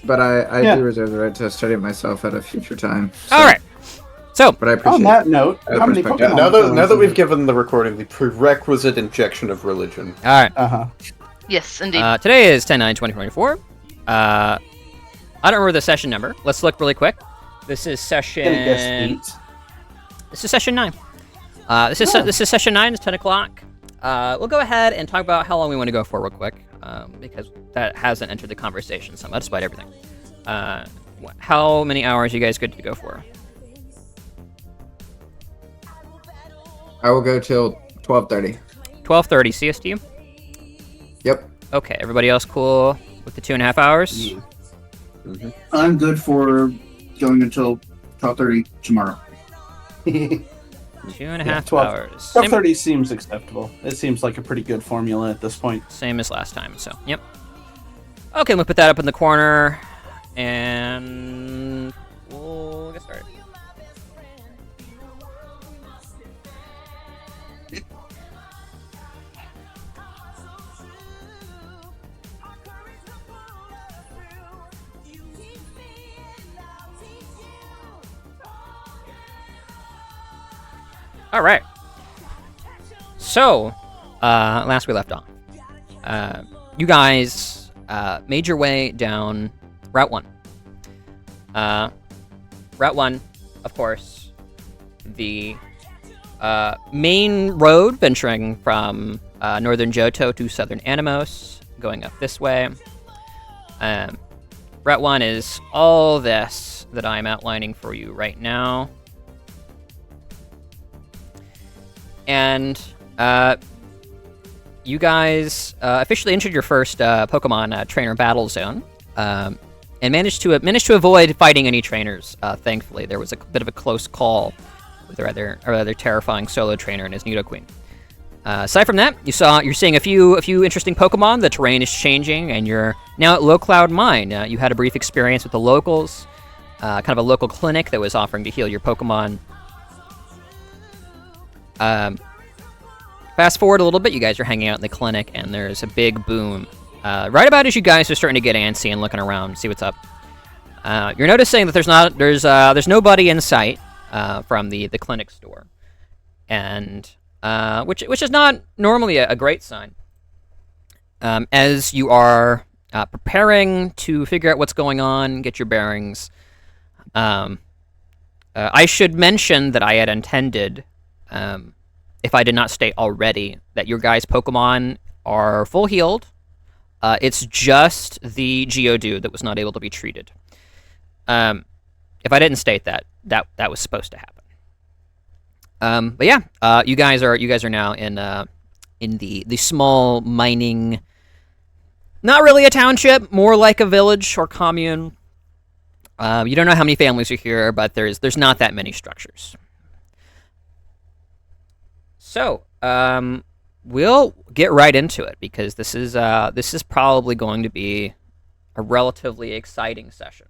but I do reserve the right to study it myself at a future time. So. All right. So, but I appreciate on that note, how many perspective. Pokemon? Now that we've given the recording the prerequisite injection of religion. all right. Yes, indeed. Today is 10/9/2024. I don't remember the session number. Let's look really quick. This is session. This is session 9. This is session 9. It's 10 o'clock. We'll go ahead and talk about how long we want to go for real quick, because that hasn't entered the conversation. So that's about everything. How many hours are you guys good to go for? I will go till 12:30. 12:30 CST. Yep. Okay. Everybody else cool with the 2.5 hours? Yeah. I'm good for going until 12:30 tomorrow. 2.5 hours. 12:30 seems acceptable. It seems like a pretty good formula at this point. Same as last time. So, yep. Okay, we'll put that up in the corner, and we'll get started. All right. So, last we left off, you guys made your way down Route 1. Route 1, of course, the main road venturing from northern Johto to southern Animos, going up this way. Route 1 is all this that I'm outlining for you right now. And you guys officially entered your first Pokemon trainer battle zone, and managed to avoid fighting any trainers. Thankfully, there was a bit of a close call with a rather terrifying solo trainer and his Nidoqueen. Aside from that, you're seeing a few interesting Pokemon. The terrain is changing, and you're now at Low Cloud Mine. You had a brief experience with the locals, kind of a local clinic that was offering to heal your Pokemon. Fast forward a little bit, you guys are hanging out in the clinic, and there's a big boom. Right about as you guys are starting to get antsy and looking around, see what's up. You're noticing that there's nobody in sight from the clinic store, and which is not normally a great sign. As you are preparing to figure out what's going on, get your bearings. I should mention that I had intended, if I did not state already, that your guys' Pokemon are full healed. It's just the Geodude that was not able to be treated. If I didn't state that was supposed to happen. But yeah, you guys are now in the small mining, not really a township, more like a village or commune. You don't know how many families are here, but there's not that many structures. So, we'll get right into it, because this is probably going to be a relatively exciting session.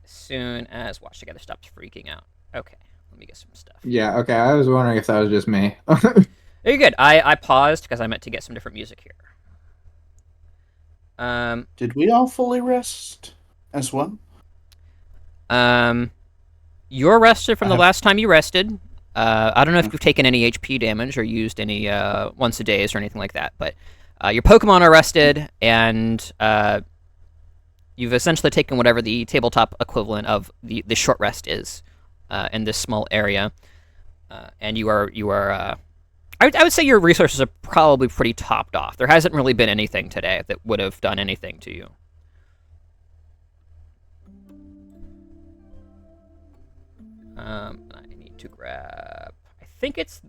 As soon as... Watch, I gotta stop freaking out. Okay, let me get some stuff. Yeah, okay, I was wondering if that was just me. You're good. I paused because I meant to get some different music here. Did we all fully rest as well? You're rested from the last time you rested. I don't know if you've taken any HP damage or used any once a days or anything like that, but your Pokemon are rested, and you've essentially taken whatever the tabletop equivalent of the short rest is in this small area, and you are I would say your resources are probably pretty topped off. There hasn't really been anything today that would have done anything to you. I need to grab... I think it's...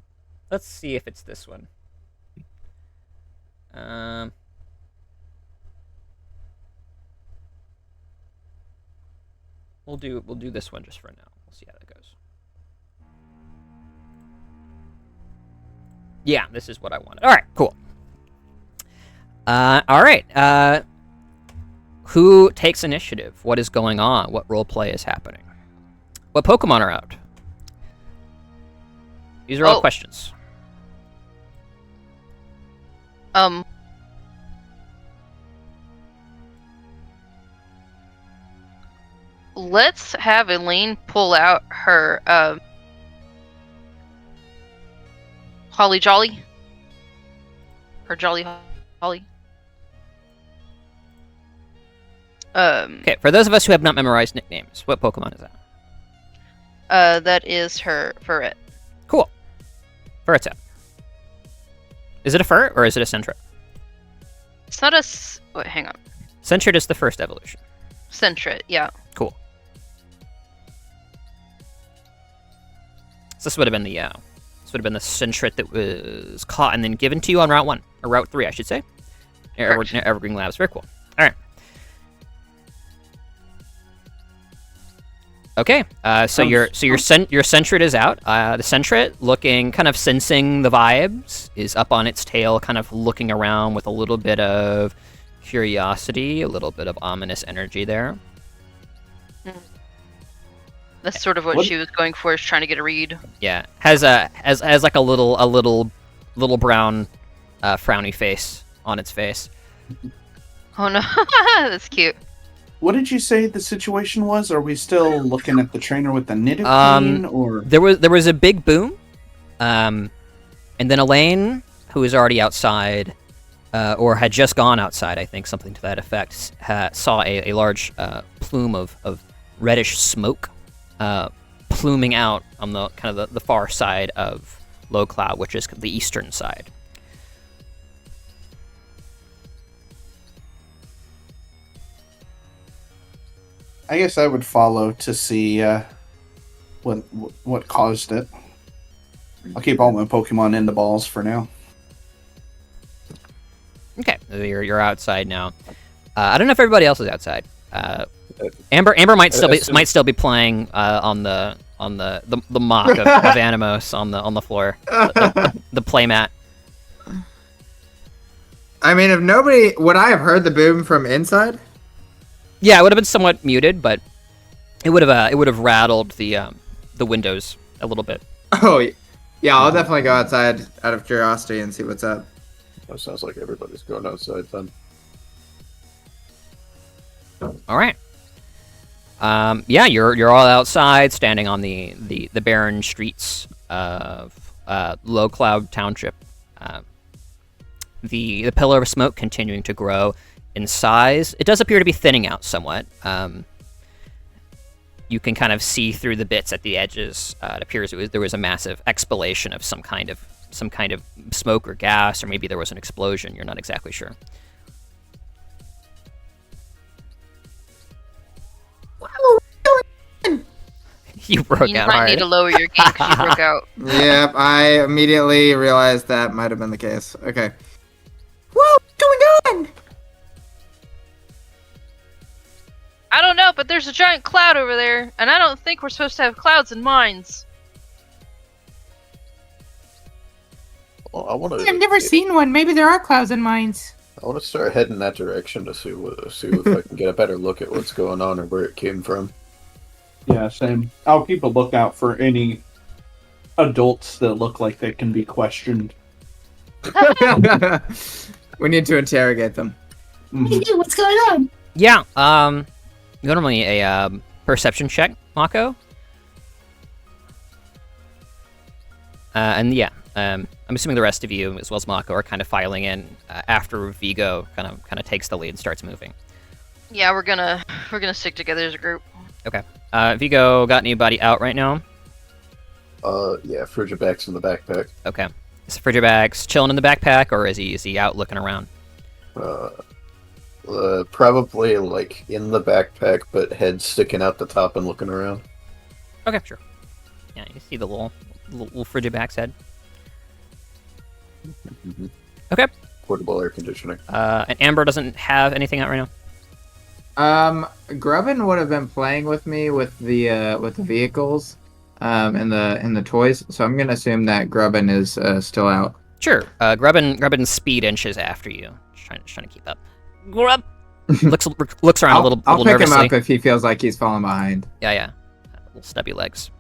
Let's see if it's this one. We'll do this one just for now. We'll see how that goes. Yeah, this is what I wanted. All right, cool. All right. Who takes initiative? What is going on? What role play is happening? What Pokemon are out? These are all questions. Um. Let's have Elaine pull out her Holly Jolly. Her Jolly Holly. Okay, for those of us who have not memorized nicknames, what Pokemon is that? That is her Furret. Cool. Furret's Is it a Furret or is it a Sentret? It's not a. Wait, hang on. Sentret is the first evolution. Sentret, yeah. Cool. So this would have been the Sentret that was caught and then given to you on Route 1 or Route 3, I should say. Evergreen Labs. Very cool. All right. Okay. So your Sentret is out. The Sentret, looking kind of sensing the vibes, is up on its tail, kind of looking around with a little bit of curiosity, a little bit of ominous energy there. That's sort of what she was going for, is trying to get a read. Yeah, has like a little brown frowny face on its face. Oh no, that's cute. What did you say the situation was? Are we still looking at the trainer with the Nidoqueen, or there was a big boom, and then Elaine, who is already outside, or had just gone outside, I think, something to that effect, saw a large plume of reddish smoke pluming out on the kind of the far side of Low Cloud, which is the eastern side. I guess I would follow to see what caused it. I'll keep all my Pokemon in the balls for now. Okay, you're outside now. I don't know if everybody else is outside. Amber might still be playing on the mock of Animos on the floor, the playmat. I mean, if nobody would I have heard the boom from inside? Yeah, it would have been somewhat muted, but it would have rattled the windows a little bit. Oh, yeah, I'll definitely go outside out of curiosity and see what's up. That sounds like everybody's going outside then. All right. Yeah, you're all outside, standing on the barren streets of Low Cloud Township. The pillar of smoke continuing to grow in size. It does appear to be thinning out somewhat. You can kind of see through the bits at the edges. It appears there was a massive expellation of some kind of smoke or gas, or maybe there was an explosion. You're not exactly sure. You broke You out might hard. need to lower your game because you broke out. Yep, I immediately realized that might have been the case. Okay. Whoa, what's going on? I don't know, but there's a giant cloud over there, and I don't think we're supposed to have clouds in mines. Well, I want I've never seen one. Maybe there are clouds in mines. I want to start heading that direction to see if I can get a better look at what's going on or where it came from. Yeah, same. I'll keep a lookout for any adults that look like they can be questioned. We need to interrogate them. Mhm. What's going on? Yeah. Normally a perception check, Mako. And yeah, I'm assuming the rest of you, as well as Mako, are kind of filing in after Vigo kind of takes the lead and starts moving. Yeah, we're gonna stick together as a group. Okay. Vigo, got anybody out right now? Yeah, Frigiback's in the backpack. Okay. Is Frigiback's chilling in the backpack, or is he out looking around? Probably like in the backpack, but head sticking out the top and looking around. Okay, sure. Yeah, you see the little Frigiback's head. Mm-hmm. Okay. Portable air conditioning. And Amber doesn't have anything out right now. Grubbin would have been playing with me with the vehicles, and the toys. So I'm gonna assume that Grubbin is still out. Sure. Grubbin speed inches after you, just trying to keep up. Grub looks around a little I'll pick nervously. him up if he feels like he's falling behind. Yeah. Little stubby legs.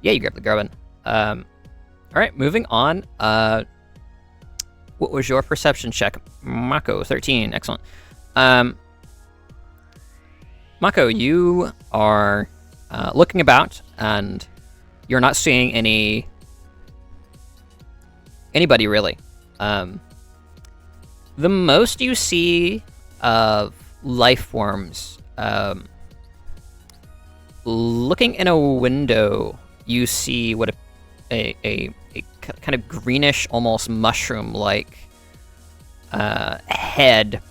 Yeah, you grab the Grubbin. All right, moving on. What was your perception check? Mako, 13. Excellent. Mako, you are looking about, and you're not seeing anybody really. The most you see of life forms, looking in a window, you see what a kind of greenish, almost mushroom-like head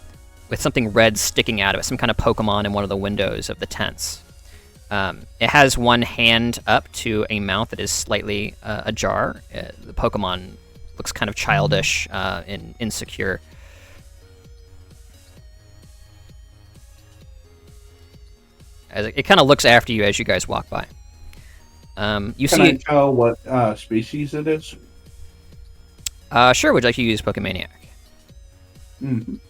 with something red sticking out of it, some kind of Pokemon in one of the windows of the tents. It has one hand up to a mouth that is slightly ajar. The Pokemon looks kind of childish and insecure. As it kind of looks after you as you guys walk by. You Can see, I tell what species it is? sure. Would you like to use Pokemaniac? Mhm.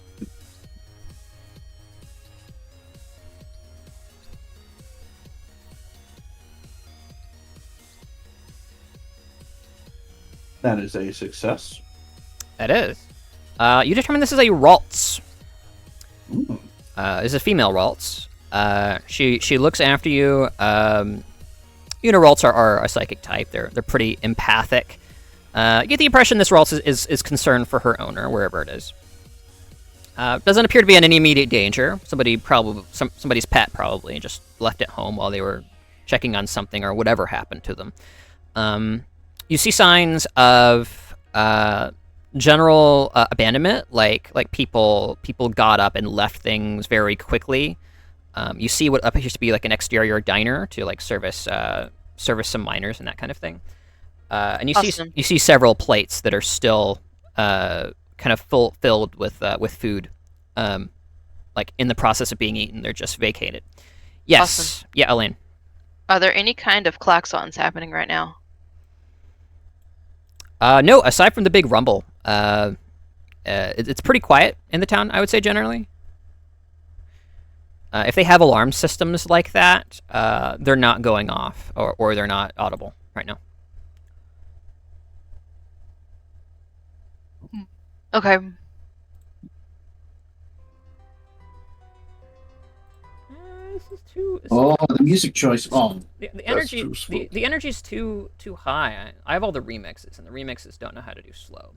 That is a success. That is. You determine this is a Ralts. Ooh. Is a female Ralts. She looks after you. Ralts are a psychic type. They're pretty empathic. You get the impression this Ralts is concerned for her owner, wherever it is. Doesn't appear to be in any immediate danger. Somebody's pet probably just left it home while they were checking on something or whatever happened to them. You see signs of general abandonment, like people got up and left things very quickly. You see what appears to be like an exterior diner to like service some miners and that kind of thing. And Awesome. you see several plates that are still kind of filled with food, like in the process of being eaten. They're just vacated. Yes. Awesome. Yeah, Elaine. Are there any kind of klaxons happening right now? No, aside from the big rumble, it's pretty quiet in the town, I would say, generally. If they have alarm systems like that, they're not going off, or they're not audible right now. Okay. This is too. Oh, the music choice. Oh, The energy, too smooth. the energy's too high. I have all the remixes, and the remixes don't know how to do slow.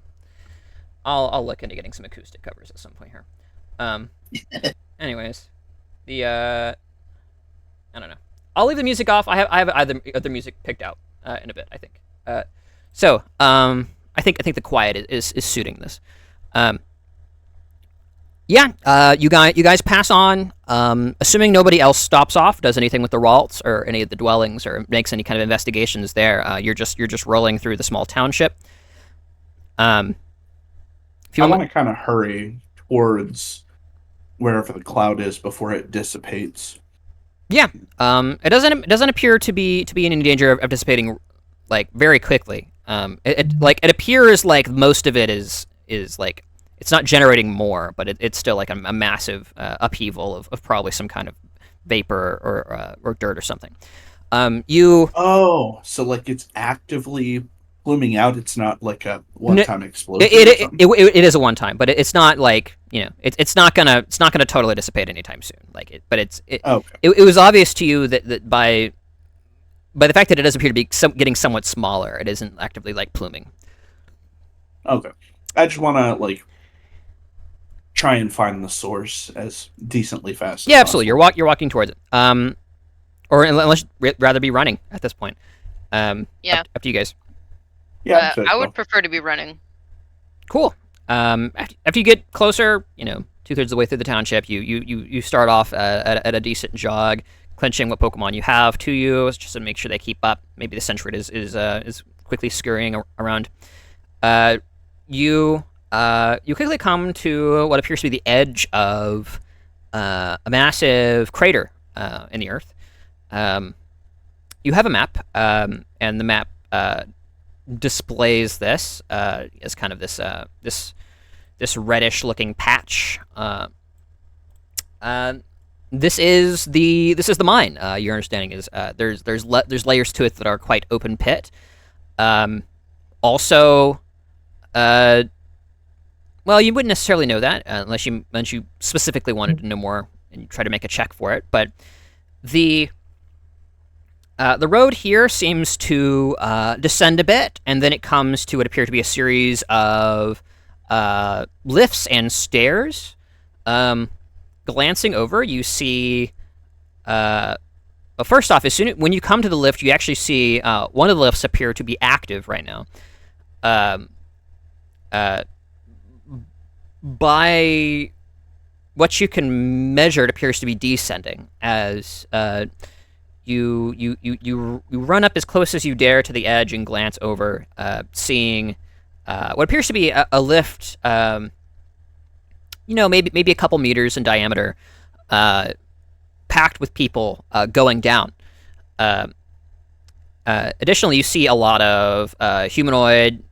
I'll look into getting some acoustic covers at some point here. Anyways, I don't know. I'll leave the music off. I have other music picked out in a bit, I think. I think the quiet is suiting this. You guys pass on. Assuming nobody else stops off, does anything with the Ralts or any of the dwellings, or makes any kind of investigations there. You're just rolling through the small township. If you I want, want to kind of hurry towards wherever the cloud is before it dissipates. yeah. It doesn't appear to be in any danger of dissipating like very quickly. It appears like most of it is like it's not generating more, but it's still like a massive upheaval of probably some kind of vapor or dirt or something. Oh, so like it's actively blooming out. It's not like a one-time explosion. or something? It is a one time, but it's not like it's not gonna totally dissipate anytime soon. Okay. It was obvious to you that by the fact that it does appear to be getting somewhat smaller, it isn't actively like pluming. Okay. I just want to like try and find the source as decently fast. Yeah, as absolutely. possible. You're walking towards it. Or unless you'd rather be running at this point. Yeah. Up to you guys. Yeah. I would prefer to be running. Cool. After you get closer, 2/3 of the way through the township, you start off at a decent jog, clenching what Pokemon you have to you, just to make sure they keep up. Maybe the Sentret is quickly scurrying around. You quickly come to what appears to be the edge of a massive crater in the earth. You have a map, and the map displays this as kind of this reddish-looking patch. This is the mine. Your understanding is there's layers to it that are quite open pit. Also, Well, you wouldn't necessarily know that unless you specifically wanted to know more and you try to make a check for it. But the road here seems to descend a bit, and then it comes to what appear to be a series of lifts and stairs. Glancing over, you see. Well, first off, when you come to the lift, you actually see one of the lifts appear to be active right now. By what you can measure, it appears to be descending as you run up as close as you dare to the edge and glance over, seeing what appears to be a lift. Maybe a couple meters in diameter, packed with people going down. Additionally, you see a lot of humanoid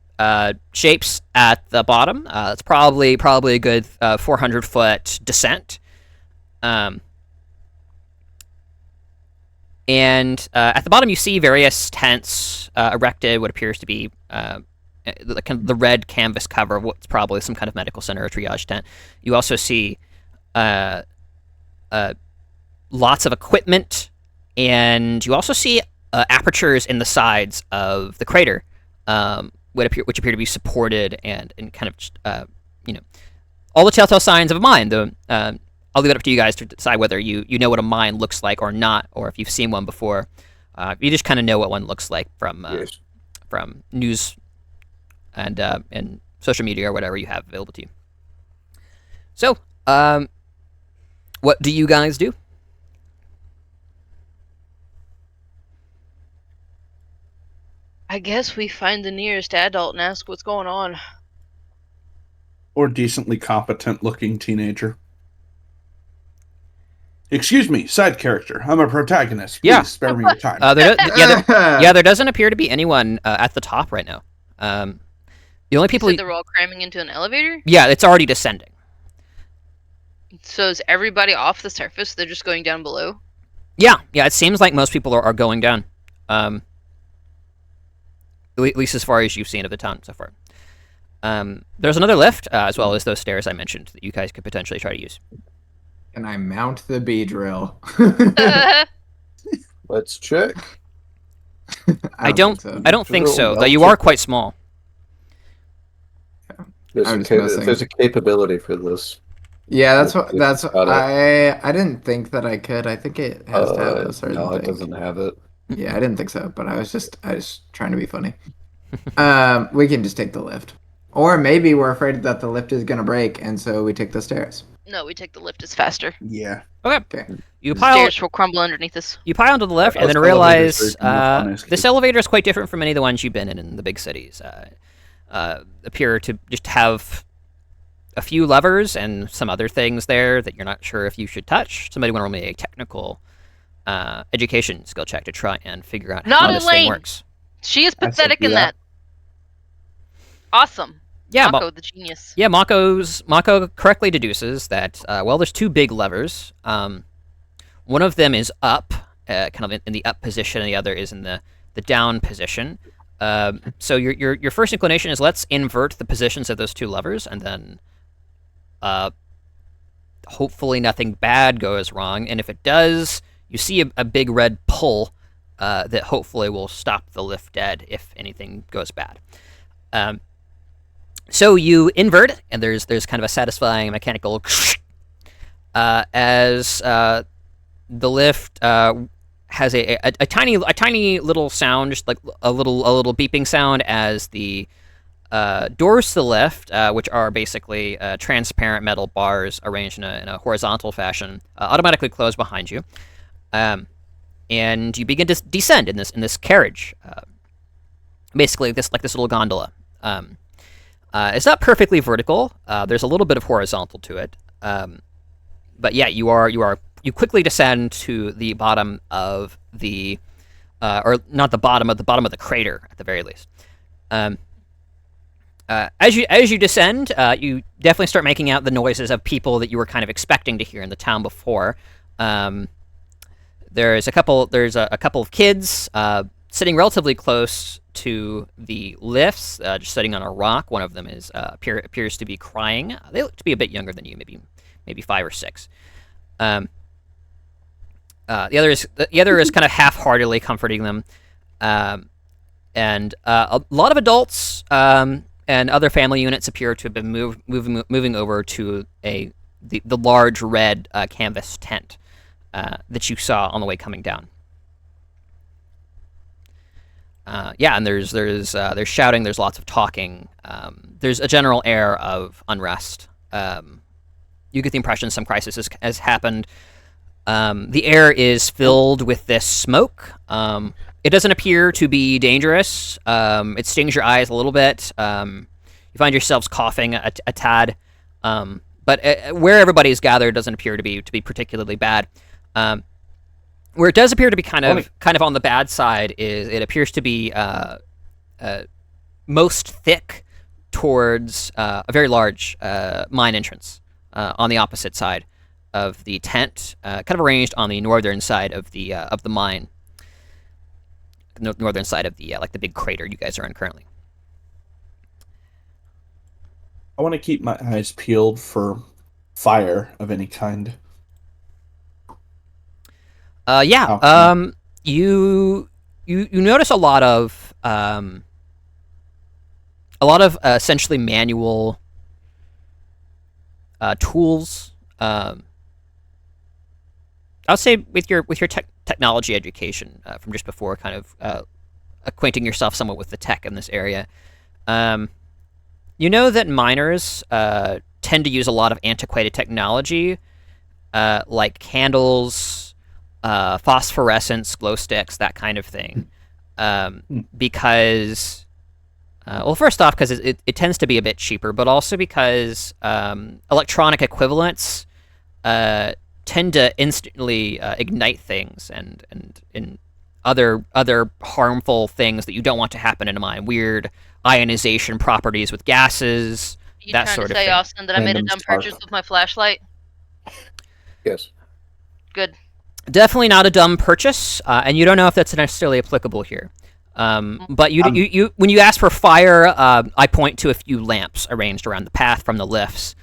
shapes at the bottom. It's probably a good 400-foot descent. And at the bottom, you see various tents erected, what appears to be the red canvas cover of what's probably some kind of medical center or triage tent. You also see lots of equipment, and you also see apertures in the sides of the crater, which appear to be supported and kind of all the telltale signs of a mine. Though I'll leave it up to you guys to decide whether you know what a mine looks like or not, or if you've seen one before. You just kind of know what one looks like from news and social media or whatever you have available to you. So, what do you guys do? I guess we find the nearest adult and ask what's going on. Or decently competent-looking teenager. Excuse me, side character. I'm a protagonist. Please spare me your time. There doesn't appear to be anyone at the top right now. The only people they're all cramming into an elevator? Yeah, it's already descending. So is everybody off the surface? They're just going down below? Yeah, it seems like most people are going down. At least as far as you've seen of the town so far. There's another lift, as well as those stairs I mentioned that you guys could potentially try to use. Can I mount the bee drill? Let's check. I don't think so. Though you are quite small. There's a capability for this. Yeah, I didn't think that I could. I think it has to have a certain No, it thing. doesn't have it. Yeah, I didn't think so, but I was trying to be funny. We can just take the lift. Or maybe we're afraid that the lift is going to break, and so we take the stairs. No, we take the lift. It's faster. Yeah. Okay. You The pile stairs will crumble underneath us. You pile onto the left, and then realize this elevator is quite different from any of the ones you've been in the big cities. Appear to just have a few levers and some other things there that you're not sure if you should touch. Somebody want to roll me a technical education skill check to try and figure out how this thing works. She is pathetic in that. Awesome. Yeah, Mako, the genius. Yeah, Mako correctly deduces that, there's two big levers. One of them is up, kind of in the up position, and the other is in the down position. So your first inclination is let's invert the positions of those two levers, and then hopefully nothing bad goes wrong. And if it does, you see a big red pull that hopefully will stop the lift dead if anything goes bad. So you invert it, and there's kind of a satisfying mechanical as the lift has a tiny little sound, just like a little beeping sound as the doors to the lift, which are basically transparent metal bars arranged in a horizontal fashion, automatically close behind you, and you begin to descend in this carriage, basically this little gondola. It's not perfectly vertical. There's a little bit of horizontal to it, but yeah, you quickly descend to the bottom of the, or not the bottom of the crater at the very least. As you descend, you definitely start making out the noises of people that you were kind of expecting to hear in the town before. There's a couple of kids sitting relatively close to the lifts, just sitting on a rock. One of them is appears to be crying. They look to be a bit younger than you, maybe 5 or 6. The other is kind of half-heartedly comforting them, and a lot of adults and other family units appear to have been moving over to the large red canvas tent that you saw on the way coming down. And there's shouting, there's lots of talking, there's a general air of unrest. You get the impression some crisis has happened. The air is filled with this smoke. It doesn't appear to be dangerous. It stings your eyes a little bit. You find yourselves coughing a tad. But where everybody's gathered doesn't appear to be particularly bad. Where it does appear to be kind of on the bad side is it appears to be most thick towards a very large mine entrance on the opposite side of the tent, kind of arranged on the northern side of the mine, northern side of the the big crater you guys are in currently. I want to keep my eyes peeled for fire of any kind. You notice a lot of essentially manual tools. I'll say with your technology education from just before, kind of acquainting yourself somewhat with the tech in this area. You know that miners tend to use a lot of antiquated technology, like candles, phosphorescence, glow sticks, that kind of thing, because, well, first off, because it tends to be a bit cheaper, but also because electronic equivalents tend to instantly ignite things and other harmful things that you don't want to happen in a mine. Weird ionization properties with gases, You that trying sort to of say, thing. Austin, that I made a Random dumb spark. purchase with my flashlight? Yes. Good. Definitely not a dumb purchase, and you don't know if that's necessarily applicable here. But you when you ask for fire, I point to a few lamps arranged around the path from the lifts.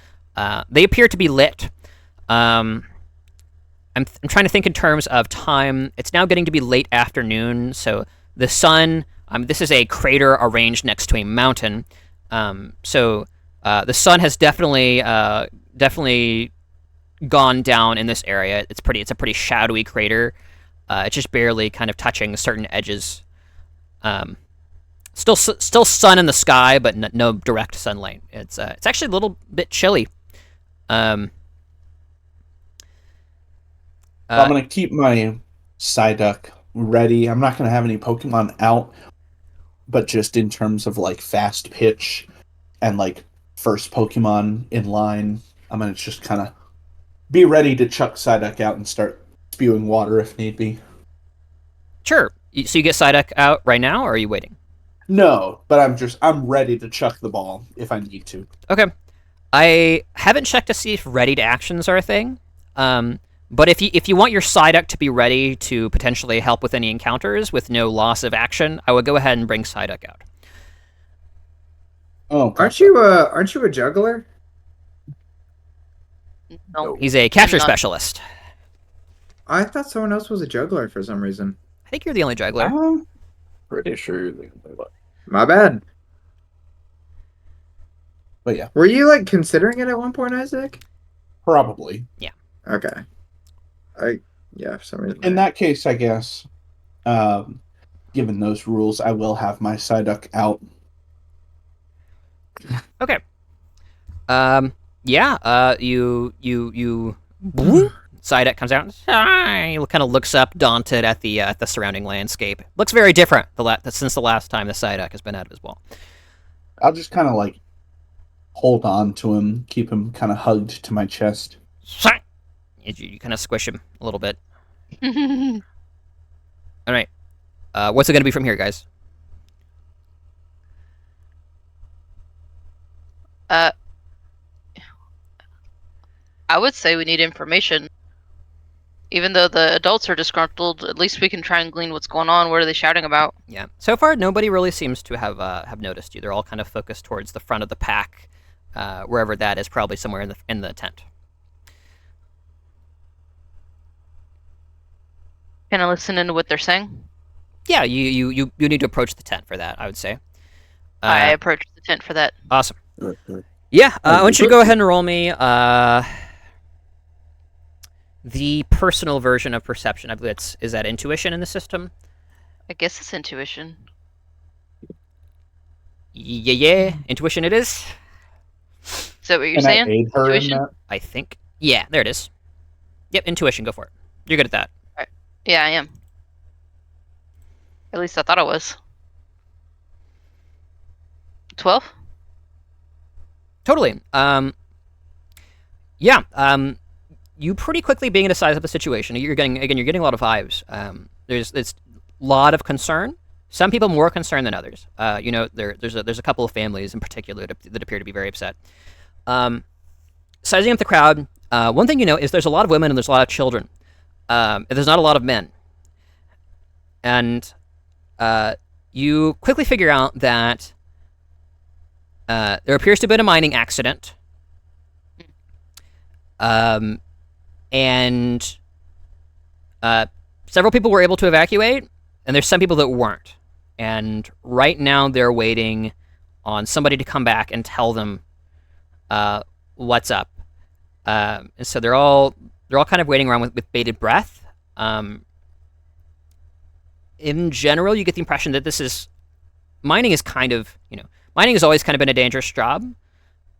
They appear to be lit. I'm trying to think in terms of time. It's now getting to be late afternoon, so the sun. This is a crater arranged next to a mountain, so the sun has definitely gone down in this area. It's a pretty shadowy crater. It's just barely kind of touching certain edges. Still sun in the sky, but no direct sunlight. It's actually a little bit chilly. I'm gonna keep my Psyduck ready. I'm not gonna have any Pokemon out, but just in terms of like fast pitch and like first Pokemon in line, I'm gonna just kind of be ready to chuck Psyduck out and start spewing water if need be. Sure. So you get Psyduck out right now, or are you waiting? No, but I'm ready to chuck the ball if I need to. Okay. I haven't checked to see if ready to actions are a thing. But if you want your Psyduck to be ready to potentially help with any encounters with no loss of action, I would go ahead and bring Psyduck out. Oh, Aren't you a juggler? No. He's a capture not. specialist. I thought someone else was a juggler for some reason. I think you're the only juggler. Pretty sure they My bad. But yeah, Were you like considering it at one point, Isaac? probably. Okay. For some reason. In that case, I guess, given those rules, I will have my Psyduck out. Okay. You Psyduck comes out. He kind of looks up, daunted at the surrounding landscape. Looks very different since the last time the Psyduck has been out of his ball. I'll just kind of like hold on to him, keep him kind of hugged to my chest. You kind of squish him a little bit. All right. What's it going to be from here, guys? I would say we need information. Even though the adults are disgruntled, at least we can try and glean what's going on. What are they shouting about? Yeah. So far, nobody really seems to have noticed you. They're all kind of focused towards the front of the pack, wherever that is, probably somewhere in the tent. Can I listen into what they're saying? Yeah, you need to approach the tent for that, I would say. I approach the tent for that. Awesome. Mm-hmm. Yeah, I want you to go ahead and roll me the personal version of perception. I believe is that intuition in the system? I guess it's intuition. Yeah, intuition it is. Is that what you're Can saying? I aid her in Intuition? that? I think. Yeah, there it is. Yep, intuition, go for it. You're good at that. Yeah, I am. At least I thought I was. 12? Totally. Yeah. You pretty quickly being able to size up the situation. You're getting a lot of vibes. There's a lot of concern. Some people more concerned than others. There's a couple of families in particular that appear to be very upset. Sizing up the crowd. One thing you know is there's a lot of women and there's a lot of children. There's not a lot of men. And you quickly figure out that there appears to have been a mining accident. And several people were able to evacuate, and there's some people that weren't. And right now they're waiting on somebody to come back and tell them what's up. And so they're all kind of waiting around with bated breath. In general, you get the impression that mining is kind of, mining has always kind of been a dangerous job.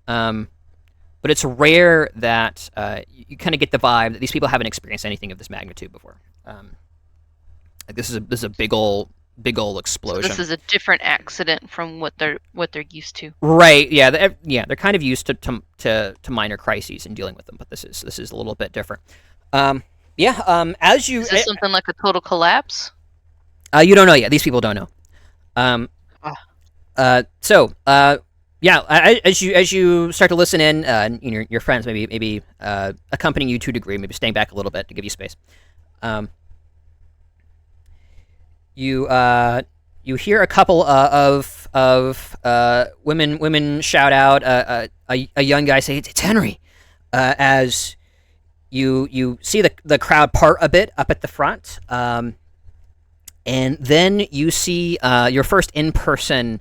But it's rare that you kind of get the vibe that these people haven't experienced anything of this magnitude before. This is a big ol' explosion. So this is a different accident from what they're used to. Right? Yeah. They're kind of used to minor crises and dealing with them, but this is a little bit different. As you Is this something like a total collapse? you don't know yet. These people don't know. As you start to listen in, your friends maybe accompanying you to a degree, maybe staying back a little bit to give you space. You hear a couple of women shout out. A young guy say, "It's Henry," as you see the crowd part a bit up at the front, and then you see your first in-person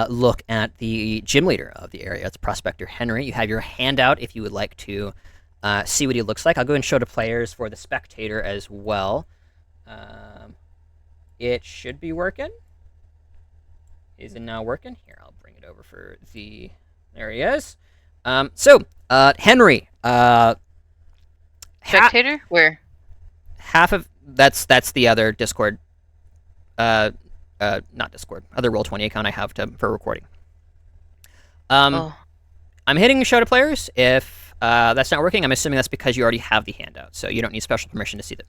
look at the gym leader of the area. It's Prospector Henry. You have your hand out if you would like to see what he looks like. I'll go and show the players for the spectator as well. It should be working. Is it now working? Here, I'll bring it over for the... There he is. Henry. Spectator? Where? Half of... That's the other Discord... not Discord. Other Roll20 account I have for recording. I'm hitting show to players. If that's not working, I'm assuming that's because you already have the handout, so you don't need special permission to see that.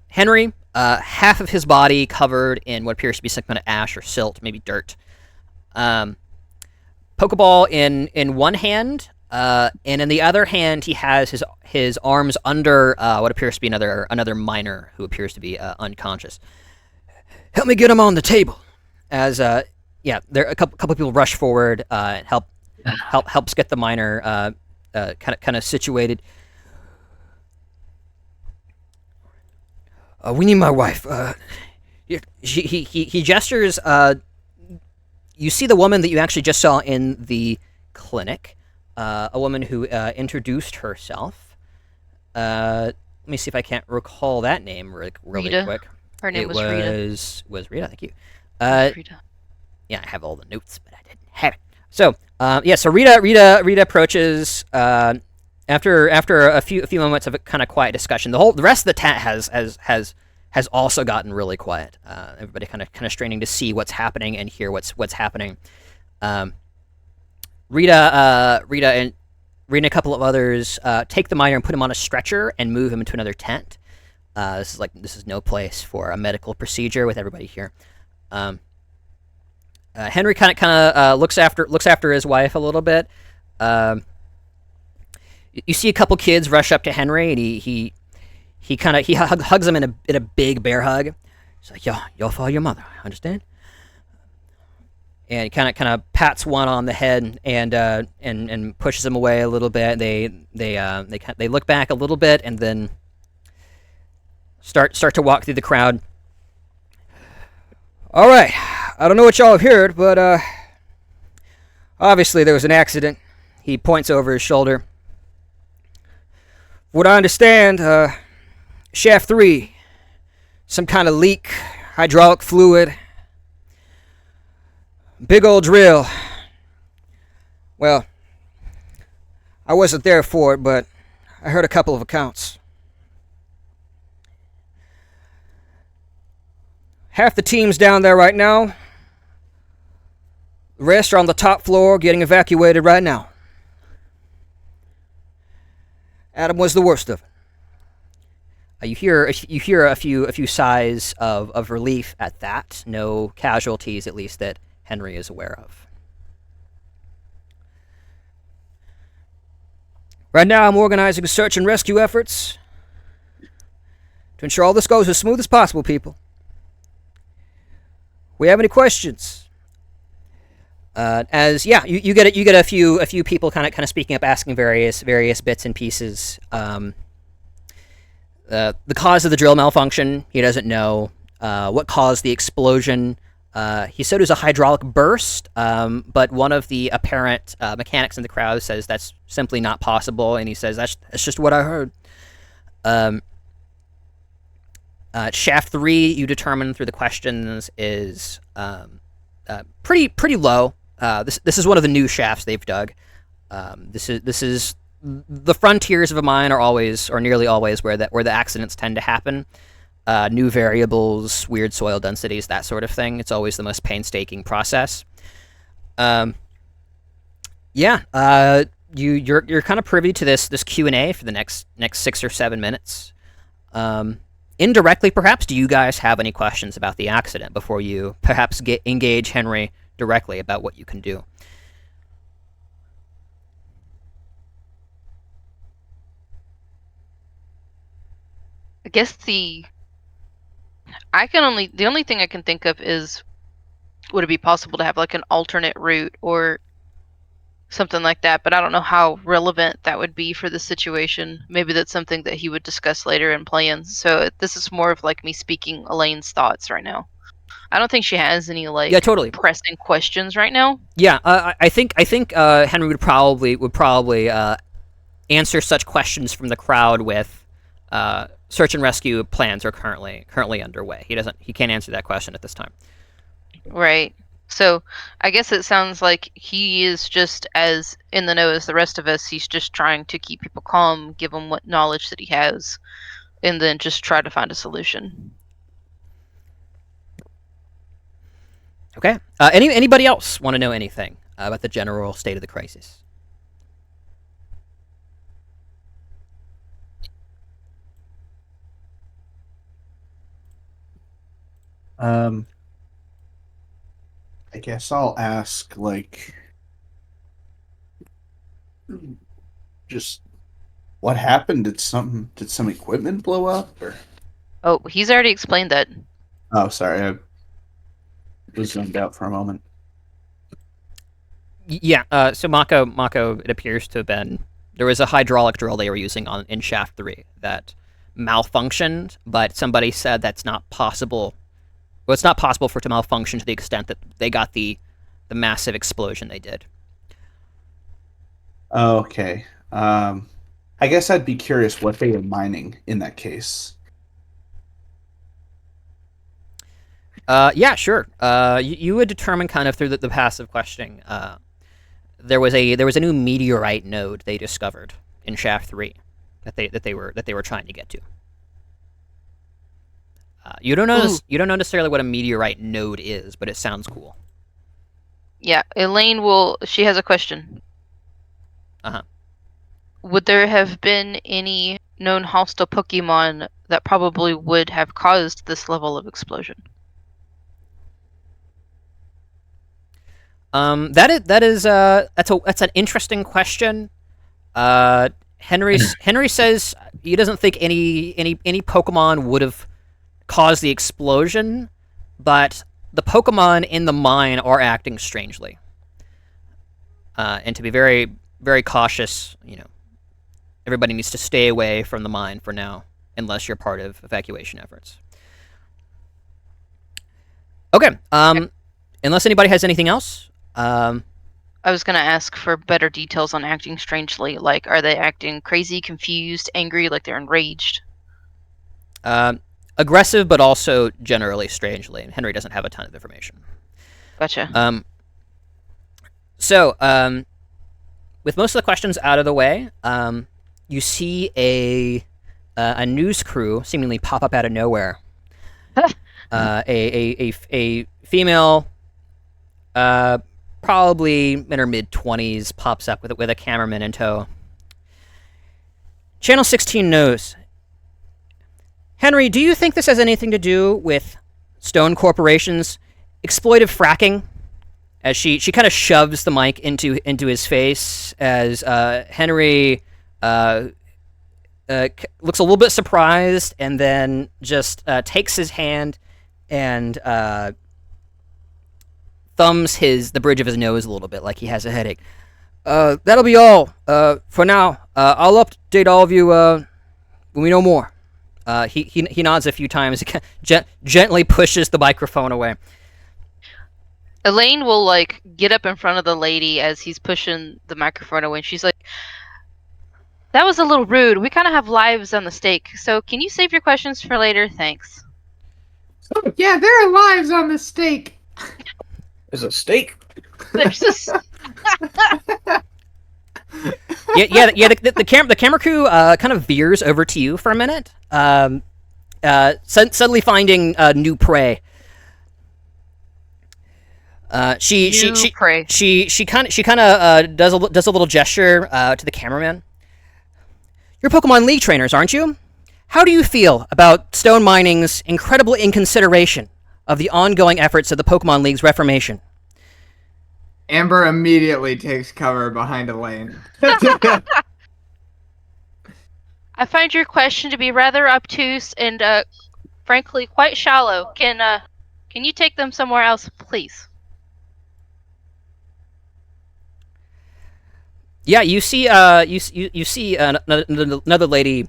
Henry, half of his body covered in what appears to be some kind of ash or silt, maybe dirt. Pokeball in one hand, and in the other hand he has his arms under what appears to be another miner who appears to be unconscious. Help me get him on the table. As there a couple of people rush forward, helps get the miner kind of situated. We need my wife. He gestures. You see the woman that you actually just saw in the clinic, a woman who introduced herself. Let me see if I can't recall that name really Rita. quick. Her name was Rita. Was Rita. Thank you. Rita. Yeah, I have all the notes, but I didn't have it. So, so Rita approaches. After a few moments of a kind of quiet discussion, the rest of the tent has also gotten really quiet. Everybody kind of straining to see what's happening and hear what's happening. Rita and a couple of others take the miner and put him on a stretcher and move him into another tent. This is no place for a medical procedure with everybody here. Henry kind of looks after his wife a little bit. You see a couple kids rush up to Henry, and he hugs him in a big bear hug. He's like, "Yo, you'll follow your mother, understand?" And he kind of pats one on the head and pushes him away a little bit. They look back a little bit and then start to walk through the crowd. All right, I don't know what y'all have heard, but obviously there was an accident. He points over his shoulder. What I understand, Shaft 3, some kind of leak, hydraulic fluid, big old drill. Well, I wasn't there for it, but I heard a couple of accounts. Half the team's down there right now. The rest are on the top floor getting evacuated right now. Adam was the worst of it. You hear a few sighs of relief at that. No casualties, at least that Henry is aware of. Right now, I'm organizing search and rescue efforts to ensure all this goes as smooth as possible, people. We have any questions? You get a few people kind of speaking up, asking various bits and pieces. The cause of the drill malfunction, he doesn't know. What caused the explosion? He said it was a hydraulic burst, but one of the apparent mechanics in the crowd says that's simply not possible, and he says that's just what I heard. Shaft 3, you determine through the questions, is pretty low. This is one of the new shafts they've dug. This is the frontiers of a mine are always, or nearly always, where the accidents tend to happen. New variables, weird soil densities, that sort of thing. It's always the most painstaking process. You're kind of privy to this Q&A for the next 6 or 7 minutes. Indirectly, perhaps, do you guys have any questions about the accident before you perhaps engage Henry directly about what you can do? I guess the only thing I can think of is, would it be possible to have like an alternate route or something like that, but I don't know how relevant that would be for the situation. Maybe that's something that he would discuss later in plans. So this is more of like me speaking Elaine's thoughts right now. I don't think she has any totally pressing questions right now. Yeah, I think Henry would probably answer such questions from the crowd with search and rescue plans are currently underway. He can't answer that question at this time. Right. So I guess it sounds like he is just as in the know as the rest of us. He's just trying to keep people calm, give them what knowledge that he has, and then just try to find a solution. Okay. Anybody else want to know anything about the general state of the crisis? I guess I'll ask, just what happened? Did some equipment blow up? Or? Oh, he's already explained that. Oh, sorry, I was zoned out for a moment. Yeah. So Mako, it appears to have been there was a hydraulic drill they were using in Shaft 3 that malfunctioned, but somebody said that's not possible. Well, it's not possible for it to malfunction to the extent that they got the massive explosion they did. Okay. I guess I'd be curious what they were mining in that case. Yeah, sure. You would determine kind of through the passive questioning. There was a new meteorite node they discovered in Shaft 3 that they were trying to get to. You don't know necessarily what a meteorite node is, but it sounds cool. Yeah, Elaine she has a question. Uh-huh. Would there have been any known hostile Pokemon that probably would have caused this level of explosion? That's an interesting question. Henry says he doesn't think any Pokemon would have caused the explosion, but the Pokemon in the mine are acting strangely. And to be very, very cautious, everybody needs to stay away from the mine for now, unless you're part of evacuation efforts. Okay. Unless anybody has anything else. I was going to ask for better details on acting strangely. Like, are they acting crazy, confused, angry, like they're enraged? Aggressive, but also generally strangely. And Henry doesn't have a ton of information. Gotcha. So, with most of the questions out of the way, you see a news crew seemingly pop up out of nowhere. A female, probably in her mid-20s, pops up with a cameraman in tow. Channel 16 knows. Henry, do you think this has anything to do with Stone Corporation's exploitive fracking? As she kind of shoves the mic into his face, as Henry looks a little bit surprised, and then just takes his hand and thumbs the bridge of his nose a little bit, like he has a headache. That'll be all for now. I'll update all of you when we know more. He nods a few times, gently pushes the microphone away. Elaine will get up in front of the lady as he's pushing the microphone away, and she's like, "That was a little rude. We kind of have lives on the stake, so can you save your questions for later? Thanks." Yeah, there are lives on the stake. There's a steak. There's this. Yeah. The camera crew kind of veers over to you for a minute, suddenly finding new prey. She kind of does a little gesture to the cameraman. You're Pokemon League trainers, aren't you? How do you feel about Stone Mining's incredible inconsideration of the ongoing efforts of the Pokemon League's reformation? Amber immediately takes cover behind Elaine. I find your question to be rather obtuse and, frankly, quite shallow. Can you take them somewhere else, please? Yeah, you see another lady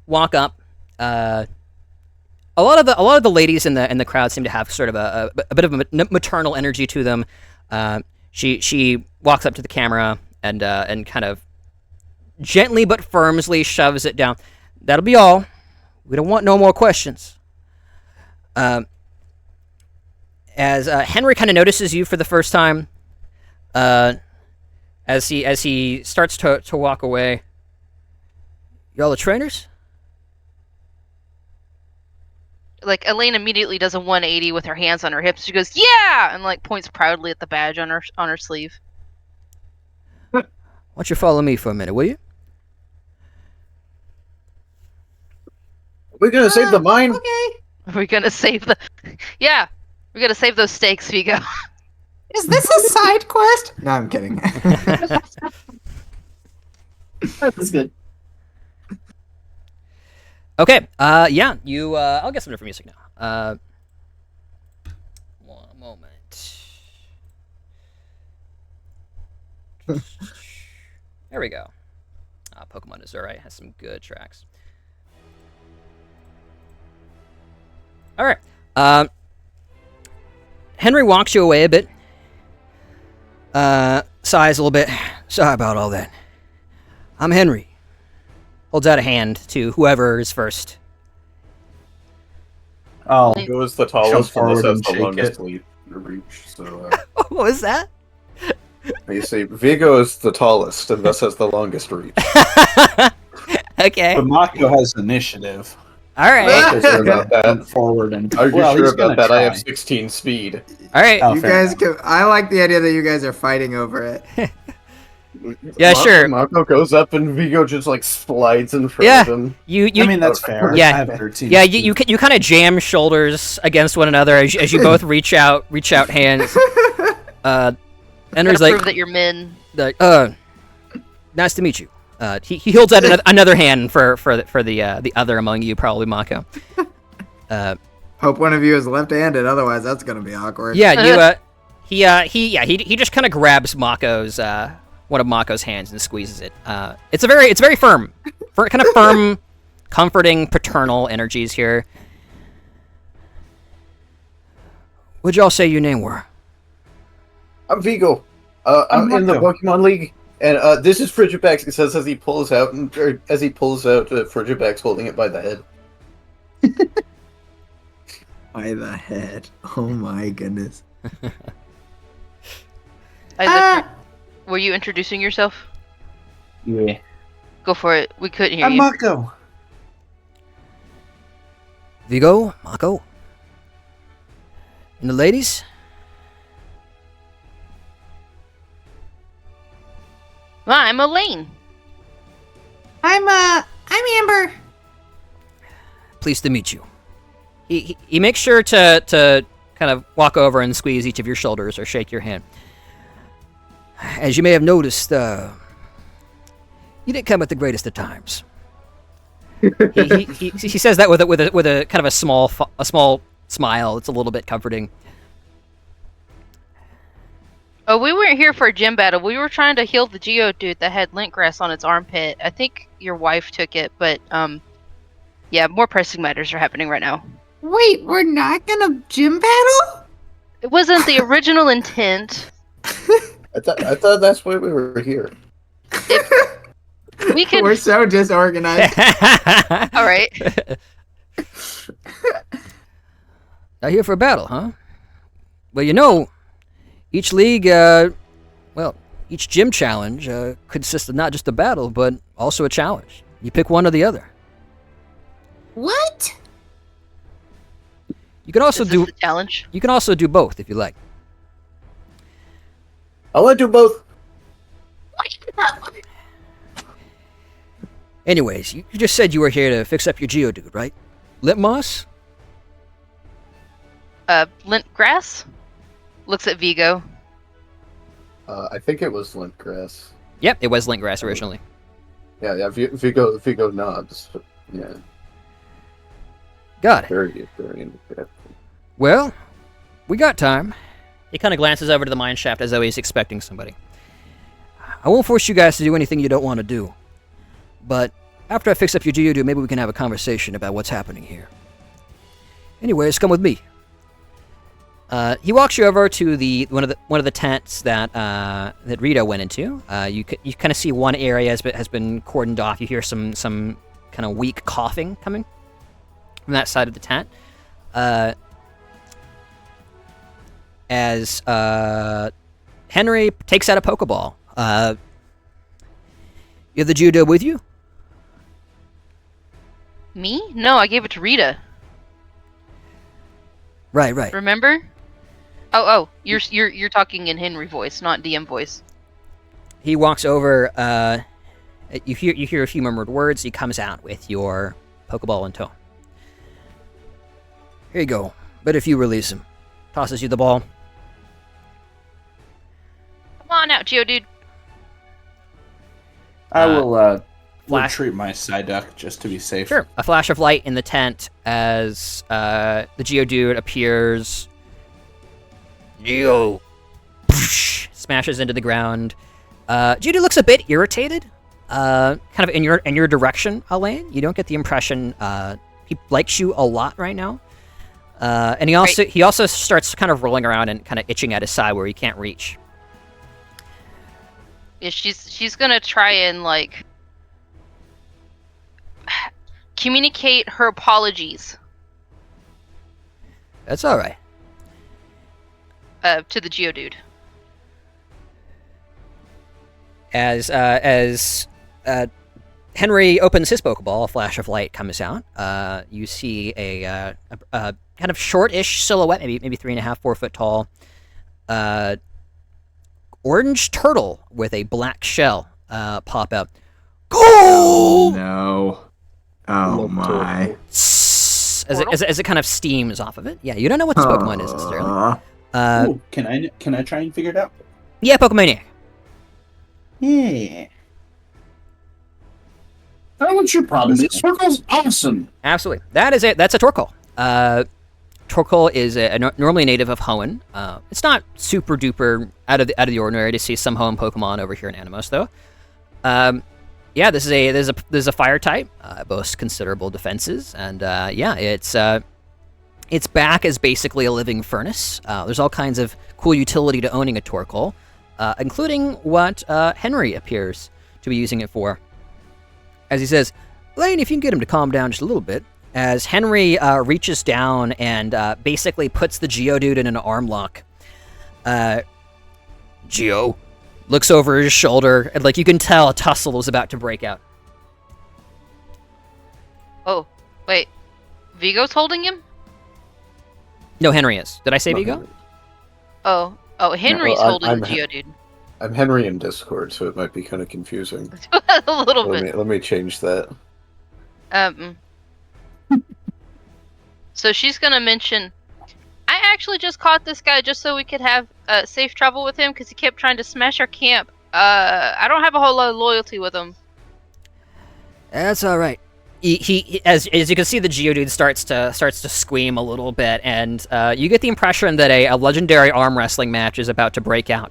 walk up. A lot of the ladies in the crowd seem to have sort of a bit of a maternal energy to them. She walks up to the camera and kind of gently but firmly shoves it down. That'll be all. We don't want no more questions. As Henry kind of notices you for the first time, as he starts to walk away. Y'all the trainers? Elaine immediately does a 180 with her hands on her hips. She goes, "Yeah!" and points proudly at the badge on her sleeve. Why don't you follow me for a minute, will you? We're gonna save the mine. Okay. We're gonna save Yeah, we're gonna save those stakes, Vigo. Is this a side quest? No, I'm kidding. That's good. Okay. Yeah. You. I'll get some different music now. One moment. There we go. Pokemon Azure has some good tracks. All right. Henry walks you away a bit. Sighs a little bit. Sorry about all that. I'm Henry. Holds out a hand to whoever is first. Oh, Vigo is the tallest, and this forward has and the shake longest it. reach. So What was that? you see, Vigo is the tallest, and thus has the longest reach. Okay. But Mako has initiative. All right. Are you sure about that? Forward and Are you well, sure he's about gonna that? I try. have 16 speed. All right. Oh, You fair guys enough. can. I like the idea that you guys are fighting over it. Yeah, sure. Mako goes up, and Vigo just slides in front Yeah. of him. You. I mean, that's fair. Yeah. I have 13. Yeah. You kind of jam shoulders against one another as you both reach out hands. Henry's Gotta like, prove that you're men. nice to meet you. He holds out another hand for the other among you, probably Mako. Hope one of you is left-handed, otherwise that's gonna be awkward. Yeah, he just kind of grabs Mako's one of Mako's hands and squeezes it. It's very firm, kind of firm, comforting, paternal energies here. What'd y'all say your name were? I'm Vigo. I'm in the Pokemon League, and this is Frigibax. It says as he pulls out, Frigibax holding it by the head. By the head. Oh my goodness. Were you introducing yourself? Yeah. Go for it. We couldn't hear I'm you. Mako. Vigo, Mako, and the ladies. Well, I'm Elaine. I'm Amber. Pleased to meet you. He makes sure to kind of walk over and squeeze each of your shoulders or shake your hand. As you may have noticed, you didn't come at the greatest of times. he says that with a kind of a small smile. It's a little bit comforting. Oh, we weren't here for a gym battle. We were trying to heal the Geodude that had lint grass on its armpit. I think your wife took it, but yeah, more pressing matters are happening right now. Wait, we're not gonna gym battle? It wasn't the original intent. I thought that's why we were here. We can. We're so disorganized. All right. Not here for a battle, huh? Well, each league, each gym challenge consists of not just a battle, but also a challenge. You pick one or the other. What? You can also Is this the challenge? You can also do both if you like. I'll let do both. Anyways, you just said you were here to fix up your Geodude, right? Lint moss? Lint grass? Looks at Vigo. I think it was lint grass. Yep, it was lint grass originally. Yeah. Vigo nods. Yeah. Got it. Very indicative. Well, we got time. He kind of glances over to the mine shaft as though he's expecting somebody. I won't force you guys to do anything you don't want to do. But after I fix up your Geodude, maybe we can have a conversation about what's happening here. Anyways, come with me. He walks you over to one of the tents that Rita went into. You kind of see one area has been cordoned off. You hear some kind of weak coughing coming from that side of the tent. As Henry takes out a Pokeball. You have the Geodude with you? Me? No, I gave it to Rita. Right. Remember? Oh, you're talking in Henry voice, not DM voice. He walks over. You hear a few murmured words. He comes out with your Pokeball in tow. Here you go. But if you release him, tosses you the ball. Come on out, Geodude. I will flash. retreat my Psyduck just to be safe. Sure. A flash of light in the tent as the Geodude appears. Geo smashes into the ground. Geodude looks a bit irritated. Kind of in your direction, Elaine. You don't get the impression he likes you a lot right now. And he also starts kind of rolling around and kind of itching at his side where he can't reach. Yeah, she's gonna try and like communicate her apologies. That's all right. To the Geodude. As Henry opens his Pokeball, a flash of light comes out. You see a kind of short-ish silhouette, maybe 3.5, 4 foot tall, orange turtle with a black shell pop out. Go! No. Oh my. As it kind of steams off of it. Yeah, you don't know what this Pokemon is necessarily. Ooh, can I try and figure it out? Yeah, Pokemaniac. Yeah. I want your problem. This Torkoal's awesome. Absolutely. That is it. That's a Torkoal. Torkoal is normally a native of Hoenn. It's not super duper out of the ordinary to see some Hoenn Pokemon over here in Animos, though. Yeah, this is a fire type. Boasts considerable defenses, and yeah, its back is basically a living furnace. There's all kinds of cool utility to owning a Torkoal, including what Henry appears to be using it for. As he says, Lane, if you can get him to calm down just a little bit, as Henry reaches down and basically puts the Geodude in an arm lock. Geo looks over his shoulder, and like you can tell a tussle is about to break out. Oh, wait. Vigo's holding him? No, Henry is. Did I say Vigo? Oh, Henry's holding the Geodude. I'm Henry in Discord, so it might be kind of confusing. A little bit. Let me change that. So she's gonna mention, I actually just caught this guy just so we could have safe travel with him because he kept trying to smash our camp. I don't have a whole lot of loyalty with him. That's all right. He as you can see, the Geodude starts to squeam a little bit, and you get the impression that a legendary arm wrestling match is about to break out.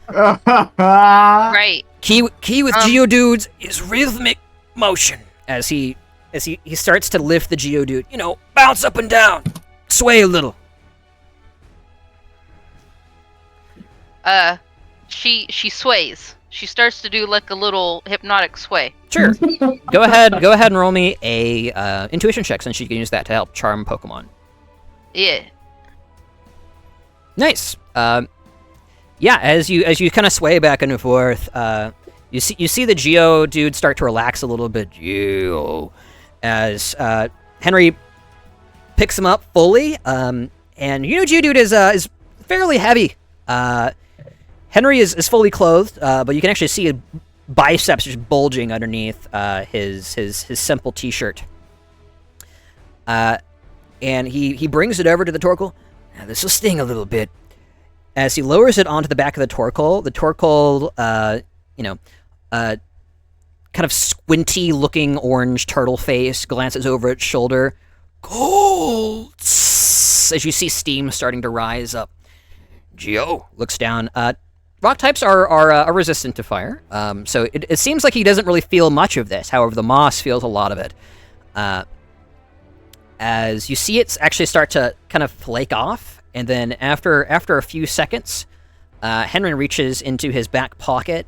Right. Key with Geodudes is rhythmic motion as he starts to lift the Geodude. You know, bounce up and down, sway a little. She sways. She starts to do like a little hypnotic sway. Sure. Go ahead and roll me a intuition check, since you can use that to help charm Pokemon. Yeah. Nice. Yeah, as you kind of sway back and forth, you see the Geodude start to relax a little bit. As Henry picks him up fully, and you know Geodude is fairly heavy. Henry is fully clothed, but you can actually see his biceps just bulging underneath his simple t-shirt. And he brings it over to the Torkoal. Now this will sting a little bit. As he lowers it onto the back of the Torkoal, kind of squinty-looking orange turtle face glances over its shoulder. Cold! As you see steam starting to rise up. Geo looks down. Rock types are resistant to fire, so it seems like he doesn't really feel much of this. However, the moss feels a lot of it. As you see it actually start to kind of flake off, and then after a few seconds, Henry reaches into his back pocket,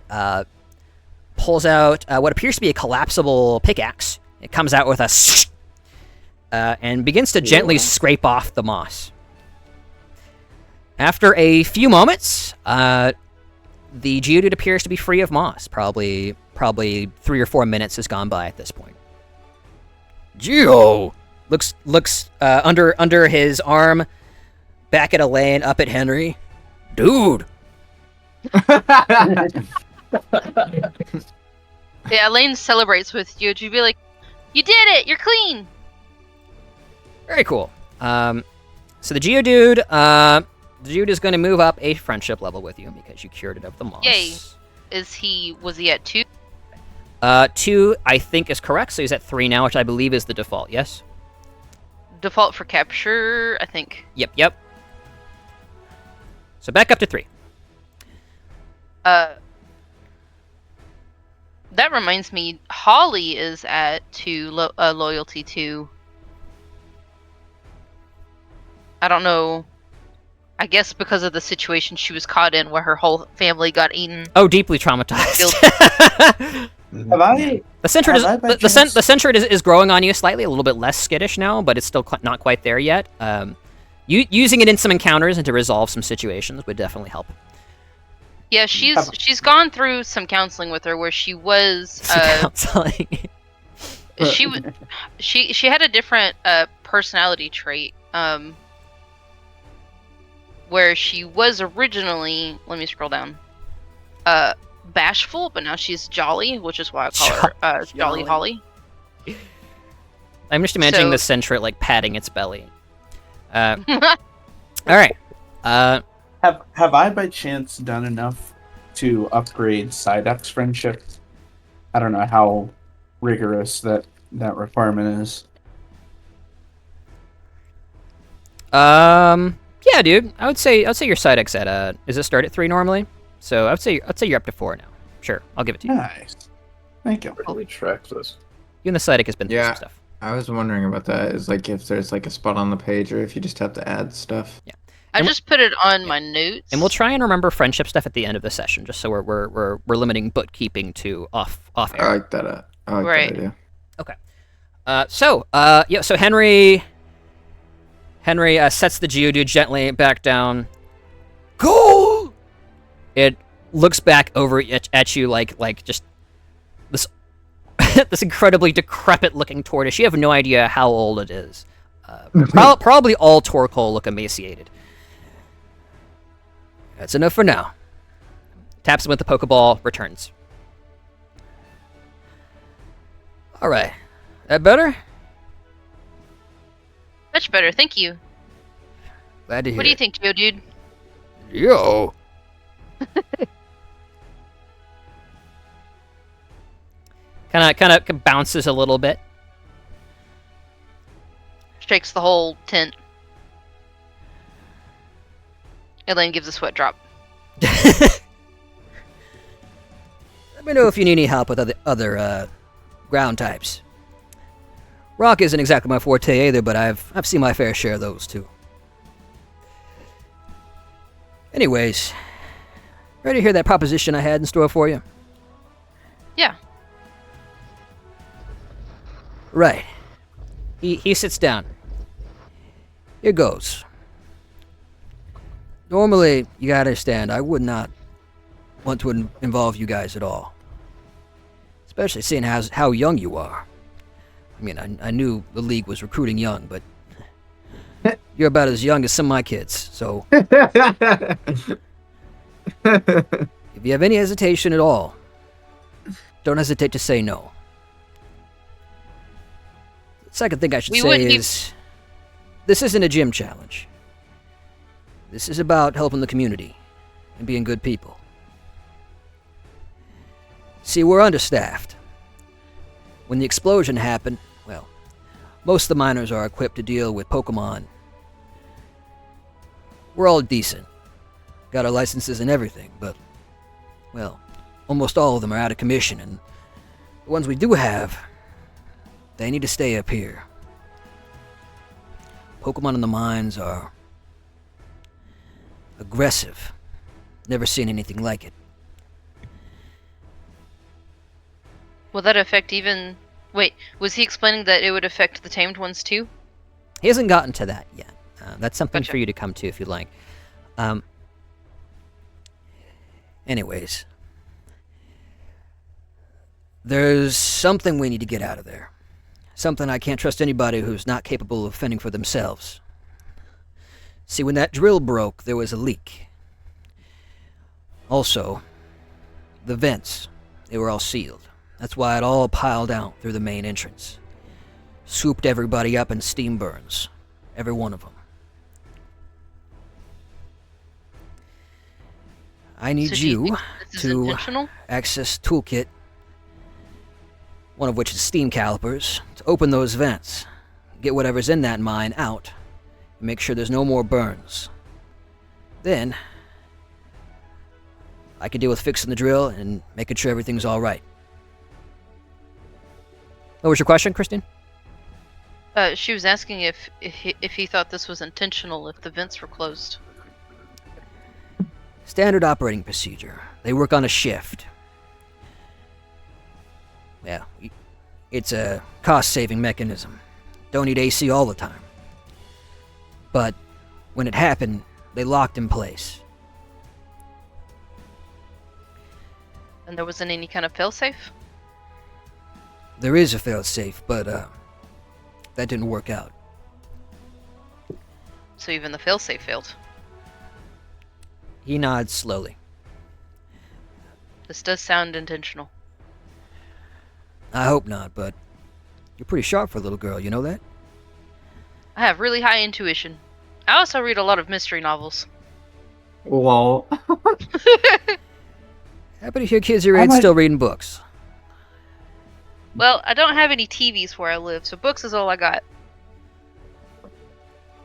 pulls out what appears to be a collapsible pickaxe. It comes out with a and begins to gently scrape off the moss. After a few moments, the Geodude appears to be free of moss. Probably 3 or 4 minutes has gone by at this point. Geo looks under his arm, back at Elaine, up at Henry. Dude. Yeah, Elaine celebrates with you. She'd be like, "You did it! You're clean!" Very cool. So the Geodude, is going to move up a friendship level with you because you cured it of the moss. Yay. Was he at 2? 2, I think, is correct. So he's at 3 now, which I believe is the default. Yes. Default for capture, I think. Yep. So back up to 3. That reminds me, Holly is at 2, loyalty 2. I don't know. I guess because of the situation she was caught in where her whole family got eaten. Oh, deeply traumatized. Have I? The Centret is growing on you slightly, a little bit less skittish now, but it's still not quite there yet. Using it in some encounters and to resolve some situations would definitely help. Yeah, she's gone through some counseling with her where she was counseling. she had a different personality trait. Where she was originally, let me scroll down, bashful, but now she's jolly, which is why I call her Jolly Holly. I'm just imagining the Centret like patting its belly. All right. Have I by chance done enough to upgrade Psyduck's friendship? I don't know how rigorous that requirement is. Yeah, dude. I would say your side X at is it start at 3 normally? So I'd say you're up to 4 now. Sure, I'll give it to you. Nice. Thank you. Where do we track this? You and the side X has been through some Yeah, stuff. I was wondering about that. Is like if there's like a spot on the page, or if you just have to add stuff. Yeah. I And just put it on my notes. And we'll try and remember friendship stuff at the end of the session, just so we're limiting bookkeeping to off I air. like that. I like Right. that idea. Okay. So Henry sets the Geodude gently back down. Go! It looks back over at you like just this this incredibly decrepit looking tortoise. You have no idea how old it is. Probably all Torkoal look emaciated. That's enough for now. Taps him with the Pokeball, returns. Alright. That better? Much better, thank you. Glad to hear What do you think, Geodude? Yo. kind of bounces a little bit. Shakes the whole tent. Elaine gives a sweat drop. Let me know if you need any help with other ground types. Rock isn't exactly my forte either, but I've seen my fair share of those too. Anyways, ready to hear that proposition I had in store for you? Yeah. Right. He sits down. Here goes. Normally, you gotta understand, I would not want to involve you guys at all. Especially seeing how young you are. I mean, I knew the league was recruiting young, but you're about as young as some of my kids, so if you have any hesitation at all, don't hesitate to say no. The second thing I should say is, this isn't a gym challenge. This is about helping the community and being good people. See, we're understaffed. When the explosion happened, well, most of the miners are equipped to deal with Pokemon. We're all decent. Got our licenses and everything, but, well, almost all of them are out of commission, and the ones we do have, they need to stay up here. Pokemon in the mines are aggressive. Never seen anything like it. Will that affect even... Wait, was he explaining that it would affect the tamed ones too? He hasn't gotten to that yet. That's something Gotcha. for you to come to if you like. Anyways. There's something we need to get out of there. Something I can't trust anybody who's not capable of fending for themselves. See, when that drill broke, there was a leak. Also, the vents, they were all sealed. That's why it all piled out through the main entrance. Swooped everybody up in steam burns. Every one of them. I need So do you you think this is to intentional? access toolkit, one of which is steam calipers, to open those vents. Get whatever's in that mine out. And make sure there's no more burns. Then, I can deal with fixing the drill and making sure everything's alright. What was your question, Christine? She was asking if he thought this was intentional, if the vents were closed. Standard operating procedure. They work on a shift. Yeah, it's a cost-saving mechanism. Don't need AC all the time. But when it happened, they locked in place. And there wasn't any kind of failsafe? There is a failsafe, but that didn't work out. So even the failsafe failed. He nods slowly. This does sound intentional. I hope not, but you're pretty sharp for a little girl, you know that? I have really high intuition. I also read a lot of mystery novels. Lol. Happy to hear kids your age still reading books. Well, I don't have any TVs where I live, so books is all I got.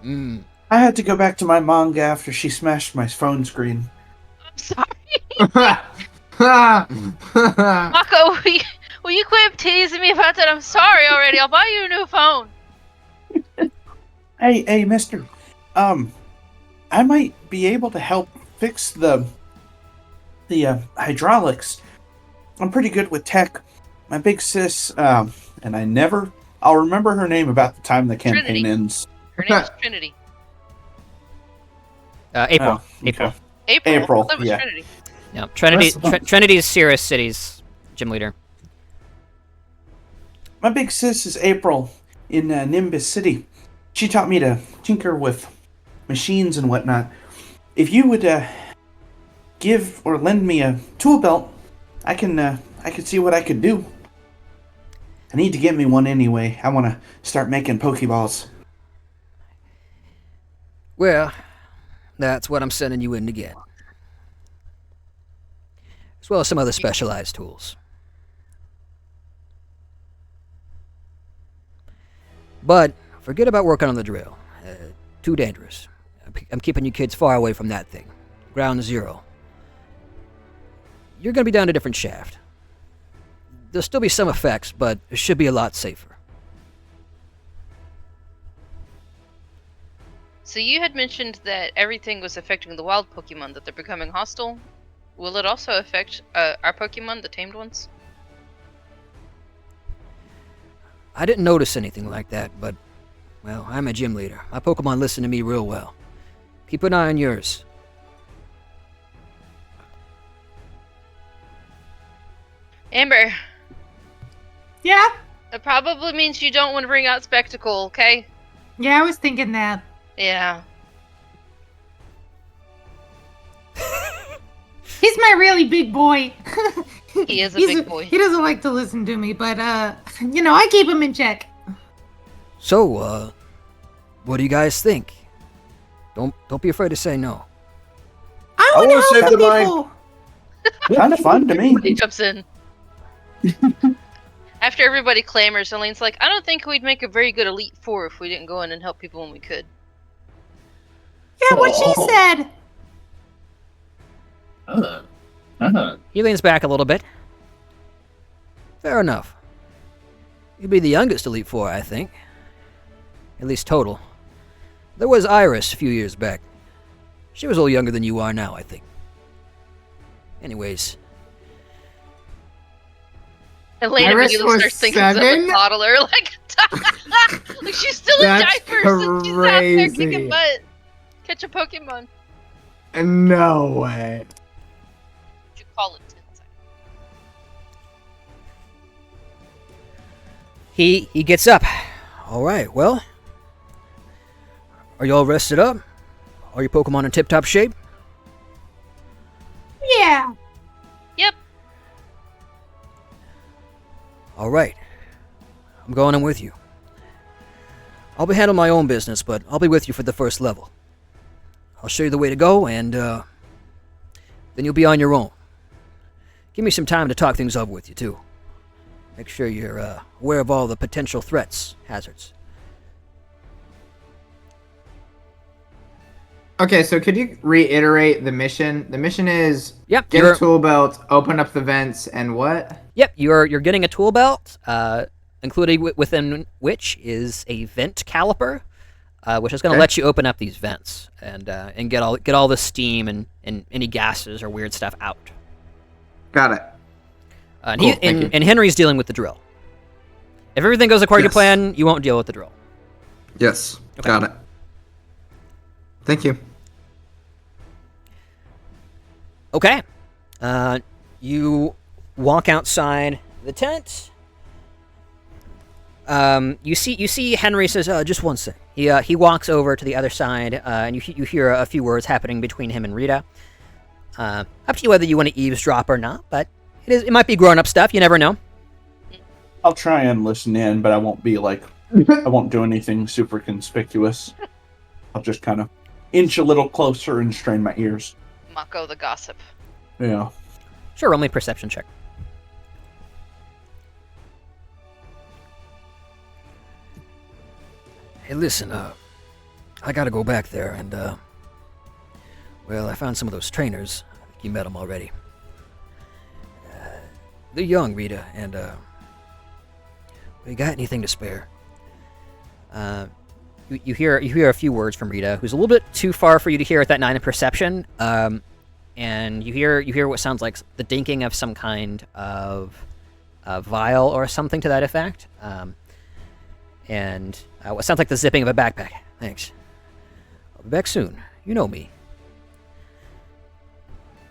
Mm. I had to go back to my manga after she smashed my phone screen. I'm sorry. Mako, will you quit teasing me about that? I'm sorry already. I'll buy you a new phone. Hey, mister. I might be able to help fix the hydraulics. I'm pretty good with tech. My big sis, and I'll remember her name about the time the campaign Trinity. ends. Her name is Trinity. April. Oh, okay. April. That was yeah. Trinity. Yeah. Trinity is Cirrus City's gym leader. My big sis is April in Nimbus City. She taught me to tinker with machines and whatnot. If you would give or lend me a tool belt, I can see what I could do. I need to get me one anyway. I want to start making Pokeballs. Well, that's what I'm sending you in to get. As well as some other specialized tools. But forget about working on the drill. Too dangerous. I'm keeping you kids far away from that thing. Ground zero. You're going to be down a different shaft. There'll still be some effects, but it should be a lot safer. So you had mentioned that everything was affecting the wild Pokemon, that they're becoming hostile. Will it also affect our Pokemon, the tamed ones? I didn't notice anything like that, but, well, I'm a gym leader. My Pokemon listen to me real well. Keep an eye on yours. Amber, Yeah? it probably means you don't want to bring out Spectacle, okay? Yeah, I was thinking that. Yeah. He's my really big boy. He is a big boy. He doesn't like to listen to me, but, I keep him in check. So, what do you guys think? Don't be afraid to say no. I I want wanna to save help the some mind. people. Kind of fun to me. He jumps in. After everybody clamors, Elaine's like, I don't think we'd make a very good Elite Four if we didn't go in and help people when we could. Yeah, what she said. He leans back a little bit. Fair enough. You'd be the youngest Elite Four, I think. At least total. There was Iris a few years back. She was a little younger than you are now, I think. Anyways, Elaine Iris immediately was starts thinking of a 7? toddler, like she's still in That's diapers and she's out there crazy. kicking butt. Catch a Pokemon. No way. You call it Tensei. he gets up. All right, well. Are you all rested up? Are your Pokemon in tip-top shape? Yeah. Yep. All right. I'm going in with you. I'll be handling my own business, but I'll be with you for the first level. I'll show you the way to go, and then you'll be on your own. Give me some time to talk things over with you, too. Make sure you're aware of all the potential threats, hazards. Okay, so could you reiterate the mission? The mission is Yep, get a tool belt, open up the vents, and what? Yep, you're getting a tool belt, including within which is a vent caliper, which is going to let you open up these vents and get all the steam and any gases or weird stuff out. Got it. And, Cool, thank you. and Henry's dealing with the drill. If everything goes according to plan, you won't deal with the drill. Yes, got it. Thank you. Okay. You walk outside the tent. You see Henry says, just one sec. He walks over to the other side, and you hear a few words happening between him and Rita. Up to you whether you want to eavesdrop or not, but it might be grown-up stuff. You never know. I'll try and listen in, but I won't be I won't do anything super conspicuous. I'll just kind of inch a little closer and strain my ears. Mako the gossip. Yeah. Sure, roll me a perception check. Hey, listen, I gotta go back there and, well, I found some of those trainers. I think you met them already. They're young, Rita, and, you got anything to spare? You hear a few words from Rita, who's a little bit too far for you to hear at that 9 in perception, and you hear what sounds like the dinking of some kind of vial or something to that effect, and what sounds like the zipping of a backpack. Thanks. I'll be back soon. You know me.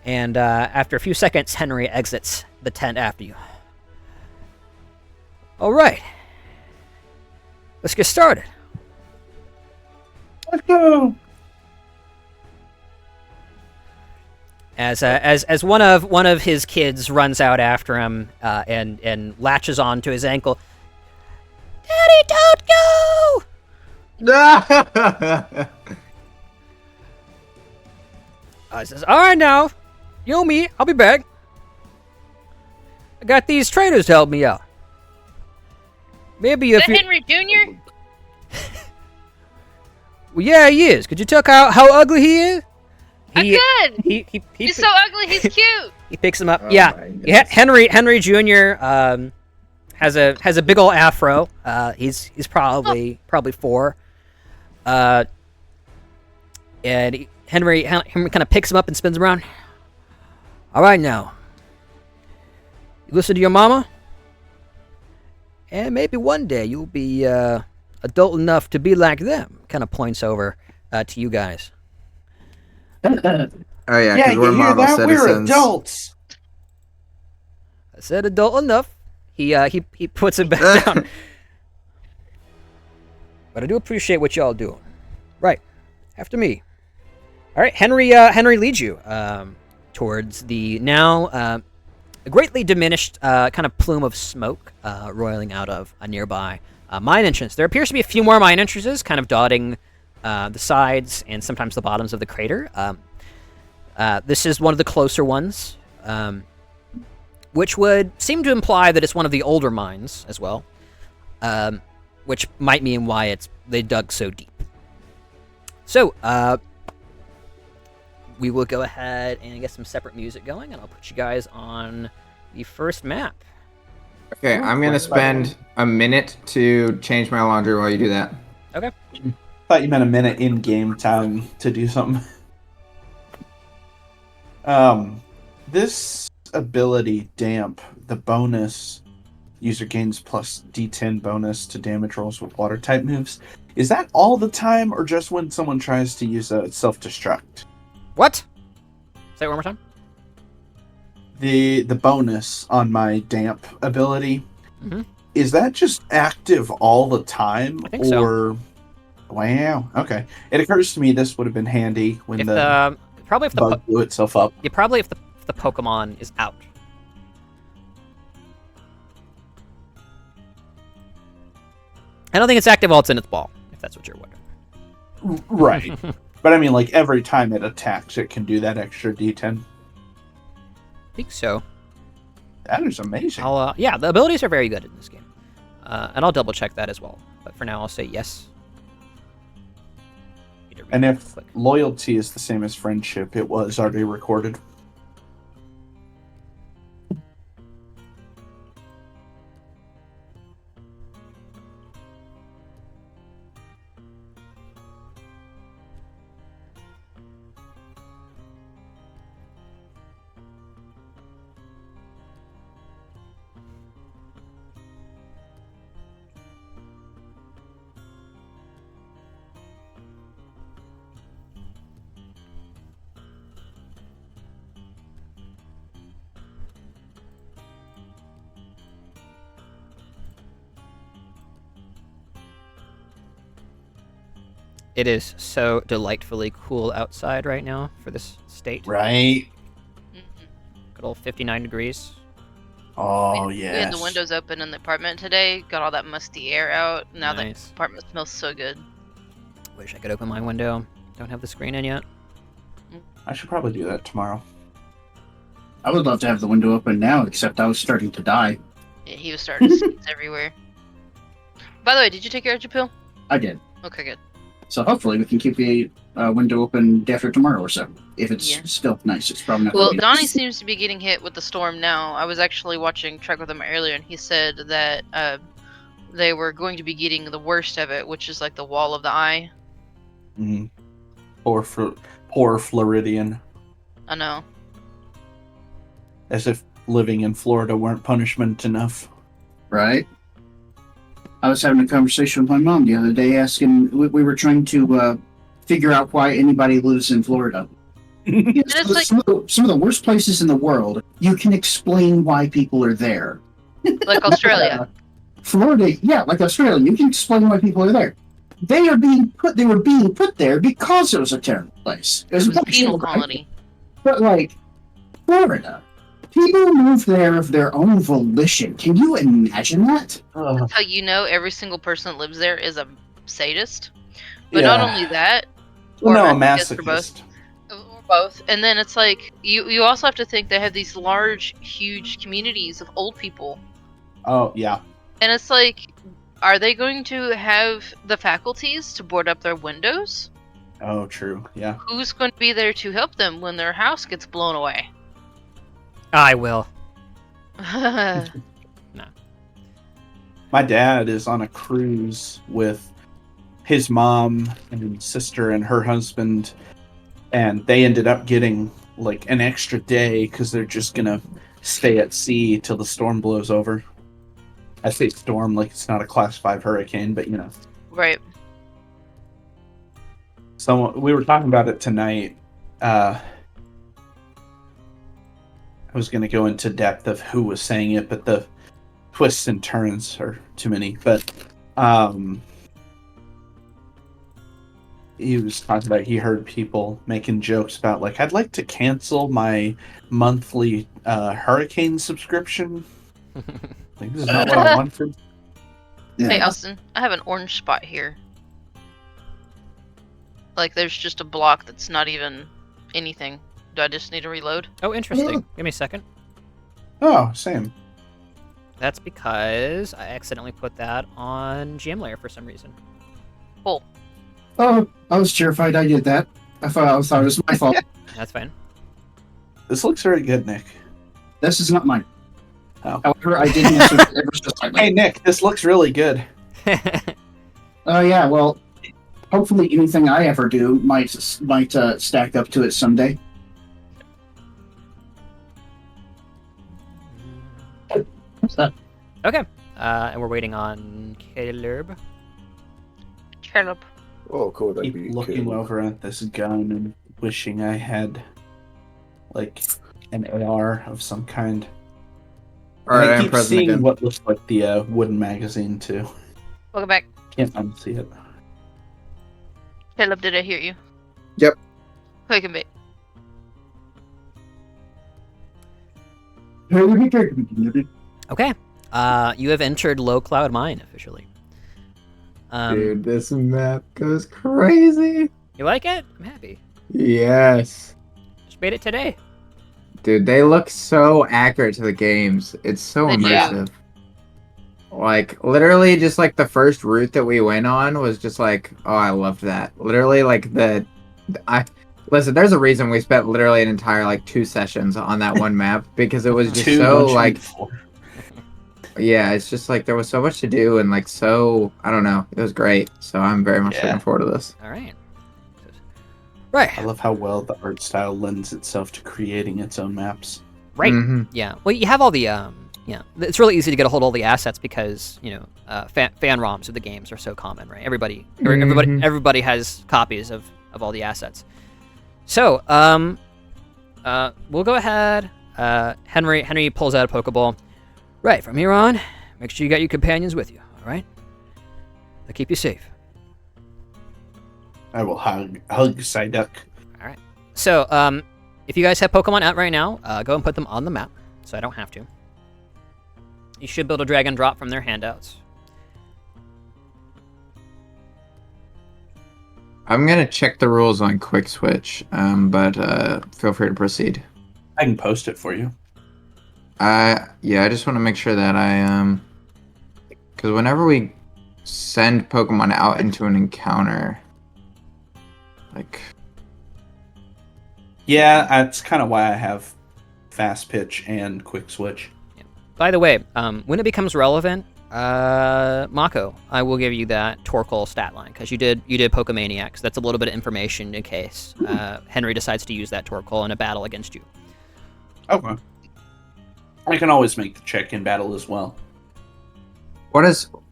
And after a few seconds, Henry exits the tent after you. All right. Let's get started. Let's go. As one of his kids runs out after him and latches on to his ankle. Daddy, don't go! He says, "All right now, you know me. I'll be back. I got these trainers to help me out. Maybe Is if that you." Henry Jr.? Well, yeah, he is. Could you tell how ugly he is? I could. He He's so ugly. He's cute. He picks him up. Oh Yeah, my yeah. goodness. Henry Jr. Has a big old afro. He's probably 4. And Henry kind of picks him up and spins him around. All right now. You listen to your mama, and maybe one day you'll be adult enough to be like them. Kind of points over to you guys. Oh yeah, Yeah, because you we're hear model that? We're citizens. adults. I said adult enough. He puts it back down. But I do appreciate what y'all do. Right, after me. All right, Henry leads you towards the now greatly diminished kind of plume of smoke roiling out of a nearby mine entrance. There appears to be a few more mine entrances, kind of dotting the sides and sometimes the bottoms of the crater. This is one of the closer ones. Which would seem to imply that it's one of the older mines as well, which might mean why they dug so deep. So, we will go ahead and get some separate music going, and I'll put you guys on the first map. Okay, I'm gonna spend a minute to change my laundry while you do that. Okay. Thought you meant a minute in game time to do something. This ability, Damp, the bonus user gains plus D10 bonus to damage rolls with water type moves. Is that all the time, or just when someone tries to use a self-destruct? What? Say it one more time. The bonus on my Damp ability, Mhm. is that just active all the time? I think so. Or wow, okay. It occurs to me this would have been handy when If the probably if the bug blew itself up. yeah, probably if the Pokemon is out. I don't think it's active while it's in its ball, if that's what you're wondering. Right. But I mean, like, every time it attacks, it can do that extra D10. I think so. That is amazing. Yeah, the abilities are very good in this game. And I'll double check that as well. But for now, I'll say yes. And if Click. loyalty is the same as friendship, it was already recorded. It is so delightfully cool outside right now for this state. Right. Good old 59 degrees. Oh, We yes. had the windows open in the apartment today. Got all that musty air out. Now Nice. the apartment smells so good. Wish I could open my window. Don't have the screen in yet. I should probably do that tomorrow. I would love to have the window open now, except I was starting to die. Yeah, he was starting to sneeze everywhere. By the way, did you take your extra pill? I did. Okay, good. So hopefully we can keep the window open day after tomorrow or so. If it's Yeah. still nice, it's probably not. Well, gonna be Donnie nice. seems to be getting hit with the storm now. I was actually watching Trek with him earlier, and he said that they were going to be getting the worst of it, which is like the wall of the eye. Mm. Poor Floridian. I know. As if living in Florida weren't punishment enough. Right. I was having a conversation with my mom the other day, asking. We were trying to figure out why anybody lives in Florida. Some of the worst places in the world, you can explain why people are there. Like Australia. Florida, yeah, like Australia, you can explain why people are there. They were being put there because it was a terrible place. It was a penal colony. But like Florida, people move there of their own volition. Can you imagine that? That's how you know every single person that lives there is a sadist. But not only that, well, no, a masochist. Or both. And then it's like you also have to think they have these large, huge communities of old people. Oh yeah. And it's like, are they going to have the faculties to board up their windows? Oh, true. Yeah. Who's going to be there to help them when their house gets blown away? I will. No. My dad is on a cruise with his mom and sister and her husband, and they ended up getting like an extra day because they're just gonna stay at sea till the storm blows over. I say storm like it's not a Class 5 hurricane, but you know. Right. So we were talking about it tonight. I was going to go into depth of who was saying it, but the twists and turns are too many. But he was talking about, he heard people making jokes about, like, I'd like to cancel my monthly hurricane subscription. Like, this is not what I wanted. Yeah. Hey, Austin, I have an orange spot here. Like, there's just a block that's not even anything. Do I just need to reload? Oh, interesting. Give me a second. Oh, same. That's because I accidentally put that on GM layer for some reason. Cool. Oh, I was terrified I did that. I thought it was my fault. That's fine. This looks very good, Nick. This is not mine. Oh. However, I did answer it ever so slightly. Hey, Nick, this looks really good. Oh yeah, well, hopefully anything I ever do might stack up to it someday. What's that? Okay. And we're waiting on Caleb. Caleb. Oh, cool. That'd Keep be looking cool. over at this gun and wishing I had, like, an AR of some kind. All right, I I'm keep present seeing again. what looks like the wooden magazine, too. Welcome back. Can't unsee it. Caleb, did I hear you? Yep. Welcome back. Okay. You have entered Low Cloud Mine officially. Dude, this map goes crazy. You like it? I'm happy. Yes. Just made it today. Dude, they look so accurate to the games. It's so They do. immersive. Like, literally, just like the first route that we went on was just like, oh, I loved that. Literally, like listen, there's a reason we spent literally an entire like 2 sessions on that one map because it was just so like, yeah, it's just like there was so much to do and like so, I don't know, it was great. So I'm very much looking forward to this. All right. Right. I love how well the art style lends itself to creating its own maps. Right. Mhm. Yeah. Well, you have all the yeah. It's really easy to get a hold of all the assets because fan ROMs of the games are so common, right? Everybody has copies of all the assets. So we'll go ahead. Henry pulls out a Pokeball. Right, from here on, make sure you got your companions with you. All right. They'll keep you safe. I will hug Psyduck. All right. So, if you guys have Pokemon out right now, go and put them on the map, so I don't have to. You should build a drag and drop from their handouts. I'm gonna check the rules on Quick Switch, but feel free to proceed. I can post it for you. Yeah, I just want to make sure that I because whenever we send Pokemon out into an encounter. Like, Yeah, that's kind of why I have fast pitch and quick switch. By the way, when it becomes relevant, Mako, I will give you that Torkoal stat line because you did Pokemaniacs. That's a little bit of information in case Henry decides to use that Torkoal in a battle against you. Okay. I can always make the check in battle as well. what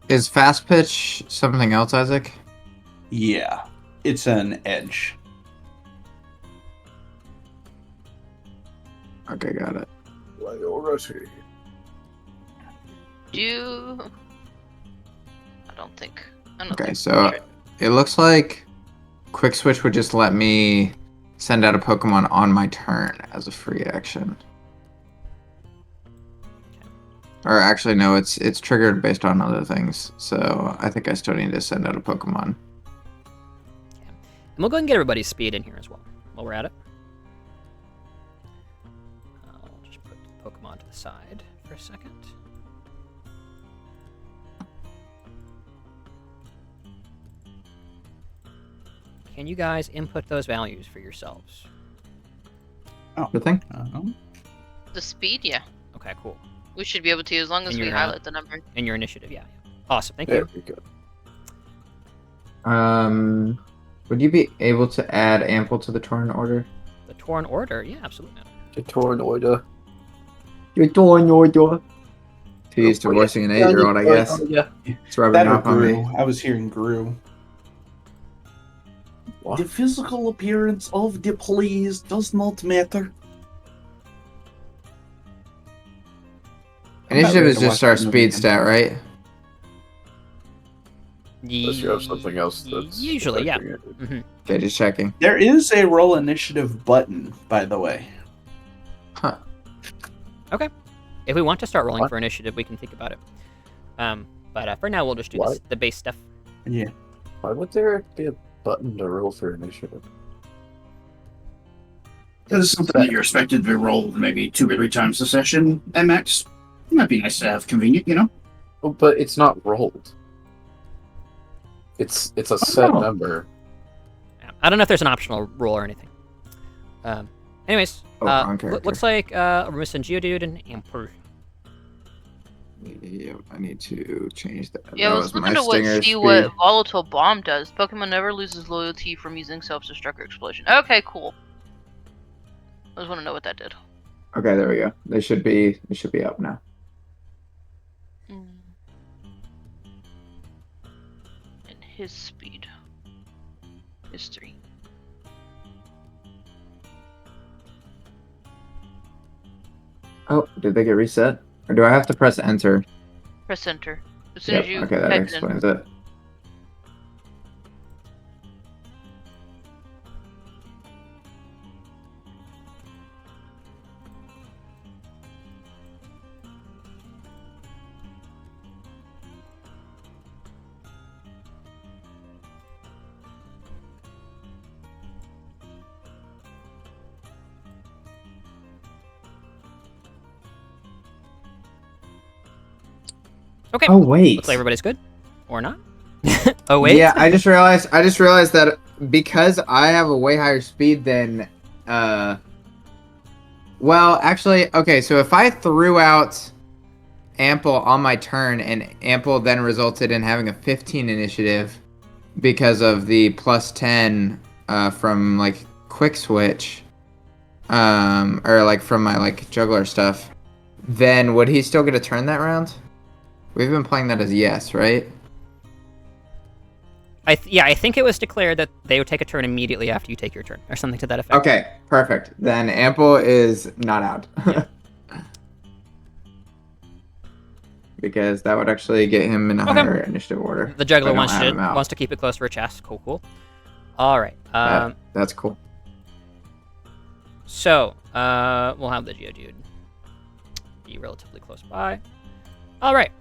is fast pitch something else, Isaac? Yeah, it's an edge. Okay, got it. I don't think. Okay, so it looks like quick switch would just let me send out a Pokemon on my turn as a free action. Or actually, no, it's triggered based on other things. So I think I still need to send out a Pokemon. And we'll go ahead and get everybody's speed in here as well while we're at it. I'll just put the Pokemon to the side for a second. Can you guys input those values for yourselves? Oh, Good thing. The speed, yeah. Okay, cool. We should be able to as long as And we your, highlight the number. In your initiative, yeah. Awesome, thank There you. we go. Would you be able to add Ample to the Torn order? The Torn Order, yeah, absolutely. The torn order. Your Torn order. Too used to voicing an 8-year-old, I guess. Yeah. It's rubbing That or off on me. grew. I was hearing grew. What? The physical appearance of the place does not matter. I'm not Initiative ready is to just watch our that movie speed again. stat, right? Unless you have something else that's Usually, yeah. affecting it. Okay, just checking. There is a roll initiative button, by the way. Huh. Okay. If we want to start rolling What? for initiative, we can think about it. But for now, we'll just do What? the base stuff. Yeah. Why would there be a button to roll for initiative? This is something that you're expected to roll maybe 2 or 3 times a session at max. It might be nice to have convenient, you know? Oh, but it's not rolled. It's a set know. number. Yeah. I don't know if there's an optional roll or anything. Anyways, wrong character. looks like we're missing Geodude and Amper. Yep, I need to change that. Yeah, That I was my looking to stinger see speed. what Volatile Bomb does. Pokemon never loses loyalty from using Self-Destruct or Explosion. Okay, cool. I just want to know what that did. Okay, there we go. They should be up now. And his speed is 3. Oh, did they get reset? Or do I have to press enter? Press enter. As soon Yep, as you okay, that type it in. explains it. Okay. Oh wait. Looks like everybody's good, or not? Oh wait. Yeah, I just realized that because I have a way higher speed than well, actually, okay, so if I threw out Ample on my turn and Ample then resulted in having a 15 initiative because of the plus 10 from like quick switch or like from my like juggler stuff, then would he still get a turn that round? We've been playing that as yes, right? I think it was declared that they would take a turn immediately after you take your turn, or something to that effect. Okay, perfect. Then Ample is not out. Because that would actually get him in a Okay. higher initiative order. The juggler I don't wants have him out. to keep it close for a chest. Cool. All right. That's cool. So we'll have the Geodude be relatively close by. All right.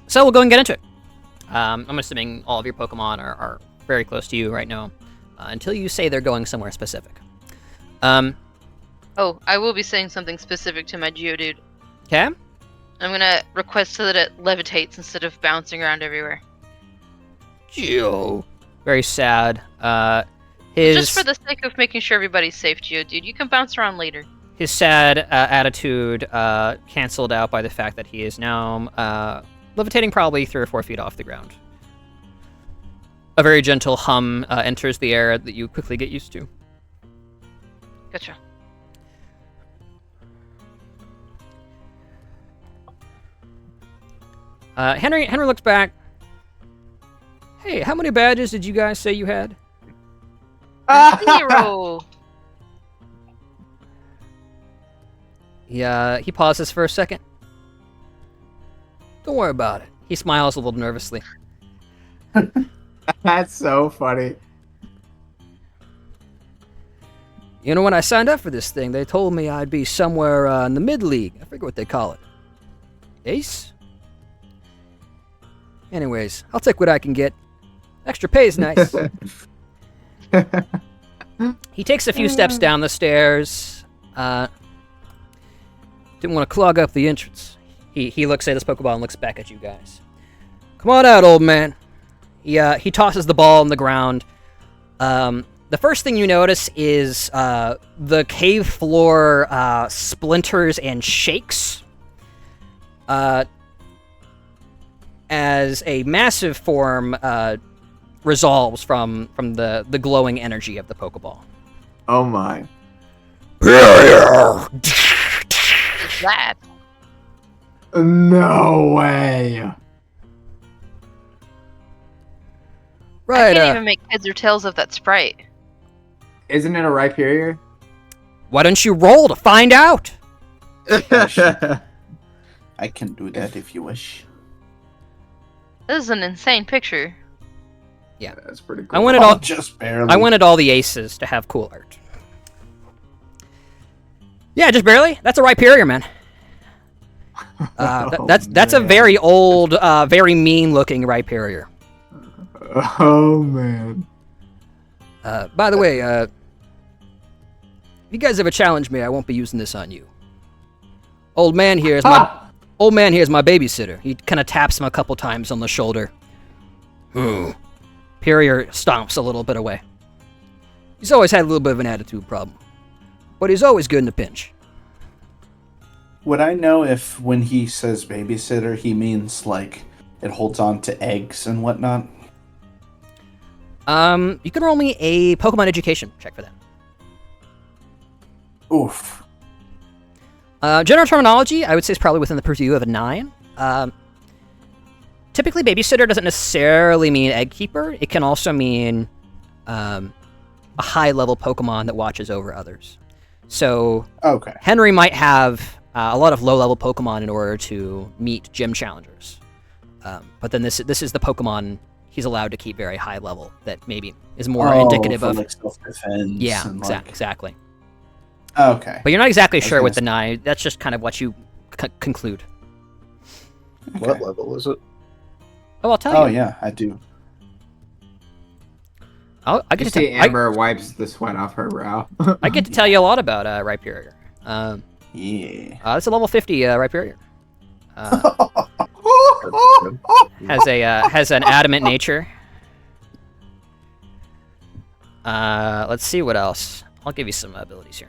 So we'll go and get into it. I'm assuming all of your Pokemon are very close to you right now, until you say they're going somewhere specific. Oh, I will be saying something specific to my Geodude. Okay. I'm gonna request so that it levitates instead of bouncing around everywhere. Geo. Very sad. Just for the sake of making sure everybody's safe, Geodude. You can bounce around later. His sad attitude canceled out by the fact that he is now levitating probably 3 or 4 feet off the ground. A very gentle hum enters the air that you quickly get used to. Gotcha. Henry looks back. Hey, how many badges did you guys say you had? 0. He pauses for a second. Don't worry about it. He smiles a little nervously. That's so funny. You know, when I signed up for this thing, they told me I'd be somewhere in the mid-league. I forget what they call it. Ace? Anyways, I'll take what I can get. Extra pay's nice. He takes a few steps down the stairs. Didn't want to clog up the entrance. He looks at his Pokeball and looks back at you guys. Come on out, old man. He tosses the ball on the ground. The first thing you notice is the cave floor splinters and shakes as a massive form resolves from the glowing energy of the Pokeball. Oh my. What's that? No way. Right, I can't even make heads or tails of that sprite. Isn't it a Rhyperior? Why don't you roll to find out? I can do that if you wish. This is an insane picture. Yeah, that's pretty cool. I wanted just barely. I wanted all the aces to have cool art. Yeah, just barely. That's a Rhyperior, man. That's a very old, very mean-looking Rhyperior. Oh man. By the way, if you guys ever challenge me, I won't be using this on you. Old man here is my babysitter. He kind of taps him a couple times on the shoulder. Perrier stomps a little bit away. He's always had a little bit of an attitude problem, but he's always good in a pinch. Would I know if when he says babysitter, he means like it holds on to eggs and whatnot? You can roll me a Pokemon education check for that. Oof. General terminology, I would say, is probably within the purview of a 9. Typically, babysitter doesn't necessarily mean egg keeper. It can also mean a high-level Pokemon that watches over others. So, okay. Henry might have a lot of low-level Pokemon in order to meet gym challengers. But then this is the Pokemon he's allowed to keep very high level that maybe is more indicative of like self-defense. Yeah, and exactly. Okay. But you're not exactly sure with the 9. That's just kind of what you conclude. Okay. What level is it? Oh, I'll tell you. Oh yeah, I do. I get You to see Amber wipes the sweat off her brow. I get to tell you a lot about Rhyperior. Yeah. It's a level 50 Rhyperior. Has an adamant nature. Let's see what else. I'll give you some abilities here.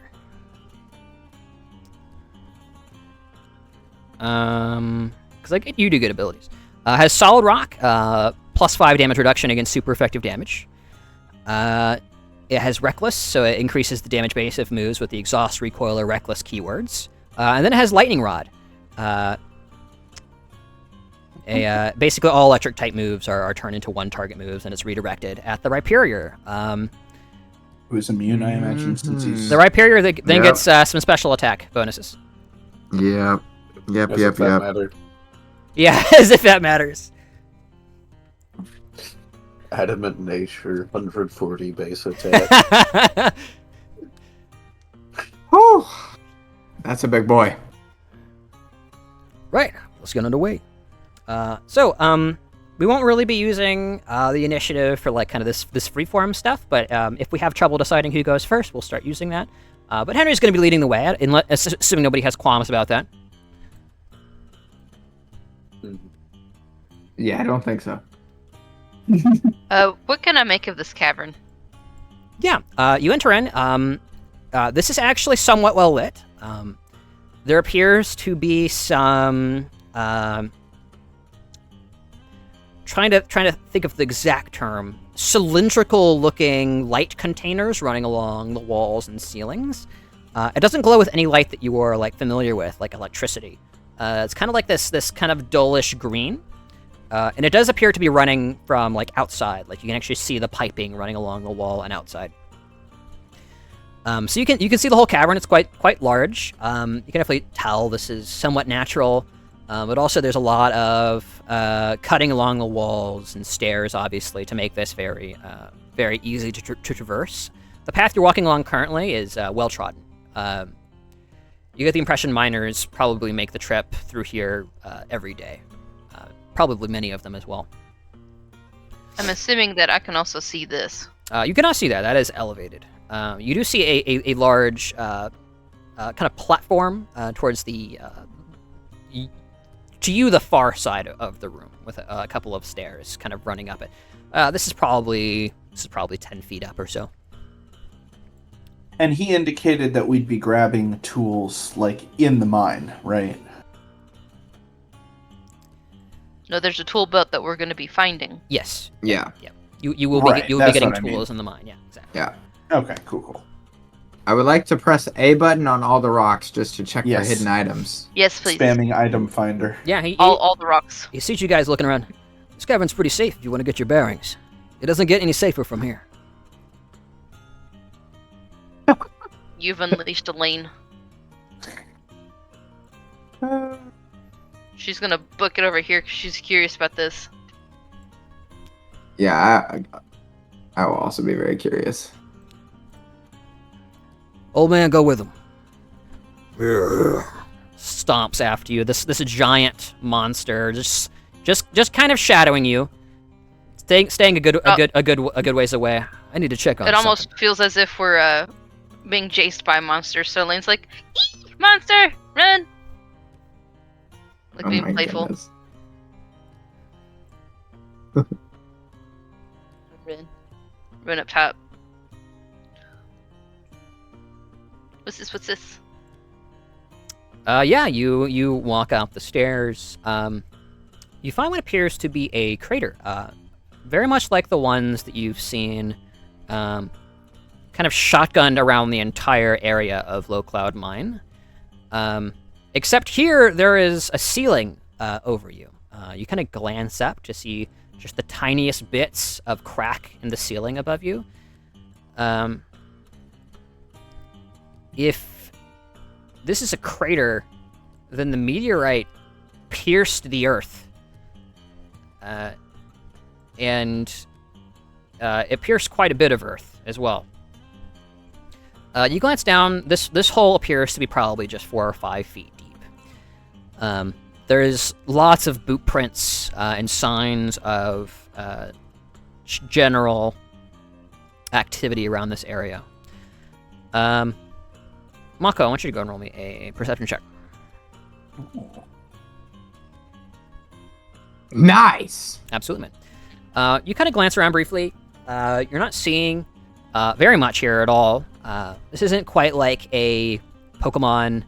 Because you do good abilities. Has Solid Rock, plus 5 damage reduction against super effective damage. It has Reckless, so it increases the damage base of moves with the Exhaust, Recoil, or Reckless keywords. And then it has Lightning Rod. Basically, all electric type moves are turned into one target moves, and it's redirected at the Rhyperior. Who's immune, I imagine, since he's... The Rhyperior then gets some special attack bonuses. Yep. Matter. Yeah, as if that matters. Adamant nature, 140 base attack. Whew. That's a big boy. Right, let's get underway. We won't really be using the initiative for like kind of this freeform stuff, but if we have trouble deciding who goes first, we'll start using that. But Henry's going to be leading the way, assuming nobody has qualms about that. Yeah, I don't think so. What can I make of this cavern? Yeah, you enter in. This is actually somewhat well lit. There appears to be some trying to think of the exact term, cylindrical-looking light containers running along the walls and ceilings. It doesn't glow with any light that you are like familiar with, like electricity. It's kind of like this kind of dullish green, and it does appear to be running from like outside. Like you can actually see the piping running along the wall and outside. So you can see the whole cavern. It's quite large. You can definitely tell this is somewhat natural, but also there's a lot of cutting along the walls and stairs, obviously, to make this very easy to traverse. The path you're walking along currently is well trodden. You get the impression miners probably make the trip through here every day. Probably many of them as well. I'm assuming that I can also see this. You cannot see that. That is elevated. You do see a large kind of platform towards the to you the far side of the room with a couple of stairs kind of running up it. This is probably 10 feet up or so. And he indicated that we'd be grabbing tools like in the mine, right? No, there's a tool belt that we're going to be finding. Yes. Yeah. Yeah. You will Right, be getting that's what I tools mean. in the mine. Yeah. Exactly. Yeah. Okay, cool. I would like to press A button on all the rocks just to check Yes. for hidden items. Yes, please. Spamming item finder. Yeah. All the rocks. He sees you guys looking around. This cavern's pretty safe if you want to get your bearings. It doesn't get any safer from here. You've unleashed Elaine. She's gonna book it over here because she's curious about this. Yeah, I will also be very curious. Old man, go with him. Stomps after you. This giant monster just kind of shadowing you, staying a good ways away. I need to check on It something. almost feels as if we're being chased by monsters. So Elaine's like, "Eee, monster, run!" Like Oh being my playful. goodness. Run up top. What's this? Yeah, you walk up the stairs. You find what appears to be a crater, very much like the ones that you've seen, kind of shotgunned around the entire area of Low Cloud Mine. Except here, there is a ceiling over you. You kind of glance up to see just the tiniest bits of crack in the ceiling above you. If this is a crater, then the meteorite pierced the earth. And it pierced quite a bit of earth as well. You glance down, this hole appears to be probably just 4 or 5 feet deep. There's lots of boot prints and signs of general activity around this area. Mako, I want you to go and roll me a perception check. Nice! Absolutely. You kind of glance around briefly. You're not seeing very much here at all. This isn't quite like a Pokemon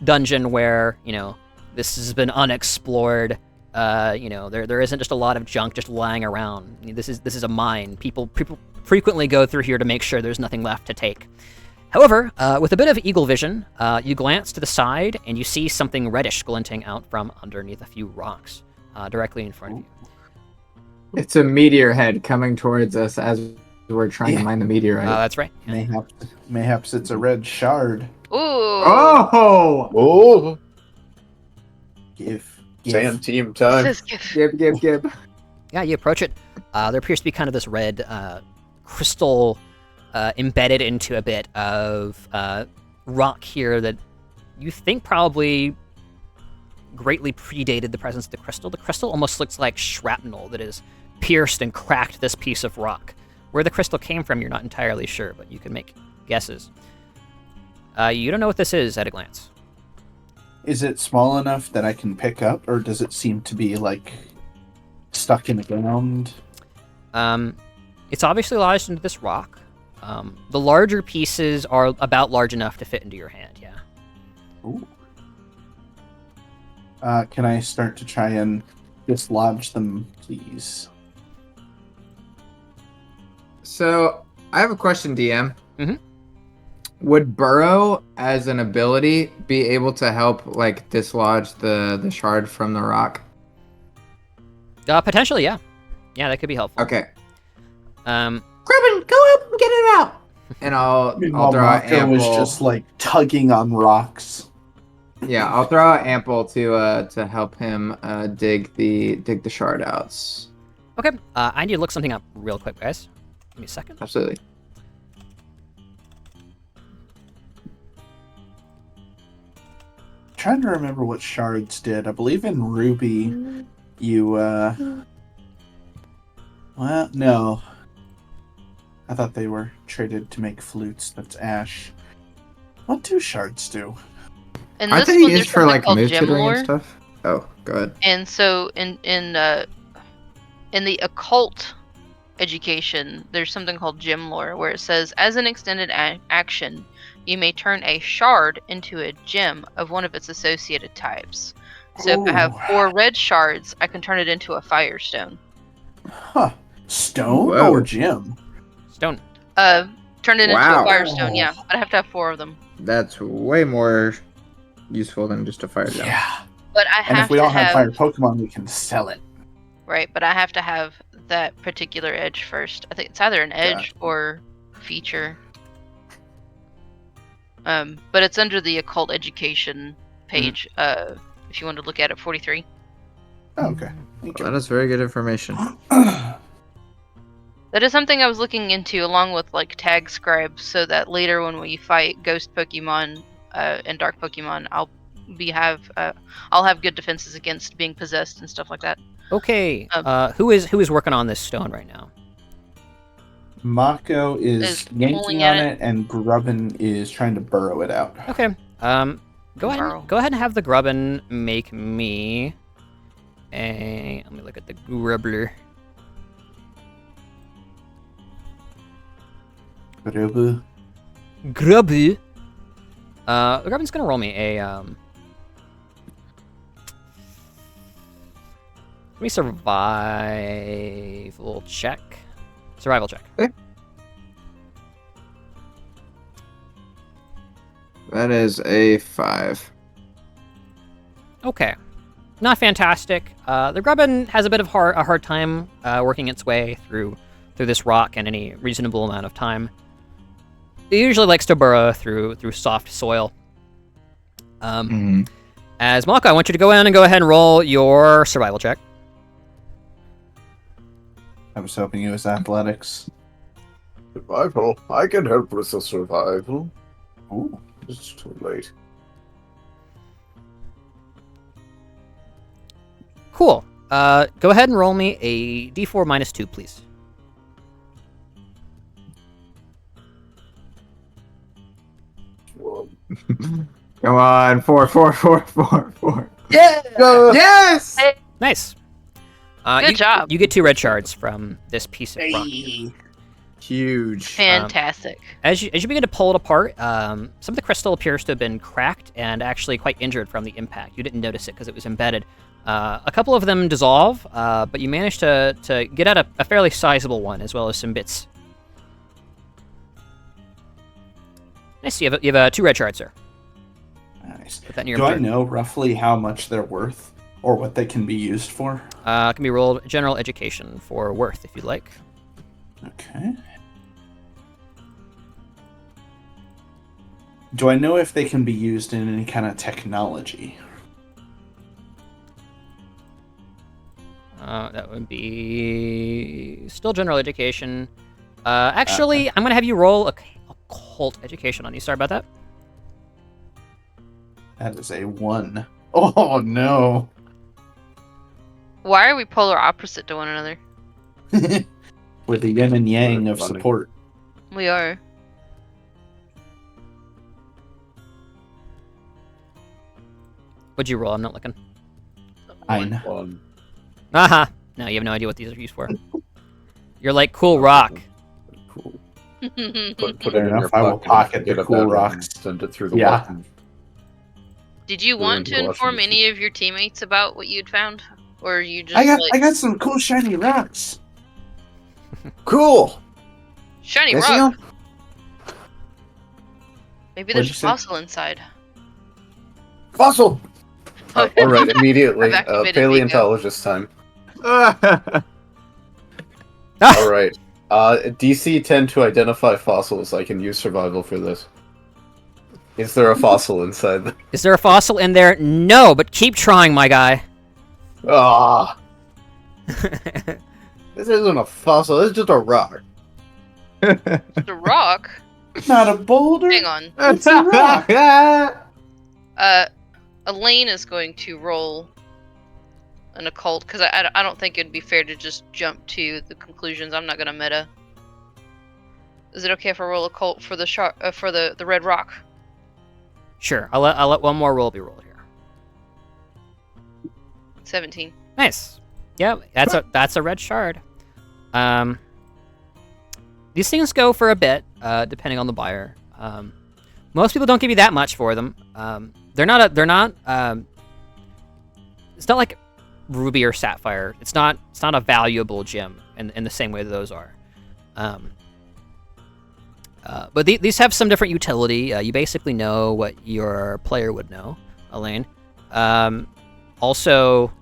dungeon where, this has been unexplored. There isn't just a lot of junk just lying around. This is a mine. People frequently go through here to make sure there's nothing left to take. However, with a bit of eagle vision, you glance to the side and you see something reddish glinting out from underneath a few rocks directly in front of you. It's a meteor head coming towards us as we're trying to mine the meteorite. That's right. Mayhaps it's a red shard. Ooh. Oh! Oh, Give. Sand team time. This is good. Gib. Yeah, you approach it. There appears to be kind of this red crystal embedded into a bit of rock here that you think probably greatly predated the presence of the crystal. The crystal almost looks like shrapnel that has pierced and cracked this piece of rock. Where the crystal came from, you're not entirely sure, but you can make guesses. You don't know what this is at a glance. Is it small enough that I can pick up, or does it seem to be like stuck in the ground? It's obviously lodged into this rock. The larger pieces are about large enough to fit into your hand. Yeah. Ooh. Can I start to try and dislodge them, please? So I have a question, DM. Mm-hmm. Would Burrow, as an ability, be able to help like dislodge the shard from the rock? Potentially, yeah. Yeah, that could be helpful. Okay. Grubbin, go up and get it out. And I'll Meanwhile, throw out Mako was ample. just like tugging on rocks. Yeah, I'll throw out ample to help him dig the shard outs. Okay. I need to look something up real quick, guys. Give me a second. Absolutely. Trying to remember what shards did. I believe in Ruby, you well, no. I thought they were traded to make flutes. That's Ash. What do shards do? And Aren't this they one, there's used for something like called move gem tutoring lore. and stuff? Oh, go ahead. And so in the occult education, there's something called gem lore where it says, as an extended action, you may turn a shard into a gem of one of its associated types. So if I have 4 red shards, I can turn it into a firestone. Huh. Stone Whoa. or gem? Stone. Turn it into Wow. a firestone, yeah. I'd have to have 4 of them. That's way more useful than just a fire gem. Yeah. But I And have if we to don't have have fire Pokemon, we can sell it. right, but I have to have that particular edge first. I think it's either an edge or feature. But it's under the occult education page. If you want to look at it, 43. Oh, okay. Thank That is very good information. That is something I was looking into, along with like tag scribe, so that later when we fight ghost Pokemon and dark Pokemon, I'll have good defenses against being possessed and stuff like that. Okay. Who is working on this stone right now? Mako is yanking pulling on at it, and Grubbin is trying to burrow it out. Okay. Go ahead and have the Grubbin make me a. Let me look at the Grubbler. Grubbu. Grubby. The Grubbin's gonna roll me a Let me survival check. Survival check. Okay. That is a 5. Okay. Not fantastic. The Grubbin has a bit of a hard time working its way through this rock in any reasonable amount of time. It usually likes to burrow through soft soil. As Mako, I want you to go ahead and roll your survival check. I was hoping it was athletics. Survival. I can help with the survival. Ooh. It's too late. Cool. Go ahead and roll me a d4 minus 2, please. Come on, 4, 4, 4, 4, 4. Yeah! Yes! Nice. Good job. You get 2 red shards from this piece of rock. Huge. Fantastic. As you begin to pull it apart, some of the crystal appears to have been cracked and actually quite injured from the impact. You didn't notice it because it was embedded. A couple of them dissolve, but you managed to get out a fairly sizable one, as well as some bits. Nice. You have 2 red shards, sir. Nice. Put that in your Do I inventory. know roughly how much they're worth, or what they can be used for? It can be rolled general education for worth, if you'd like. Okay. Do I know if they can be used in any kind of technology? That would be still general education. Actually, I'm going to have you roll a occult education on you. Sorry about that. That is a 1. Oh, no. Why are we polar opposite to one another? We're the yin and yang Very of funny. support. We are. What'd you roll? I'm not looking. 9. One. Aha! No, you have no idea what these are used for. You're like cool rock. Cool. Put Put Fair it in your enough, I will pocket get the a cool bad one rocks. and send it through the Yeah. Washington. Did you want to inform any of your teammates about what you'd found, or you just I got some cool shiny rocks. Cool. shiny Can I see rock? 'em? Maybe What'd there's you a say? fossil inside. Fossil. All right, immediately. I've activated Paleontologist time. Ah! All right. DC 10 to identify fossils. I can use survival for this. Is there a fossil inside? Is there a fossil in there? No, but keep trying, my guy. Ah, this isn't a fossil. This is just a rock. The rock. Not a boulder. Hang on. It's a rock. Elaine is going to roll an occult because I don't think it'd be fair to just jump to the conclusions. I'm not gonna meta. Is it okay if I roll occult for the for the red rock? Sure, I'll let one more roll be rolled here. 17. Nice. Yeah, that's a red shard. These things go for a bit, depending on the buyer. Most people don't give you that much for them. They're not. It's not like ruby or sapphire. It's not a valuable gem in the same way that those are. But these have some different utility. You basically know what your player would know, Elaine. Also,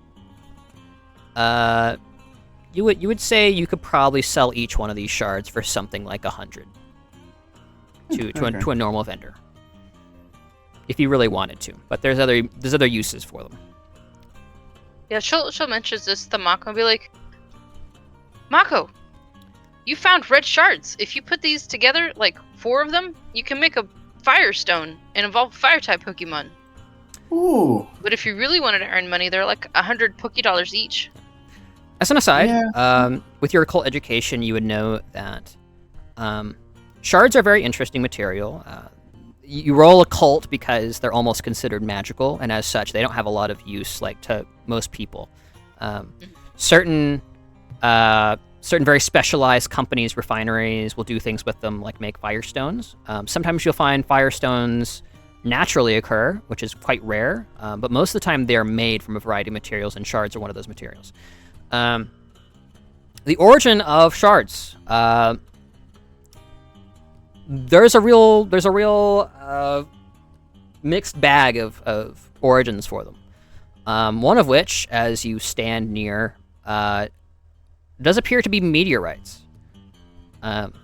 you would say you could probably sell each one of these shards for something like 100 to a normal vendor, if you really wanted to. But there's other uses for them. Yeah, she'll mention this to Mako and be like, Mako, you found red shards. If you put these together, like 4 of them, you can make a firestone and evolve fire type Pokemon. Ooh. But if you really wanted to earn money, they're like 100 Pokédollars each. As an aside, with your occult education, you would know that shards are very interesting material. You roll occult because they're almost considered magical, and as such, they don't have a lot of use, like to most people. Certain very specialized companies, refineries, will do things with them, like make firestones. Sometimes you'll find firestones naturally occur, which is quite rare, but most of the time they are made from a variety of materials, and shards are one of those materials. The origin of shards. There's a real mixed bag of origins for them. One of which, as you stand near, does appear to be meteorites.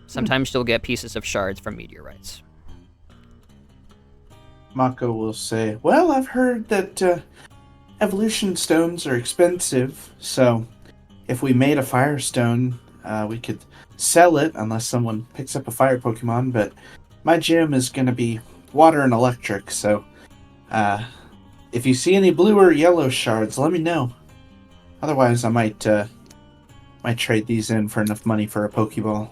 Sometimes you'll get pieces of shards from meteorites. Mako will say, well, I've heard that evolution stones are expensive, so if we made a firestone, we could sell it unless someone picks up a fire Pokemon, but my gym is going to be water and electric, so if you see any blue or yellow shards, let me know. Otherwise, I might trade these in for enough money for a Pokeball.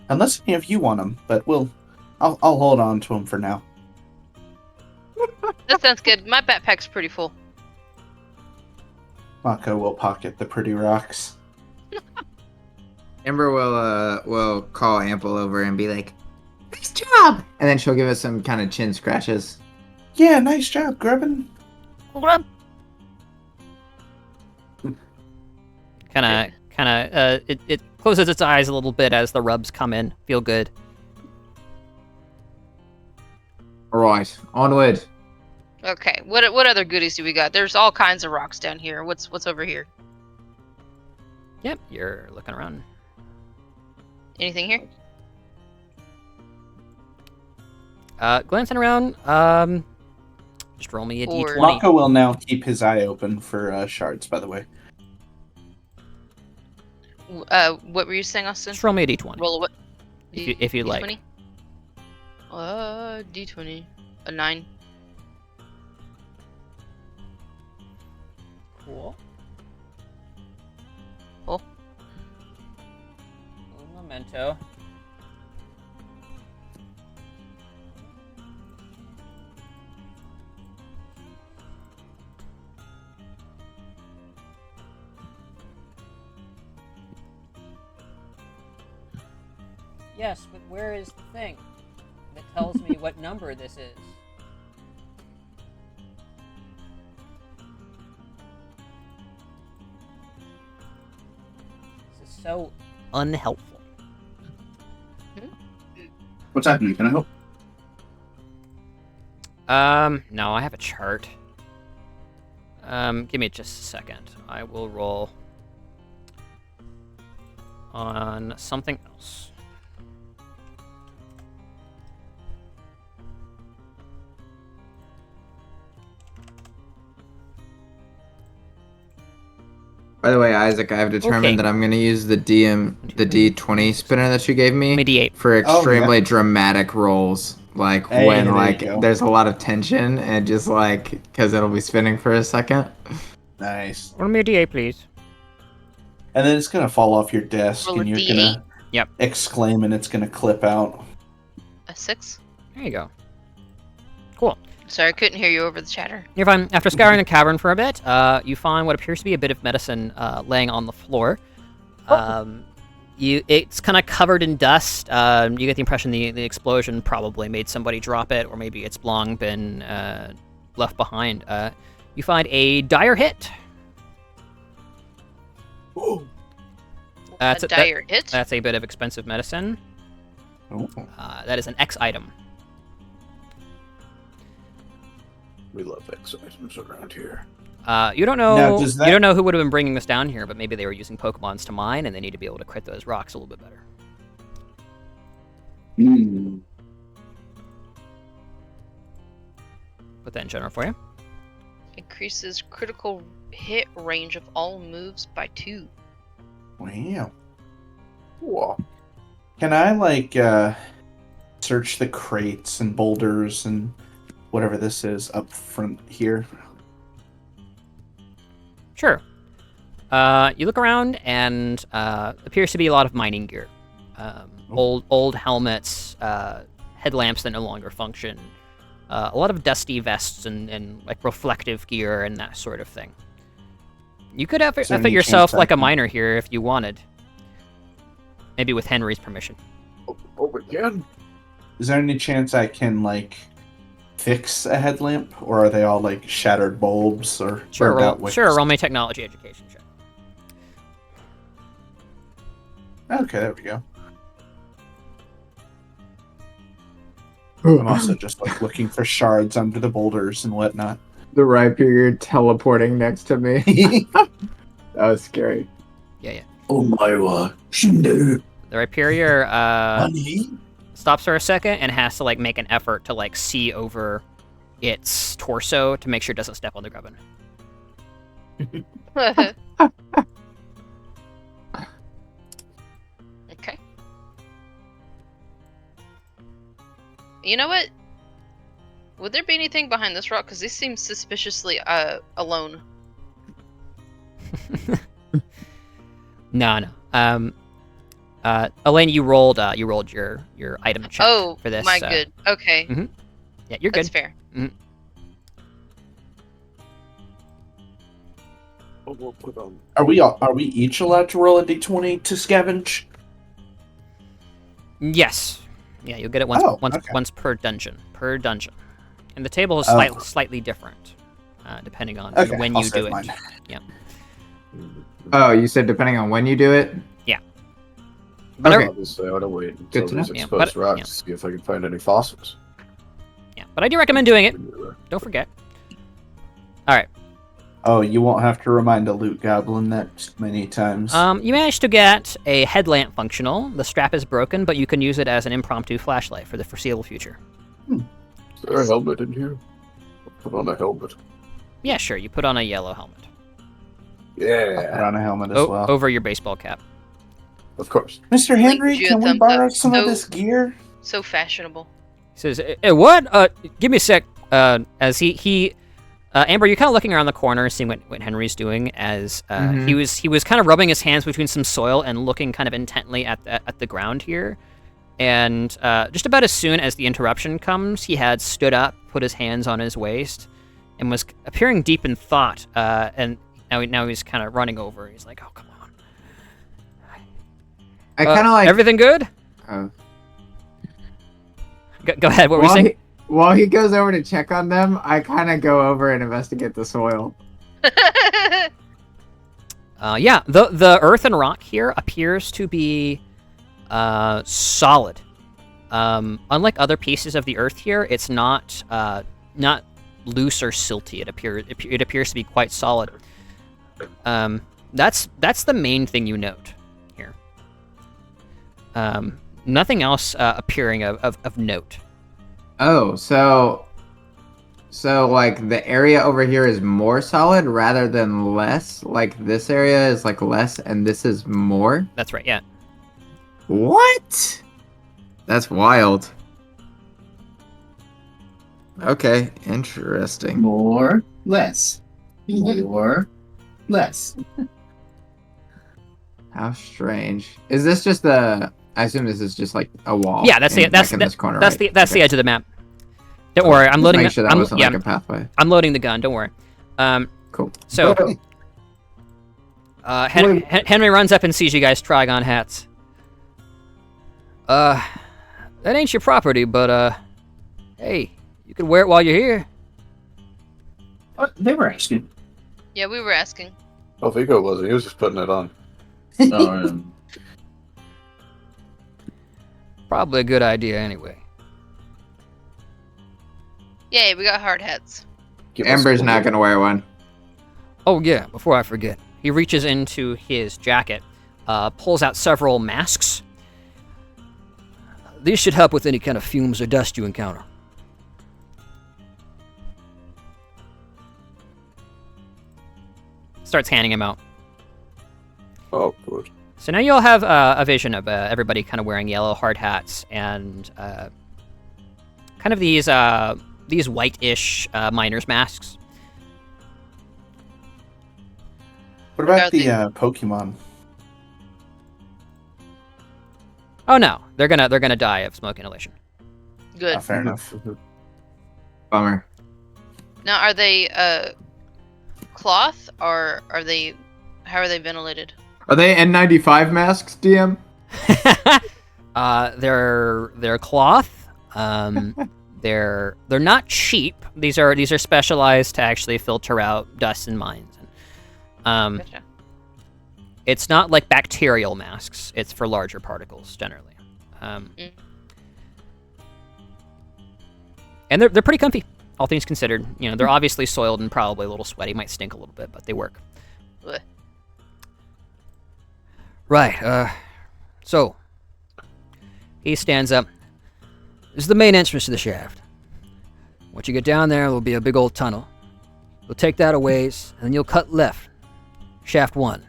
Unless any of you want them, but I'll hold on to them for now. That sounds good. My backpack's pretty full. Mako will pocket the pretty rocks. Ember will call Ample over and be like, "Nice job!" And then she'll give us some kind of chin scratches. Yeah, nice job, Grubbin. It closes its eyes a little bit as the rubs come in. Feel good. All right, onward. Okay, what other goodies do we got? There's all kinds of rocks down here. What's over here? Yep, you're looking around. Anything here? Glancing around, just roll me a d20. Mako will now keep his eye open for shards, by the way. What were you saying, Austin? Just roll me a d20. Roll a what? If you'd like. D20. A 9. Cool. Cool. Un memento. Yes, but where is the thing that tells me what number this is? This is so unhelpful. What's happening? Can I help? No, I have a chart. Give me just a second. I will roll on something else. By the way, Isaac, I have determined that I'm going to use the D20 spinner that you gave me Mediate. for extremely dramatic rolls. Like Hey, when there like you go. there's a lot of tension and just like because it'll be spinning for a second. Nice. Roll me a D8, please. And then it's gonna fall off your desk, Roll a and you're D8? gonna exclaim, and it's gonna clip out. A 6? There you go. Cool. Sorry, I couldn't hear you over the chatter. You're fine. After scouring the cavern for a bit, you find what appears to be a bit of medicine laying on the floor. It's kind of covered in dust. You get the impression the explosion probably made somebody drop it, or maybe it's long been left behind. You find a dire hit. A dire hit? That's a bit of expensive medicine. That is an X item. We love X items around here. You don't know. Now, does that- You don't know who would have been bringing this down here, but maybe they were using Pokemons to mine, and they need to be able to crit those rocks a little bit better. Put that in general for you. Increases critical hit range of all moves by 2. Wow. Whoa. Can I search the crates and boulders and whatever this is up front here? Sure. You look around, and appears to be a lot of mining gear. Old helmets, headlamps that no longer function. A lot of dusty vests and like reflective gear and that sort of thing. You could outfit yourself like a miner here if you wanted. Maybe with Henry's permission. Oh, again? Is there any chance I can fix a headlamp, or are they all shattered bulbs or burned out wicks? Roll me technology education check. Okay, there we go. I'm also just looking for shards under the boulders and whatnot. The Rhyperior teleporting next to me. That was scary. Yeah. Oh my Shindu. The Rhyperior Honey? stops for a second and has to make an effort to see over its torso to make sure it doesn't step on the grubbin. Okay. You know what? Would there be anything behind this rock? Because this seems suspiciously alone. No. Elaine, you rolled your item check for this. Oh, my good. Okay. Yeah, you're That's good. fair. We'll put on. Are we each allowed to roll a d20 to scavenge? Yes. Yeah, you'll get it once once per dungeon. And the table is slightly different, depending on when you do it. Mine. Yeah. Oh, you said depending on when you do it? Yeah. Okay. Obviously, I want to wait Good until to these know. exposed rocks to see if I can find any fossils. Yeah, but I do recommend doing it. Don't forget. All right. Oh, you won't have to remind a loot goblin that many times. You managed to get a headlamp functional. The strap is broken, but you can use it as an impromptu flashlight for the foreseeable future. Is there a helmet in here? I'll put on a helmet. Yeah, sure. You put on a yellow helmet. Yeah. Put on a helmet as well. Over your baseball cap. Of course. Mr. Henry, you a can we thumbs borrow up. some of this gear? So fashionable. He says, what? Give me a sec. As he Amber, you're kind of looking around the corner, seeing what Henry's doing. As he was kind of rubbing his hands between some soil and looking kind of intently at the ground here. And just about as soon as the interruption comes, he had stood up, put his hands on his waist, and was appearing deep in thought. And now he's kind of running over. He's like, "Oh, come on." I kind of everything good? Go ahead. What were you saying? While he goes over to check on them, I kind of go over and investigate the soil. Yeah, the earth and rock here appears to be solid. Unlike other pieces of the earth here, it's not loose or silty. It appears to be quite solid. That's the main thing you note here. Nothing else appearing of note. Oh, so like the area over here is more solid rather than less? Like this area is like less and this is more? That's right, yeah. What? That's wild. Okay, interesting. More, less. More, less. How strange. Is this just the... I assume this is just like a wall. Yeah, that's this corner, that's right? the edge of the map. Don't worry, I'm loading. Make sure that wasn't like a pathway. I'm loading the gun. Don't worry. Cool. So, Henry runs up and sees you guys trying on hats. That ain't your property, but hey, you can wear it while you're here. They were asking. Yeah, we were asking. Oh, Vigo wasn't. He was just putting it on. Probably a good idea anyway. Yay, we got hard hats. Amber's not going to wear one. Oh yeah, before I forget. He reaches into his jacket, pulls out several masks. These should help with any kind of fumes or dust you encounter. Starts handing him out. Oh, good. So now you all have a vision of everybody kind of wearing yellow hard hats and kind of these white-ish miner's masks. What about the Pokemon? Oh no, they're gonna die of smoke inhalation. Good. Oh, fair enough. Bummer. Now, are they cloth or are they? How are they ventilated? Are they N95 masks, DM? They're cloth. They're not cheap. These are specialized to actually filter out dust in mines. Gotcha. It's not like bacterial masks. It's for larger particles generally. And they're pretty comfy, all things considered. You know, they're obviously soiled and probably a little sweaty. Might stink a little bit, but they work. Ugh. Right, so, He stands up. this is the main entrance to the shaft. Once you get down there, there'll be a big old tunnel. You'll take that a ways, and then you'll cut left. Shaft 1.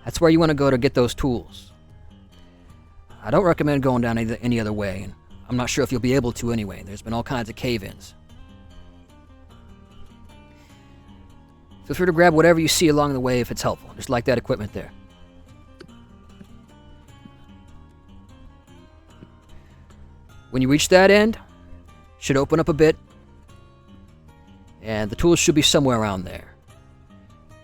That's where you want to go to get those tools. I don't recommend going down any other way, and I'm not sure if you'll be able to anyway. There's been all kinds of cave-ins. Feel free to grab whatever you see along the way if it's helpful, just like that equipment there. When you reach that end, it should open up a bit, and the tools should be somewhere around there.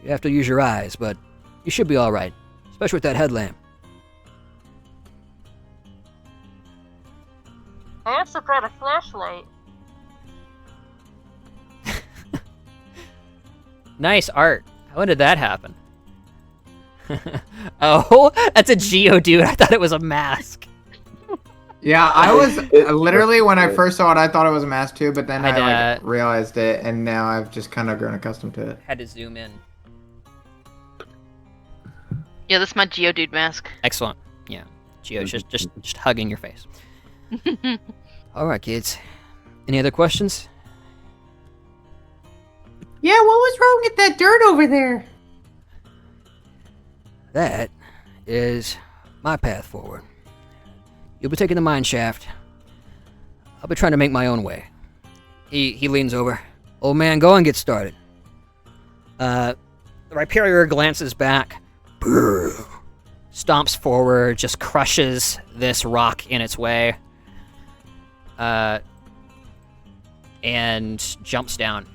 You have to use your eyes, but you should be alright, especially with that headlamp. I also got a flashlight. Nice art. When did that happen? Oh, that's a Geodude. I thought it was a mask. Yeah, I was literally when I first saw it, I thought it was a mask too, but then I realized it, and now I've just kind of grown accustomed to it. Had to zoom in. Yeah, that's my Geodude mask. Excellent. Yeah, Geo's just hugging your face. Alright, kids. Any other questions? Yeah, what was wrong with that dirt over there? That is my path forward. You'll be taking the mine shaft. I'll be trying to make my own way. He leans over. Old man, go and get started. The Rhyperior glances back, stomps forward, just crushes this rock in its way, and jumps down.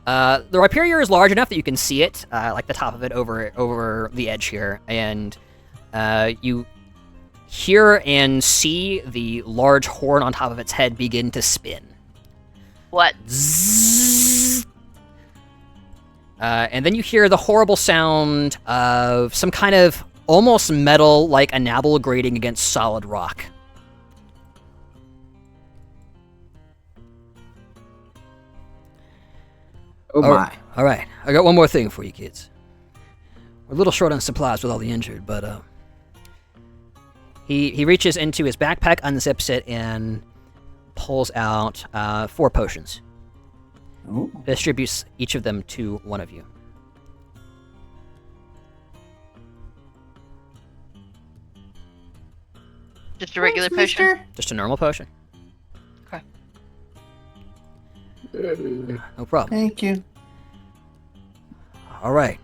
The Rhyperior is large enough that you can see it, like the top of it over the edge here, and you hear and see the large horn on top of its head begin to spin. What? Zzz. And then you hear the horrible sound of some kind of almost metal, like enamel grating against solid rock. Oh my. All right, I got one more thing for you kids. We're a little short on supplies with all the injured, but He reaches into his backpack, unzips it, and pulls out 4 potions. Ooh. Distributes each of them to one of you. Just a regular potion? Just a normal potion. no problem. Thank you. All right.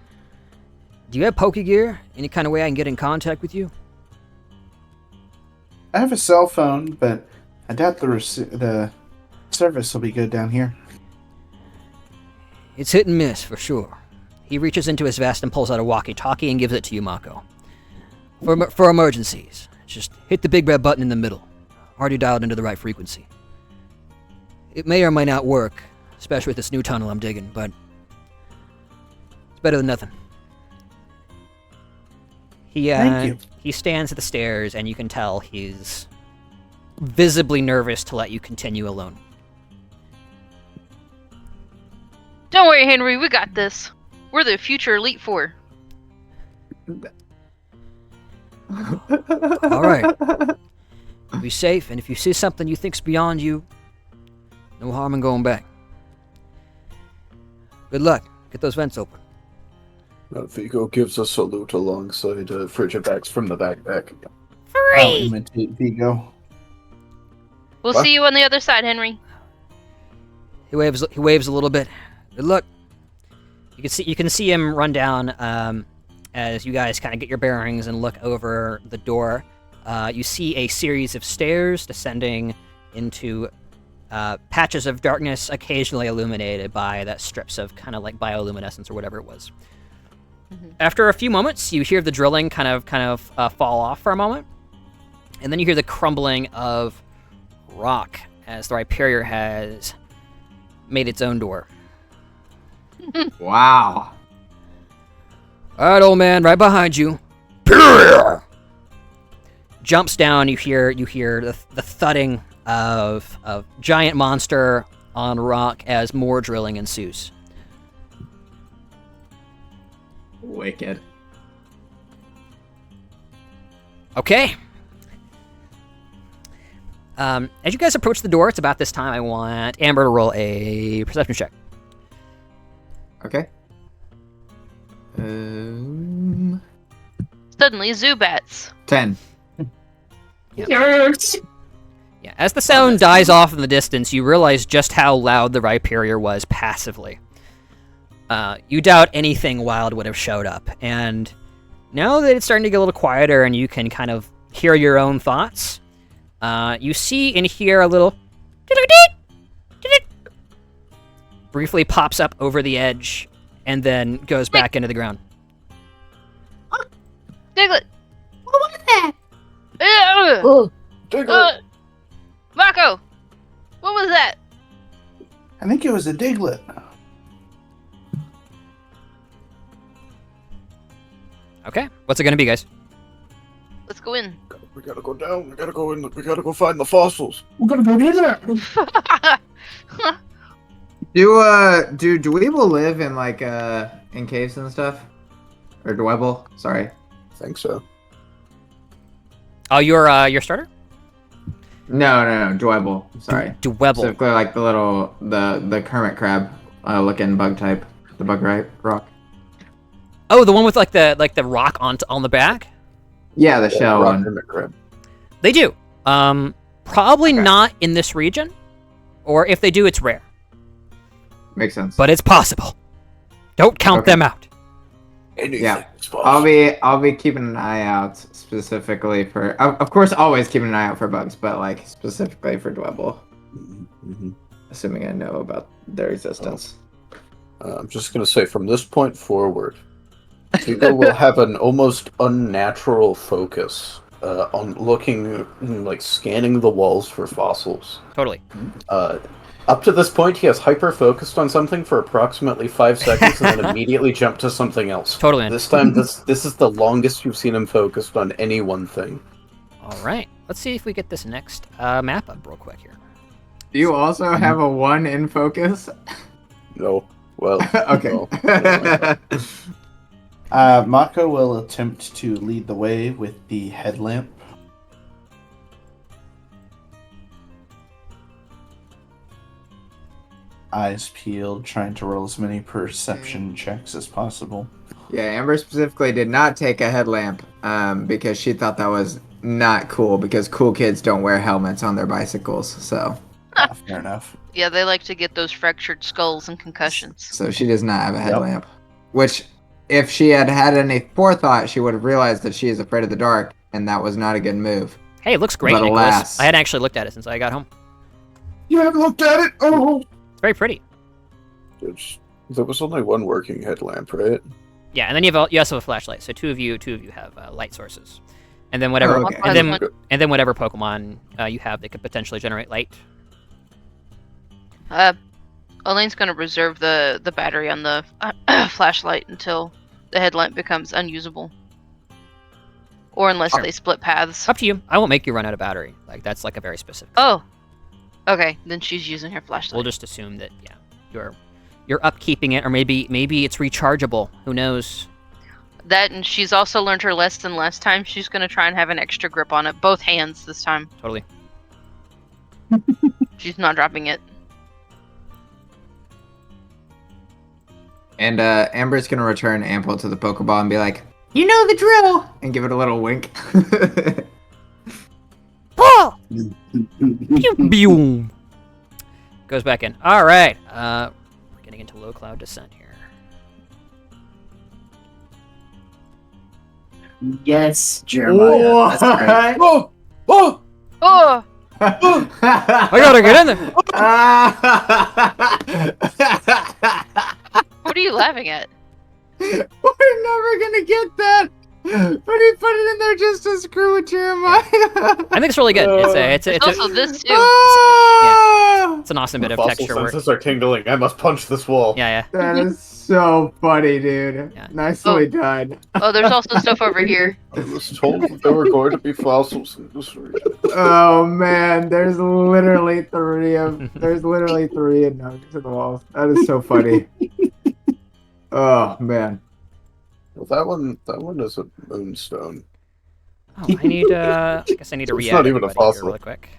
Do you have Poke Gear? Any kind of way I can get in contact with you? I have a cell phone, but I doubt the service will be good down here. It's hit and miss for sure. He reaches into his vest and pulls out a walkie-talkie and gives it to you, Mako. For emergencies, just hit the big red button in the middle. Already dialed into the right frequency. It may or may not work, especially with this new tunnel I'm digging, but it's better than nothing. Thank you. He stands at the stairs, and you can tell he's visibly nervous to let you continue alone. Don't worry, Henry, we got this. We're the future Elite Four. All right. Be safe, and if you see something you think's beyond you, no harm in going back. Good luck. Get those vents open. Vigo gives a salute alongside Frigibax from the backpack. I'll imitate Vigo. We'll What? see you on the other side, Henry. He waves a little bit. Good luck. You can see him run down as you guys kind of get your bearings and look over the door. You see a series of stairs descending into patches of darkness, occasionally illuminated by that strips of kind of like bioluminescence or whatever it was. Mm-hmm. After a few moments, you hear the drilling kind of fall off for a moment, and then you hear the crumbling of rock as the Rhyperior has made its own door. Wow. All right, old man, right behind you. Jumps down. You hear the thudding of giant monster on rock as more drilling ensues. Wicked. Okay. As you guys approach the door, it's about this time I want Amber to roll a perception check. Okay. Suddenly, Zubats. 10. Yes. Yeah, as the sound dies off in the distance, you realize just how loud the Rhyperior was passively. You doubt anything wild would have showed up, and now that it's starting to get a little quieter and you can kind of hear your own thoughts, you see and hear a little briefly pops up over the edge and then goes back into the ground. Diglett! What was that? Oh, Diglett! Mako! What was that? I think it was a Diglett. Okay, what's it gonna be, guys? Let's go in. We gotta go down. We gotta go in. We gotta go find the fossils. We're gonna go in there. Do Dweeble live in like in caves and stuff? Or Dwebble? Sorry. I think so. Oh, your starter? No, Dwebble. Sorry. Dwebble. Specifically like the little the hermit crab looking bug type. The bug rock. Oh, the one with like the rock on the back? Yeah, the shell rock one. hermit crab. They do. Probably Okay. not in this region, or if they do, it's rare. Makes sense. But it's possible. Don't count Okay. them out. Anything Yeah. is possible. I'll be keeping an eye out specifically for, of course, always keeping an eye out for bugs, but like specifically for Dwebble, Mhm. assuming I know about their existence. I'm just gonna say from this point forward, Vigo will have an almost unnatural focus on looking, like scanning the walls for fossils. Totally. Up to this point, he has hyper-focused on something for approximately 5 seconds and then immediately jumped to something else. Totally. Man. This time, this is the longest you've seen him focused on any one thing. All right. Let's see if we get this next map up real quick here. Do you also have a 1 in focus? No. Well, okay. No. Mako will attempt to lead the way with the headlamp. Eyes peeled, trying to roll as many perception checks as possible. Yeah, Amber specifically did not take a headlamp because she thought that was not cool because cool kids don't wear helmets on their bicycles. So Fair enough. Yeah, they like to get those fractured skulls and concussions. So she does not have a headlamp. Which, if she had had any forethought, she would have realized that she is afraid of the dark, and that was not a good move. Hey, it looks great, But Nicholas. alas. I hadn't actually looked at it since I got home. You haven't looked at it? Oh! It's very pretty. There was only one working headlamp, right? Yeah, and then you also have a flashlight. So two of you have light sources, and then whatever, okay. and then whatever Pokemon you have that could potentially generate light. Elaine's gonna reserve the battery on the flashlight until the headlamp becomes unusable, or unless Sure. they split paths. Up to you. I won't make you run out of battery. Like that's like a very specific. Oh, okay. Then she's using her flashlight. We'll just assume that you're upkeeping it, or maybe it's rechargeable. Who knows? That, and she's also learned her lesson last time. She's gonna try and have an extra grip on it, both hands this time. Totally. She's not dropping it. And Amber's going to return Ample to the Pokeball and be like, you know the drill! And give it a little wink. Oh! Pew! Goes back in. All right. We're getting into low cloud descent here. Yes, Jeremiah. That's right. Oh! Oh! Oh! I gotta get in there. What are you laughing at? We're never gonna get that. But he put it in there just to screw with Jeremiah. I think it's really good. It's Also, this too. it's an awesome bit of Fossil texture work. senses are tingling. I must punch this wall. Yeah. That is so funny, dude. Yeah. Nicely done. Oh, there's also stuff over here. I was told that there were going to be fossils in this region. Oh man, there's literally three in nuggets in the walls. That is so funny. Oh man. Well, that one is a moonstone. Oh, I guess I need to It's re-add not even a everybody here fossil. really quick.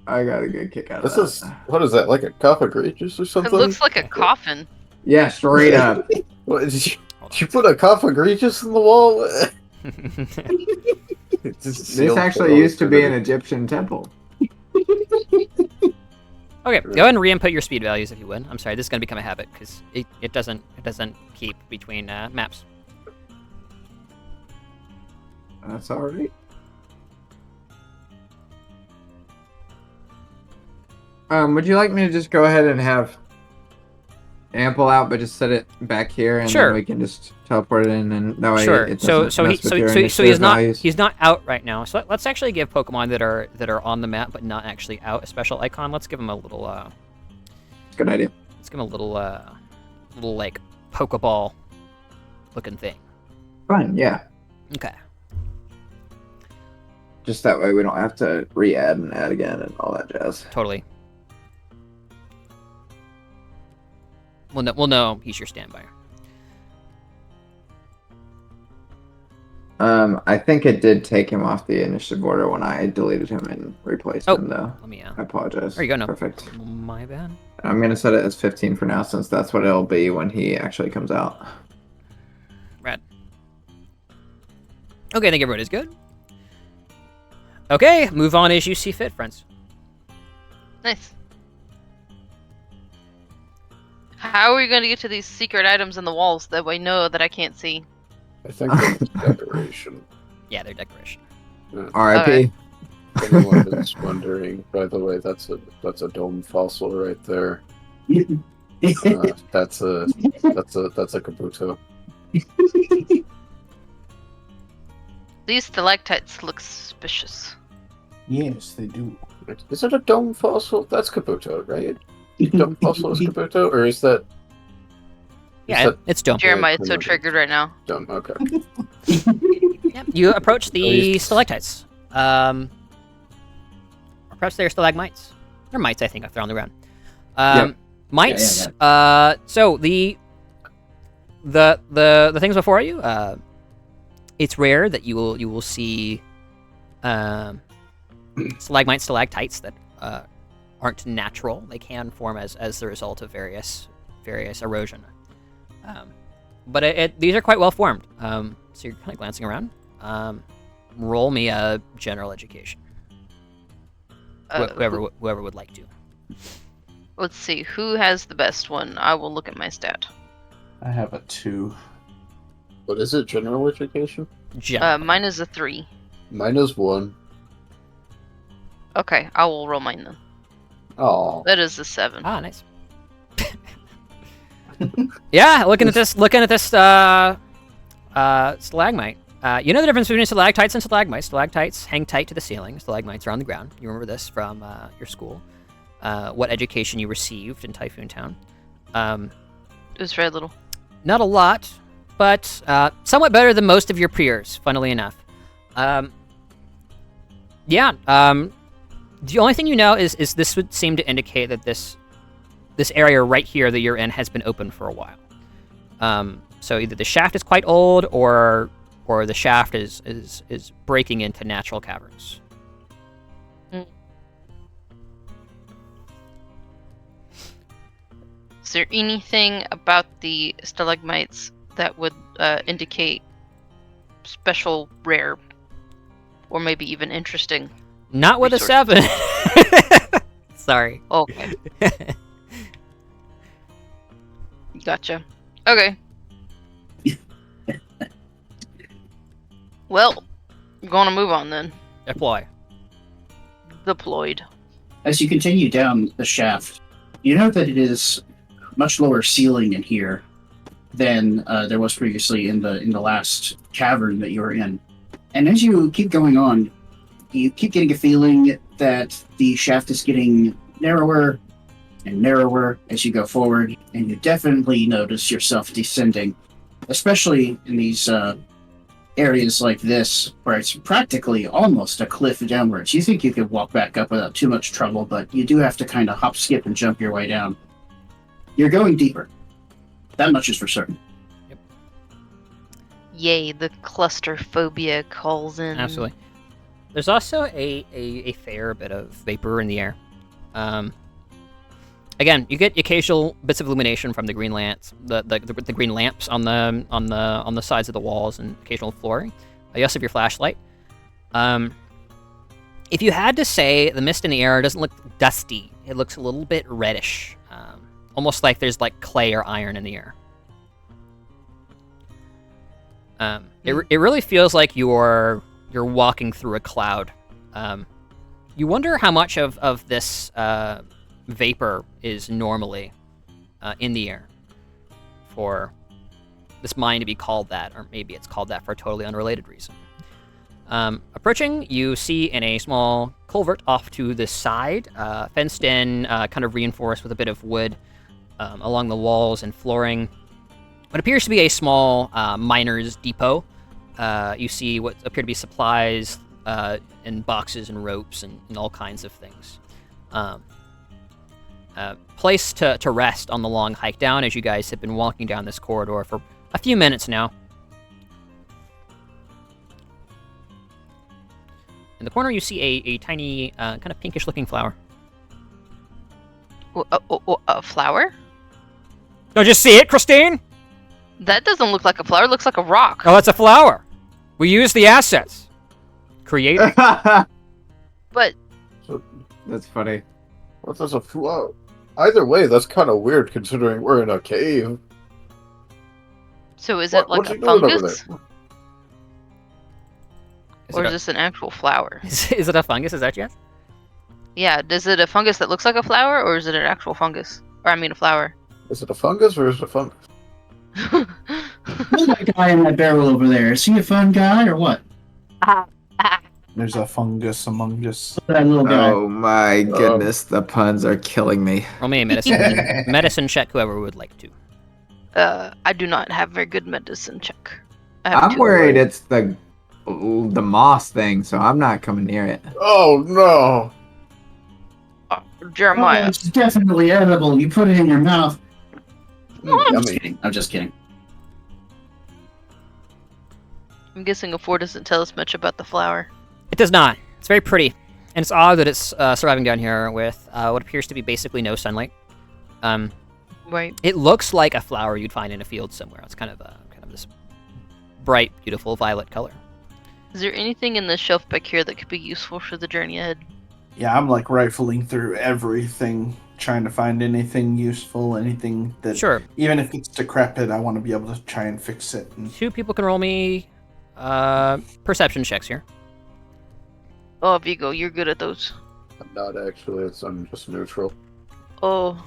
I got a good kick out of This that. is, what is that, like a Cofagrigus or It something? looks like a coffin. Yeah, straight up. What, did you put a Cofagrigus in the wall? This actually used to be an Egyptian temple. Okay, go ahead and re-input your speed values if you would. I'm sorry, this is gonna become a habit because it doesn't keep between maps. That's alright. Would you like me to just go ahead and have Ample out, but just set it back here, and Sure. then we can just teleport it in, and that way Sure. it So doesn't mess with your he's not values. he's not out right now. So let's actually give Pokemon that are on the map but not actually out a special icon. Let's give him a little Good idea. let's give him a little like Pokeball looking thing. Fine, yeah. Okay. Just that way we don't have to re-add and add again and all that jazz. Totally. We'll know he's your standby. I think it did take him off the initiative order when I deleted him and replaced him, though. Let me I apologize. There you go. No. Perfect. My bad. I'm gonna set it as 15 for now, since that's what it'll be when he actually comes out. Rad. Okay, I think everybody's good. Okay, move on as you see fit, friends. Nice. How are we going to get to these secret items in the walls that we know that I can't see? I think that's decoration. Yeah, they're decoration. R.I.P. Anyone is wondering, by the way, that's a dome fossil right there. That's a Kabuto. These stalactites look suspicious. Yes, they do. Is it a dome fossil? That's Kabuto, right? Dome fossil is Kabuto, or is that? Yeah, it's dome. Jeremiah is so triggered right now. Dome. Okay. Yep. You approach the stalactites. Or perhaps they're stalagmites. They're mites, I think, if they're on the ground. Mites. So the things before you. It's rare that you will see stalagmites, stalactites that aren't natural. They can form as the result of various erosion. But these are quite well formed. So you're kind of glancing around. Roll me a general education. Whoever would like to. Let's see, who has the best one? I will look at my stat. I have a 2. What is it? General education? Mine is a 3. Mine is 1. Okay, I will roll mine then. Oh. That is a 7. Ah, nice. Yeah, looking at this stalagmite. You know the difference between stalactites and stalagmites. Stalactites hang tight to the ceiling. Stalagmites are on the ground. You remember this from your school. What education you received in Typhoon Town. It was very little. Not a lot, but somewhat better than most of your peers, funnily enough. The only thing you know is this would seem to indicate that this area right here that you're in has been open for a while. So either the shaft is quite old, or the shaft is breaking into natural caverns. Is there anything about the stalagmites that would indicate special, rare, or maybe even interesting? Not with resources? a 7. Sorry. Okay. Gotcha. Okay. Well, I'm gonna move on then. Deploy. Deployed. As you continue down the shaft, you know that it is much lower ceiling in here than there was previously in the last cavern that you were in. And as you keep going on, you keep getting a feeling that the shaft is getting narrower and narrower as you go forward, and you definitely notice yourself descending, especially in these areas like this, where it's practically almost a cliff downwards. You think you could walk back up without too much trouble, but you do have to kind of hop, skip, and jump your way down. You're going deeper. That much is for certain. Yep. Yay, the clusterphobia calls in. Absolutely. There's also a fair bit of vapor in the air. Again, you get occasional bits of illumination from the green lamps, the green lamps on the sides of the walls and occasional flooring. You also have your flashlight. If you had to say, the mist in the air doesn't look dusty. It looks a little bit reddish, almost like there's like clay or iron in the air. It really feels like you're walking through a cloud. You wonder how much of this vapor is normally in the air for this mine to be called that, or maybe it's called that for a totally unrelated reason. Approaching, you see in a small culvert off to the side, fenced in, kind of reinforced with a bit of wood along the walls and flooring. What appears to be a small miner's depot. You see what appear to be supplies and boxes and ropes and all kinds of things. Place to rest on the long hike down, as you guys have been walking down this corridor for a few minutes now. In the corner, you see a tiny, kind of pinkish-looking flower. A flower? Don't you see it, Christine? That doesn't look like a flower. It looks like a rock. Oh, it's a flower. We use the assets. Created. But That's funny. What does a flower? Either way, that's kind of weird considering we're in a cave. so is it like what's a he doing over fungus? there? Or is this an actual flower? Is it a fungus? Is that yes? Yeah, is it a fungus that looks like a flower, or is it an actual fungus? Or I mean a flower. Is it a fungus or is it a fungus? Who's that guy in that barrel over there? Is he a fun guy or what? There's a fungus among us. That little guy. Oh my goodness, the puns are killing me. Roll me a medicine check, whoever would like to. I do not have very good medicine check. I have I'm 2. worried it's the moss thing, so I'm not coming near it. Oh no! Jeremiah. Oh, it's definitely edible. You put it in your mouth. I'm just Yummy. kidding. I'm just kidding. I'm guessing a 4 doesn't tell us much about the flower. It does not. It's very pretty, and it's odd that it's surviving down here with what appears to be basically no sunlight. Right. It looks like a flower you'd find in a field somewhere. It's kind of this bright, beautiful violet color. Is there anything in the shelf back here that could be useful for the journey ahead? Yeah, I'm like rifling through everything, trying to find anything useful, anything that, Sure. even if it's decrepit, I want to be able to try and fix it. And 2 people can roll me perception checks here. Oh, Vigo, you're good at those. I'm not actually. I'm just neutral. Oh,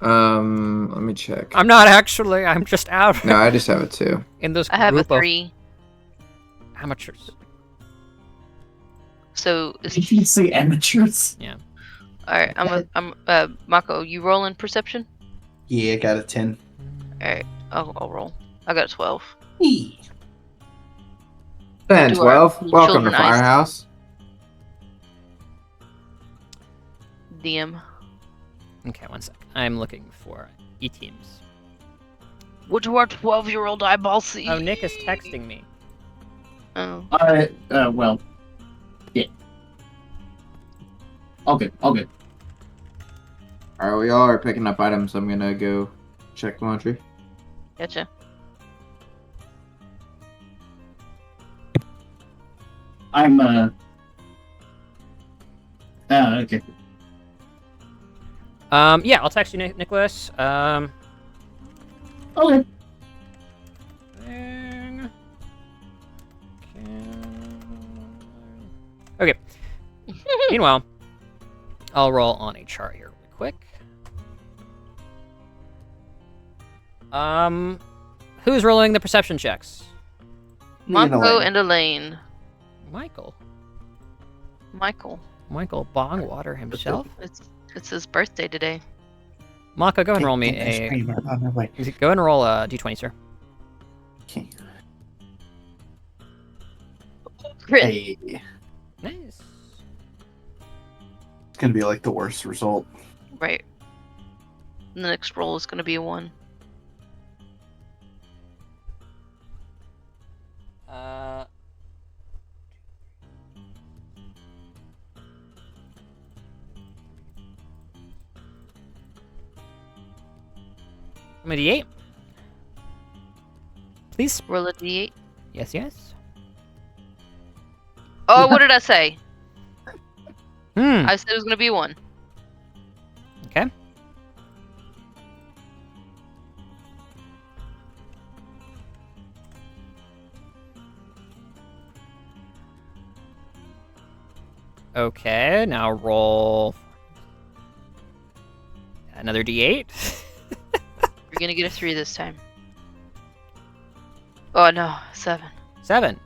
Let me check. I'm not actually. I'm just out No, I just have it too. in this I have a group of 3. amateurs. So, Did you say amateurs? alright, I'm Mako, you roll in perception? yeah, I got a 10. Alright, I'll roll. I got a 12. 10, Do our 12. Welcome to children eyes. Firehouse. DM. Okay, one sec. I'm looking for E-teams. What do our 12-year-old eyeballs see? Oh, Nick is texting me. Oh. Well, yeah. All good. Alright, we all are picking up items. I'm gonna go check laundry. Gotcha. I'm, okay. Yeah, I'll text you, Nicholas. Okay. Okay. Meanwhile, I'll roll on a chart here real quick. Who's rolling the perception checks? Mako and Elaine. Michael. Michael. Bongwater himself? It's his birthday today. Mako, go and roll me Ice a... cream are on their way. Go and roll a d20, sir. Okay. Crit. Hey, Nice. it's gonna be like the worst result. Right. And the next roll is going to be a 1. I'm a d8. Please. Roll a d8. Yes, yes. Oh, what did I say? Hmm. I said it was going to be 1. Okay. Okay, now roll another d8. You're going to get a 3 this time. Oh, no. 7. 7.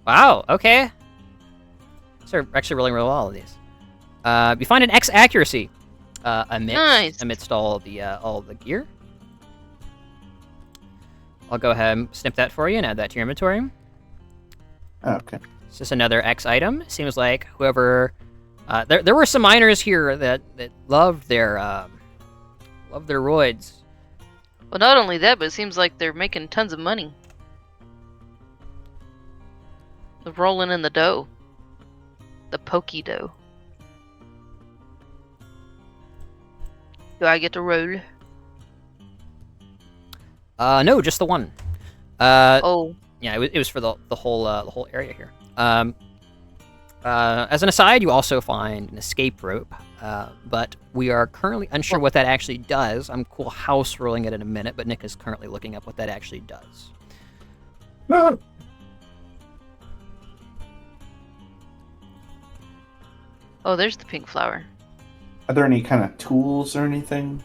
Wow, okay. These are actually rolling really well, all of these. You find an X accuracy amidst all the gear. I'll go ahead and snip that for you and add that to your inventory. Okay. It's just another X item. Seems like whoever... there were some miners here that loved their roids. Well, not only that, but it seems like they're making tons of money. They're rolling in the dough. The pokey dough. Do I get to roll? No, just the one. Oh. Yeah, it was for the whole area here. As an aside, you also find an escape rope, but we are currently unsure what that actually does. I'm cool house rolling it in a minute, but Nick is currently looking up what that actually does. Oh, there's the pink flower. Are there any kind of tools or anything?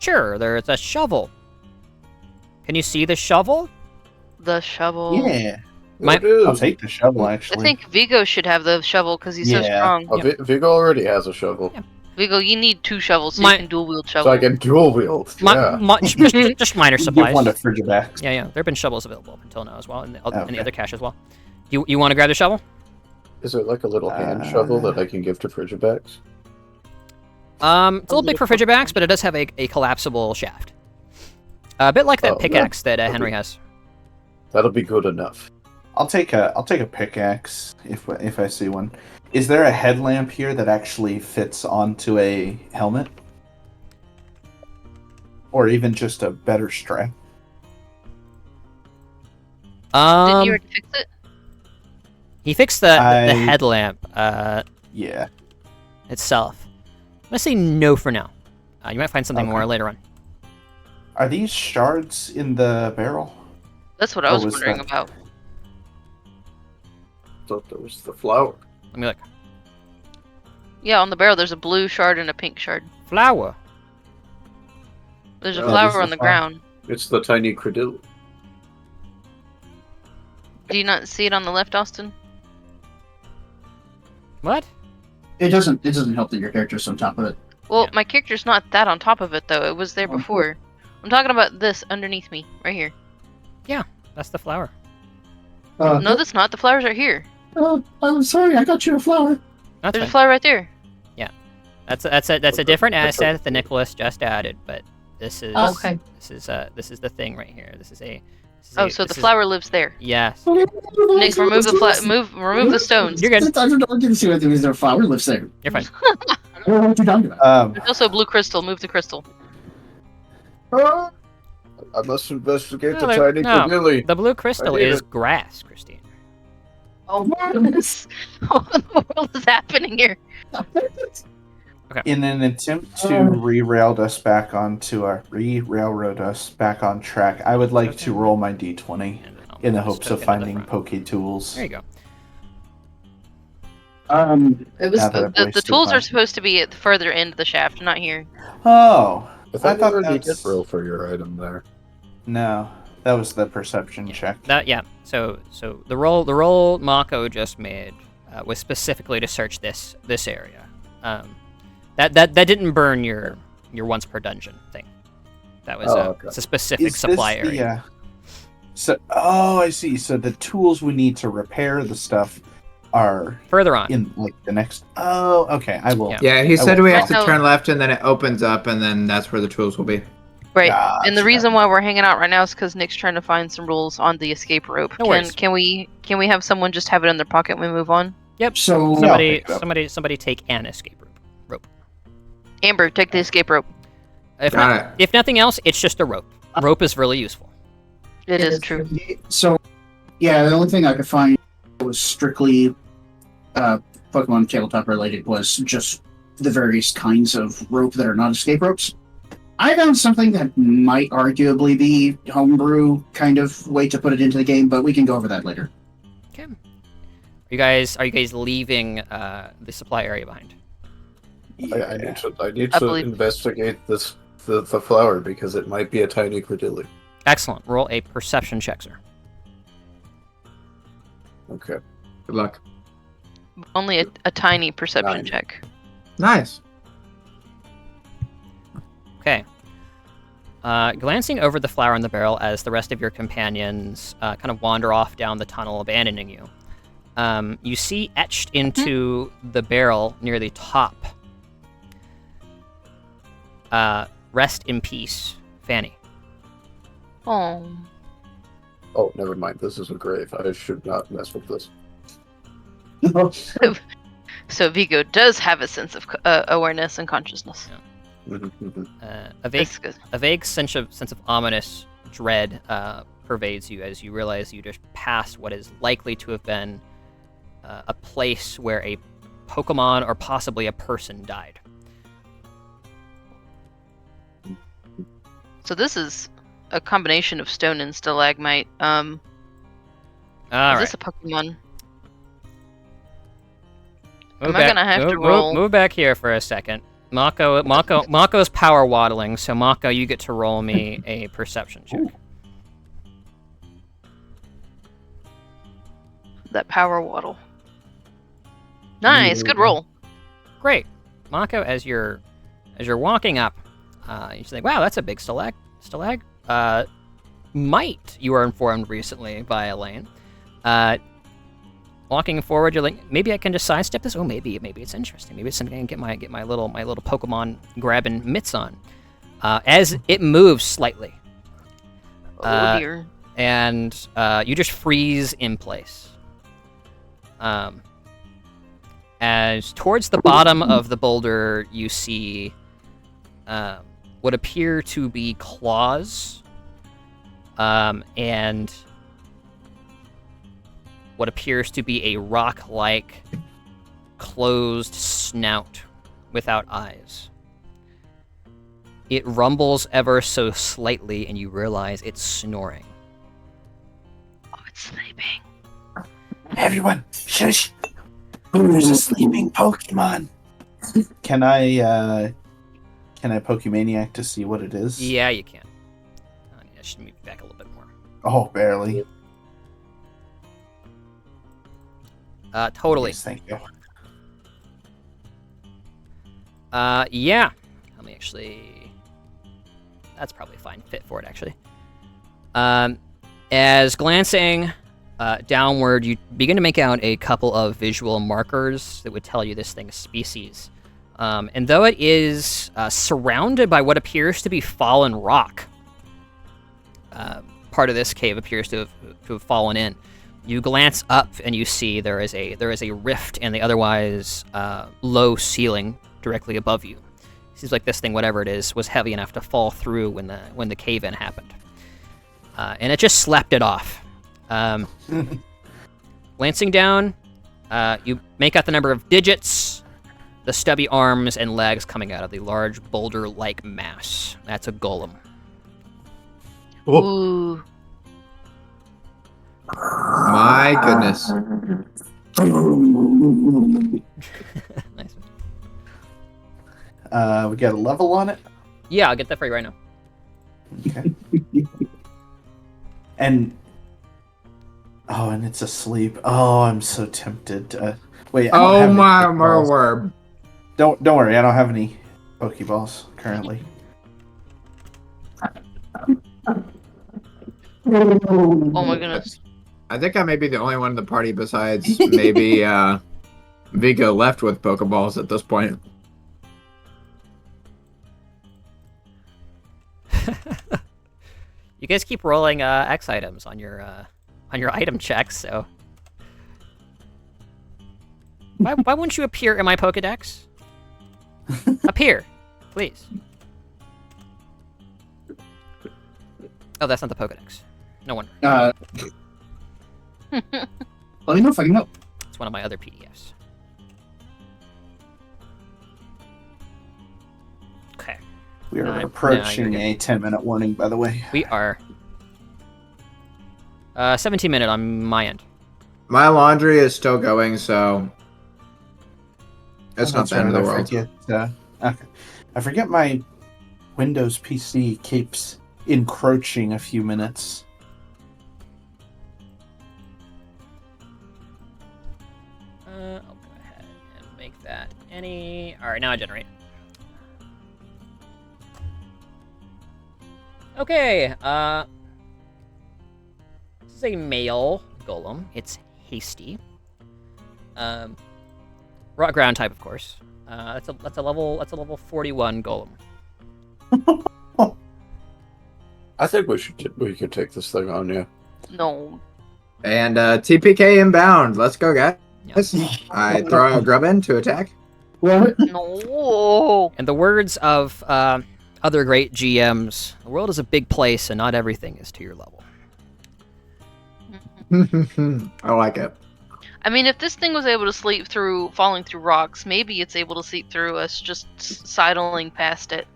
picture. There's a shovel. Can you see the shovel? The shovel. Yeah. My- I'll take the shovel, actually. I think Vigo should have the shovel because he's so strong. Oh, Vigo already has a shovel. Yeah. Vigo, you need 2 shovels so you can dual wield shovel. So I can dual wield. Yeah. Just minor supplies. Give one to Frigidax. Yeah. There have been shovels available up until now as well, and the Okay. other cache as well. You want to grab the shovel? Is it like a little hand shovel that I can give to Frigidax? It's a little big for Frigibacks, but it does have a collapsible shaft. A bit like that pickaxe that Henry has. That'll be good enough. I'll take a pickaxe if I see one. Is there a headlamp here that actually fits onto a helmet? Or even just a better strap? Didn't you already fix it? He fixed the headlamp Yeah. itself. I'm gonna say no for now. You might find something more later on. Are these shards in the barrel? That's what I was wondering about. Thought there was the flower. Let me look. Yeah, on the barrel there's a blue shard and a pink shard. Flower. There's a Oh, flower on the ground. It's the tiny credilla. Do you not see it on the left, Austin? What? It doesn't help that your character's on top of it. Well, my character's not that on top of it though. It was there before. I'm talking about this underneath me, right here. Yeah, that's the flower. No, that's not. The flower's right here. I'm sorry, I got you a flower. That's There's fine. a flower right there. Yeah, that's a different asset that Nicholas just added, but this is Okay. this is the thing right here. This is a. So the flower lives there. Yes. Nick, remove the stones. You're good. I didn't see what there flower lives there. You're fine. I don't know what you're talking about. There's also blue crystal. Move the crystal. I must investigate No, the there- tiny no. credilla. The blue crystal I need is it. grass, Christine. Oh my goodness! What in the world is happening here? In an attempt to re-railroad us back on track, I would like to roll my d20 in the hopes of finding Poke tools. There you go. It was Now that I've The wasted tools my- are supposed to be at the further end of the shaft, not here. Oh, I thought you already that's- did roll for your item there. no, that was the perception check. So the roll Mako just made was specifically to search this area. That didn't burn your once per dungeon thing. That was it's a specific supply area. I see. So the tools we need to repair the stuff are Further on. in like the next. Oh, okay. I will. Yeah. Yeah, he said will- we have to No. turn left and then it opens up and then that's where the tools will be. Right. And the Gotcha. reason why we're hanging out right now is because Nick's trying to find some rules on the escape rope. No worries. Can we have someone just have it in their pocket when we move on? Yep. So Yeah, I'll pick it up. Somebody take an escape rope. Amber, take the escape rope. Got If nothing else, it's just a rope. Rope is really useful. It is true. So, yeah, the only thing I could find was strictly Pokemon tabletop related was just the various kinds of rope that are not escape ropes. I found something that might arguably be homebrew kind of way to put it into the game, but we can go over that later. Okay. Are you guys leaving the supply area behind? I need I to believe- investigate the flower because it might be a tiny credilla. Excellent. Roll a perception check, sir. Okay. Good luck. Only a tiny perception 9. check. Nice. Okay. Glancing over the flower in the barrel as the rest of your companions kind of wander off down the tunnel, abandoning you, you see etched into the barrel near the top, rest in peace, Fanny. Oh. Oh, never mind. This is a grave. I should not mess with this. So Vigo does have a sense of awareness and consciousness. A vague sense of ominous dread pervades you as you realize you just passed what is likely to have been a place where a Pokemon or possibly a person died. So this is a combination of stone and stalagmite. All Is right. this a Pokemon? Move Am I gonna have to roll? Move back here for a second. Mako's power waddling, so Mako, you get to roll me a perception check. Ooh. That power waddle. Nice, good roll. Great, Mako. As you're walking up, you think, "Wow, that's a big stalag." Might, you were informed recently by Elaine. Walking forward, you're like, maybe I can just sidestep this. Oh, maybe it's interesting. Maybe it's something I can get my little Pokemon grabbing mitts on. As it moves slightly, Oh dear. and you just freeze in place. As towards the bottom of the boulder, you see what appear to be claws, and what appears to be a rock-like closed snout without eyes. It rumbles ever so slightly, and you realize it's snoring. Oh, it's sleeping. Everyone, shush! There's a sleeping Pokemon. Can I Pokemaniac to see what it is? Yeah, you can. I should move back a little bit more. Oh, barely. Totally. Yes, thank you. Yeah. Let me actually... That's probably a fine fit for it, actually. As glancing downward, you begin to make out a couple of visual markers that would tell you this thing's species. And though it is surrounded by what appears to be fallen rock, part of this cave appears to have fallen in. You glance up and you see there is a rift in the otherwise low ceiling directly above you. Seems like this thing, whatever it is, was heavy enough to fall through when the cave-in happened, and it just slept it off. Glancing down, you make out the number of digits, the stubby arms and legs coming out of the large boulder-like mass. That's a golem. Ooh. My goodness. Nice. We got a level on it. Yeah, I'll get that for you right now. Okay. and it's asleep. Oh, I'm so tempted. Wait. I don't Oh have any my Pokeballs. word. Don't worry. I don't have any Pokeballs currently. Oh my goodness. I think I may be the only one in the party besides maybe Vigo left with Pokeballs at this point. You guys keep rolling X items on your item checks, so why wouldn't you appear in my Pokedex? Appear, please. Oh, that's not the Pokedex. No wonder. Let me know if I can help. It's one of my other PDFs. Okay. We are No, approaching you're a 10-minute warning, by the way. We are 17 minute on my end. My laundry is still going, so it's Oh, not that's the end of the right, world. I forget my Windows PC keeps encroaching a few minutes. I'll go ahead and make that any. All right, now I generate. Okay. This is a male golem. It's hasty. Rock ground type, of course. That's a level 41 golem. I think we could take this thing on, yeah. No. And TPK inbound. Let's go, guys. Yeah. I throw a Grubbin to attack. What? No. In the words of other great GMs, the world is a big place and not everything is to your level. I like it. I mean, if this thing was able to sleep through falling through rocks, maybe it's able to sleep through us just sidling past it.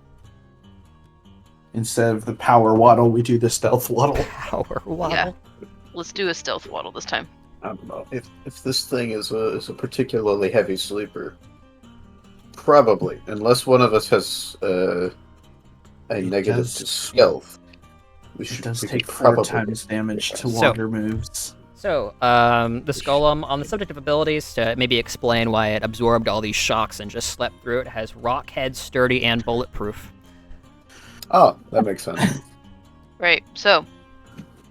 Instead of the power waddle, we do the stealth waddle. Power waddle. Yeah. Let's do a stealth waddle this time. I don't know. If this thing is a particularly heavy sleeper, Probably, unless one of us has a negative to stealth. It does take 4 times damage to water moves. So, this golem, on the subject of abilities, to maybe explain why it absorbed all these shocks and just slept through it, has rock head, sturdy, and bulletproof. Oh, that makes sense. Right. So,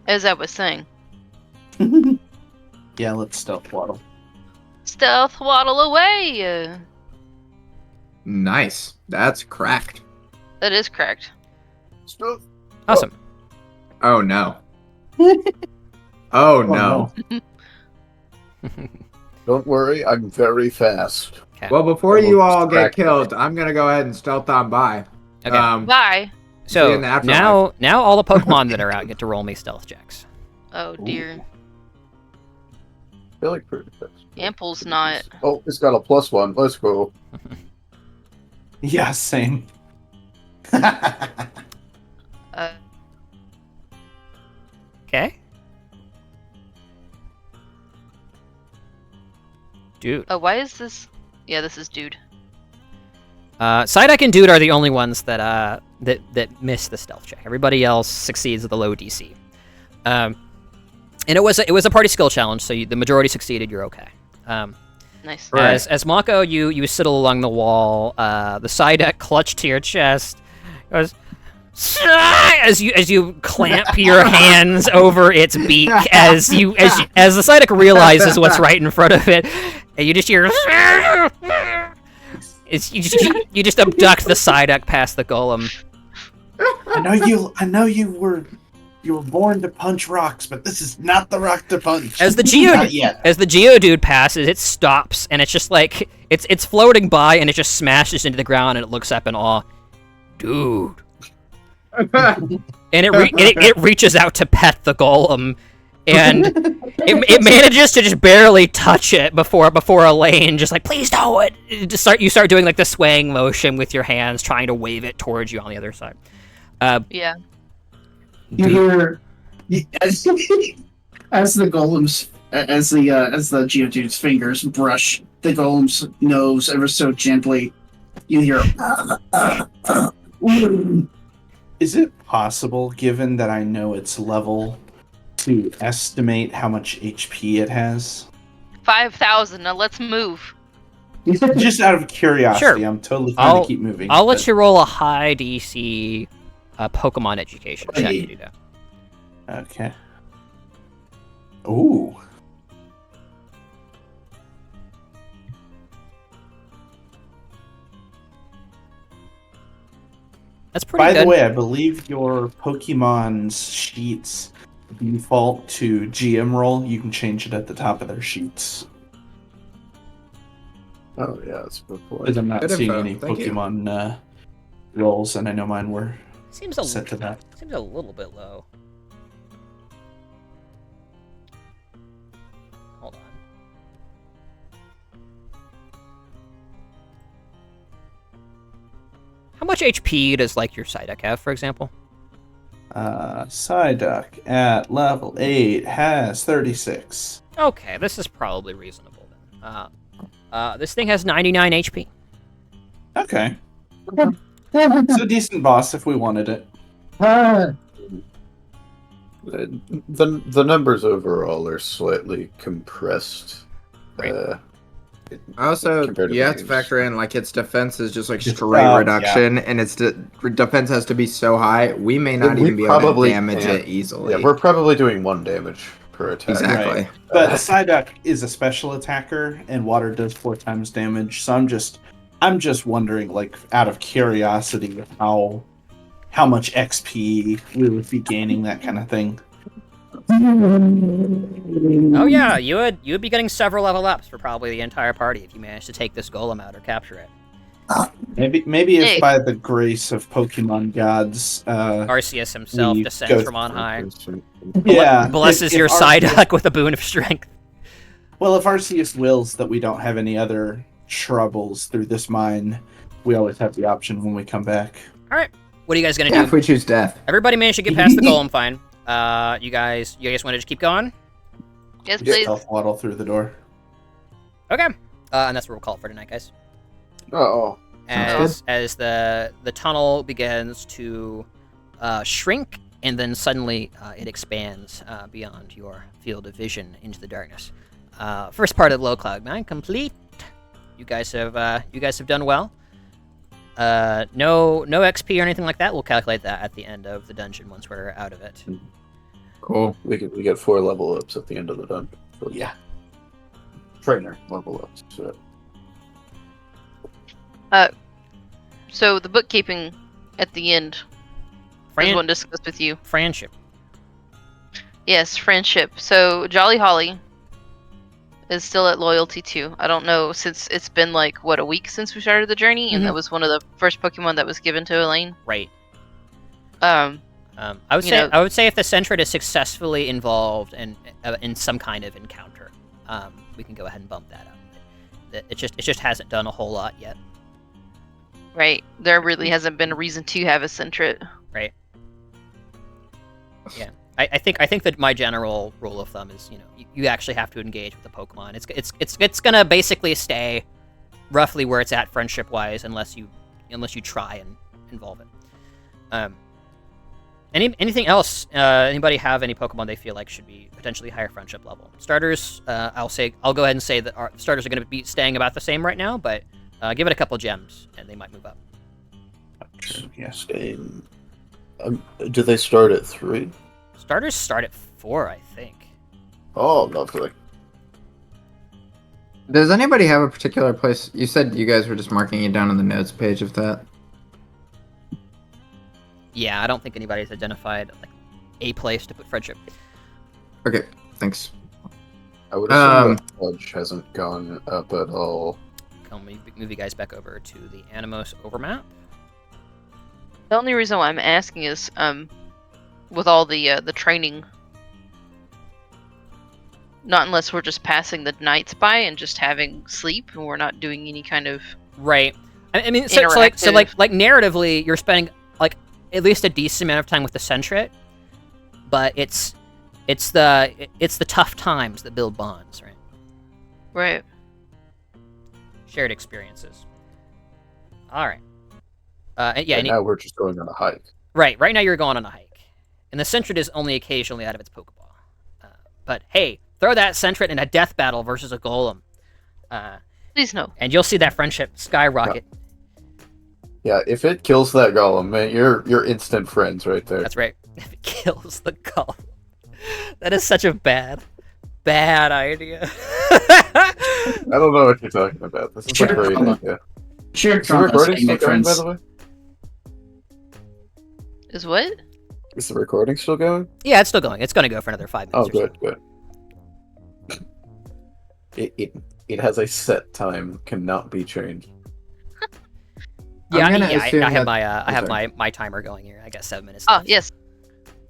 as I was saying, Yeah, let's stealth waddle. stealth waddle away. Nice. That's cracked. That is correct. Awesome. Oh no. Oh no. Don't worry, I'm very fast. Okay. Well, before you all get Cracked. killed, I'm gonna go ahead and stealth on by. Okay. Bye. See you So in the afterlife. now all the Pokemon that are out get to roll me stealth checks. Oh dear. I feel like pretty fast. Ample's not. Oh, it's got a +1. Let's go. Yeah, same. Okay. Dude. Oh, why is this? Yeah, this is dude. Psyduck and Dude are the only ones that that miss the stealth check. Everybody else succeeds with a low DC. And it was a party skill challenge, so the majority succeeded. You're okay. Nice. Right. As Mako, you sit along the wall. The Psyduck clutched to your chest. Goes, as you clamp your hands over its beak as the Psyduck realizes what's right in front of it, and you just hear. You just abduct the Psyduck past the golem. I know you were born to punch rocks, but this is not the rock to punch. As the Geodude passes, it stops, and it's just like it's floating by, and it just smashes into the ground, and it looks up in awe. Dude. And it reaches out to pet the golem, and it manages to just barely touch it before Elaine just like, please don't. You start doing like the swaying motion with your hands, trying to wave it towards you on the other side. Yeah. You hear as the Geodude's fingers brush the golem's nose ever so gently. You hear. Is it possible, given that I know its level, to estimate how much HP it has? 5,000. Now let's move. Just out of curiosity, Sure. I'm totally fine to keep moving. I'll let you roll a high DC Pokemon education check to do that. Okay. Ooh. That's pretty By good. the way, I believe your Pokemon's sheets default to GM roll. You can change it at the top of their sheets. Oh, yeah, that's a good point. Because I'm not Good seeing info. any Thank you. Pokemon rolls, and I know mine were Seems set to that. Seems a little bit low. Hold on. How much HP does like your Psyduck have, for example? Psyduck at level 8 has 36. Okay, this is probably reasonable then. This thing has 99 HP. Okay. It's a decent boss if we wanted it. The numbers overall are slightly compressed. Right. Also, Compared to you the have to games. factor in like its defense is just like Just, straight reduction, and its defense has to be so high we may not We even be able to probably damage can't. it easily. Yeah, we're probably doing 1 damage per attack. Exactly. Right. But Psyduck is a special attacker, and water does 4 times damage. So I'm just wondering, like, out of curiosity, how much XP we would be gaining, that kind of thing. Oh yeah, you would be getting several level ups for probably the entire party if you managed to take this golem out or capture it. Maybe it's Hey. by the grace of Pokemon gods. Arceus himself we descends go from on high. Yeah, Blesses if your Arceus- Psyduck with a boon of strength. Well, if Arceus wills that we don't have any other troubles through this mine, we always have the option when we come back. Alright. What are you guys gonna Yeah, do? if we choose death. Everybody managed to get past the golem fine. You guys want to just keep going? Yes, Just please. stealth waddle through the door. Okay. And that's what we'll call it for tonight, guys. Oh, as the tunnel begins to shrink, and then suddenly it expands beyond your field of vision into the darkness. First part of Low Cloud 9 complete. You guys have done well. No XP or anything like that. We'll calculate that at the end of the dungeon once we're out of it. Cool. we get 4 level ups at the end of the dungeon. So, yeah. Trainer level ups. So the bookkeeping at the end is one discussed with you. Friendship. Yes, friendship. So Jolly Holly is still at loyalty 2. I don't know, since it's been like a week since we started the journey, and that was one of the first Pokemon that was given to Elaine. Right. I would say if the Sentret is successfully involved in some kind of encounter, we can go ahead and bump that up. It just hasn't done a whole lot yet. Right. There really hasn't been a reason to have a Sentret. Right. Yeah. I think that my general rule of thumb is, you actually have to engage with the Pokemon. It's gonna basically stay roughly where it's at friendship wise, unless you try and involve it. Anything else? Anybody have any Pokemon they feel like should be potentially higher friendship level? Starters, I'll go ahead and say that our starters are going to be staying about the same right now, but give it a couple gems and they might move up. Yes. Do they start at 3? Starters start at 4, I think. Oh, lovely. Does anybody have a particular place? You said you guys were just marking it down on the notes page of that. Yeah, I don't think anybody's identified like a place to put friendship. Okay, thanks. I would assume the Fudge hasn't gone up at all. I'll move you guys back over to the Animos overmap. The only reason why I'm asking is, with all the training, not unless we're just passing the nights by and just having sleep, and we're not doing any kind of right. I mean, so narratively, you're spending like at least a decent amount of time with the Sentret, but it's the tough times that build bonds, right? Right. Shared experiences. All right. Now we're just going on a hike. Right now you're going on a hike. And the Sentret is only occasionally out of its Pokeball. But hey, throw that Sentret in a death battle versus a Golem. Please no. And you'll see that friendship skyrocket. Yeah, if it kills that Golem, man, you're instant friends right there. That's right. If it kills the Golem. That is such a bad idea. I don't know what you're talking about. This is a great idea. Shared Is the recording still going, by the way? Is what? Is the recording still going? Yeah, it's still going. It's going to go for another 5 minutes. Oh, good. It has a set time, cannot be changed. Yeah, I have my timer going here. I got 7 minutes. Oh, left. yes.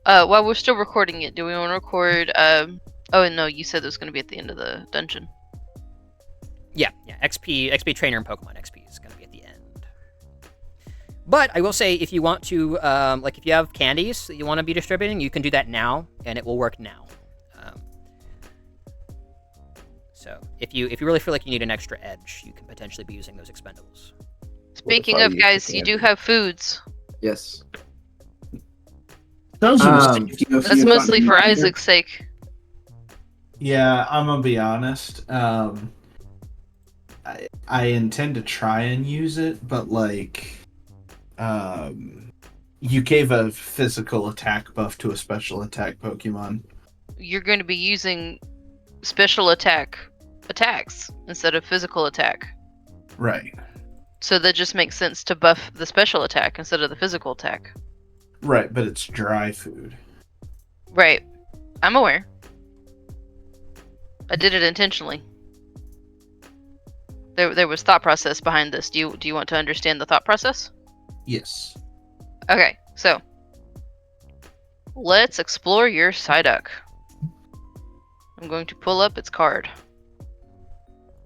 While we're still recording it, do we want to record? Oh, no, you said it was going to be at the end of the dungeon. Yeah. XP trainer and Pokemon XP is going to be at the end. But I will say, if you want to, if you have candies that you want to be distributing, you can do that now, and it will work now. So if you really feel like you need an extra edge, you can potentially be using those expendables. Speaking of, guys, you do have foods. Yes. Those are That's mostly for Isaac's sake. Yeah, I'm gonna be honest. I intend to try and use it, but you gave a physical attack buff to a special attack Pokemon. You're going to be using special attacks instead of physical attack. Right. So that just makes sense to buff the special attack instead of the physical attack. Right, but it's dry food. Right. I'm aware. I did it intentionally. There was thought process behind this. Do you want to understand the thought process? Yes. Okay, so let's explore your Psyduck. I'm going to pull up its card.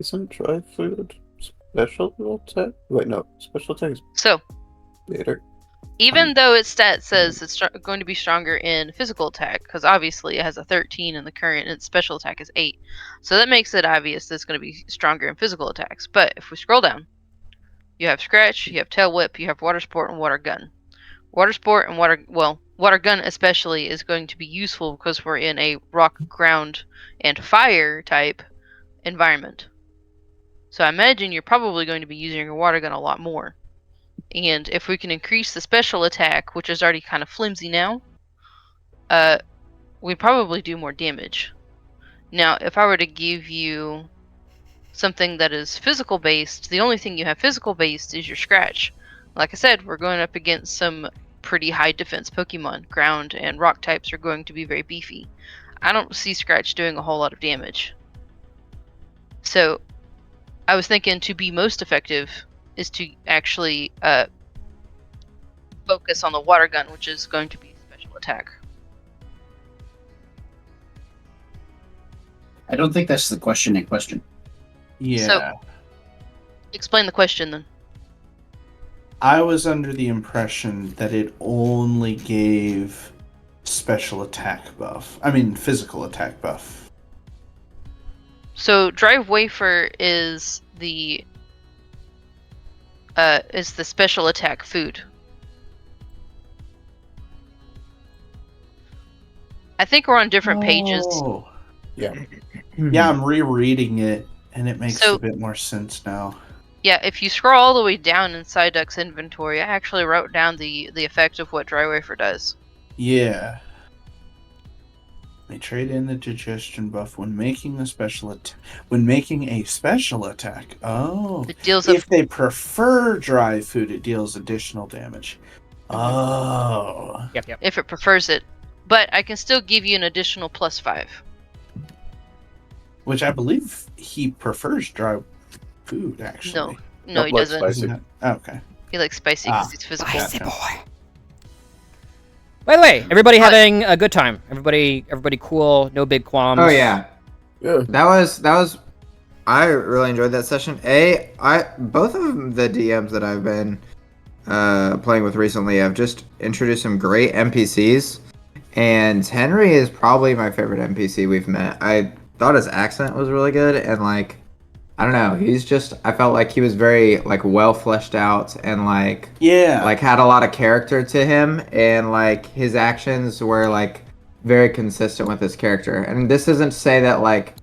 Isn't dry food special attack? Wait, no. Special attack is So, later. even though its stat says it's going to be stronger in physical attack, because obviously it has a 13 in the current, and its special attack is 8. So that makes it obvious that it's going to be stronger in physical attacks. But if we scroll down, You have Scratch, you have Tail Whip, you have Water Sport, and Water Gun. Water Sport and Water Gun especially is going to be useful because we're in a rock, ground, and fire type environment. So I imagine you're probably going to be using your Water Gun a lot more. And if we can increase the special attack, which is already kind of flimsy now, we probably do more damage. Now, if I were to give you something that is physical based, the only thing you have physical based is your Scratch. Like I said, we're going up against some pretty high defense Pokemon. Ground and rock types are going to be very beefy. I don't see Scratch doing a whole lot of damage. So, I was thinking to be most effective is to actually focus on the Water Gun, which is going to be special attack. I don't think that's the question in question. Yeah. So, explain the question then. I was under the impression that it only gave special attack buff. I mean, physical attack buff. So, Drive Wafer is the special attack food. I think we're on different pages. Oh. Yeah. Yeah, I'm rereading it, and it makes So- a bit more sense now. Yeah, if you scroll all the way down in Psyduck's inventory, I actually wrote down the effect of what Dry Wafer does. Yeah. They trade in the digestion buff when making a special attack. Oh. It deals If up. they prefer dry food, it deals additional damage. Oh. Yep. If it prefers it. But I can still give you an additional +5. Which I believe he prefers dry food, actually. No, Nope, he like doesn't. spicy. Isn't it? Okay. He likes spicy because he's physical. Spicy boy. By the way, everybody having a good time. Everybody cool. No big qualms. Oh yeah, Yeah. that was. I really enjoyed that session. Both of the DMs that I've been playing with recently have just introduced some great NPCs, and Henry is probably my favorite NPC we've met. I thought his accent was really good, and like, I don't know, I felt like he was very like well fleshed out and like had a lot of character to him, and like his actions were like very consistent with his character. And this isn't to say that like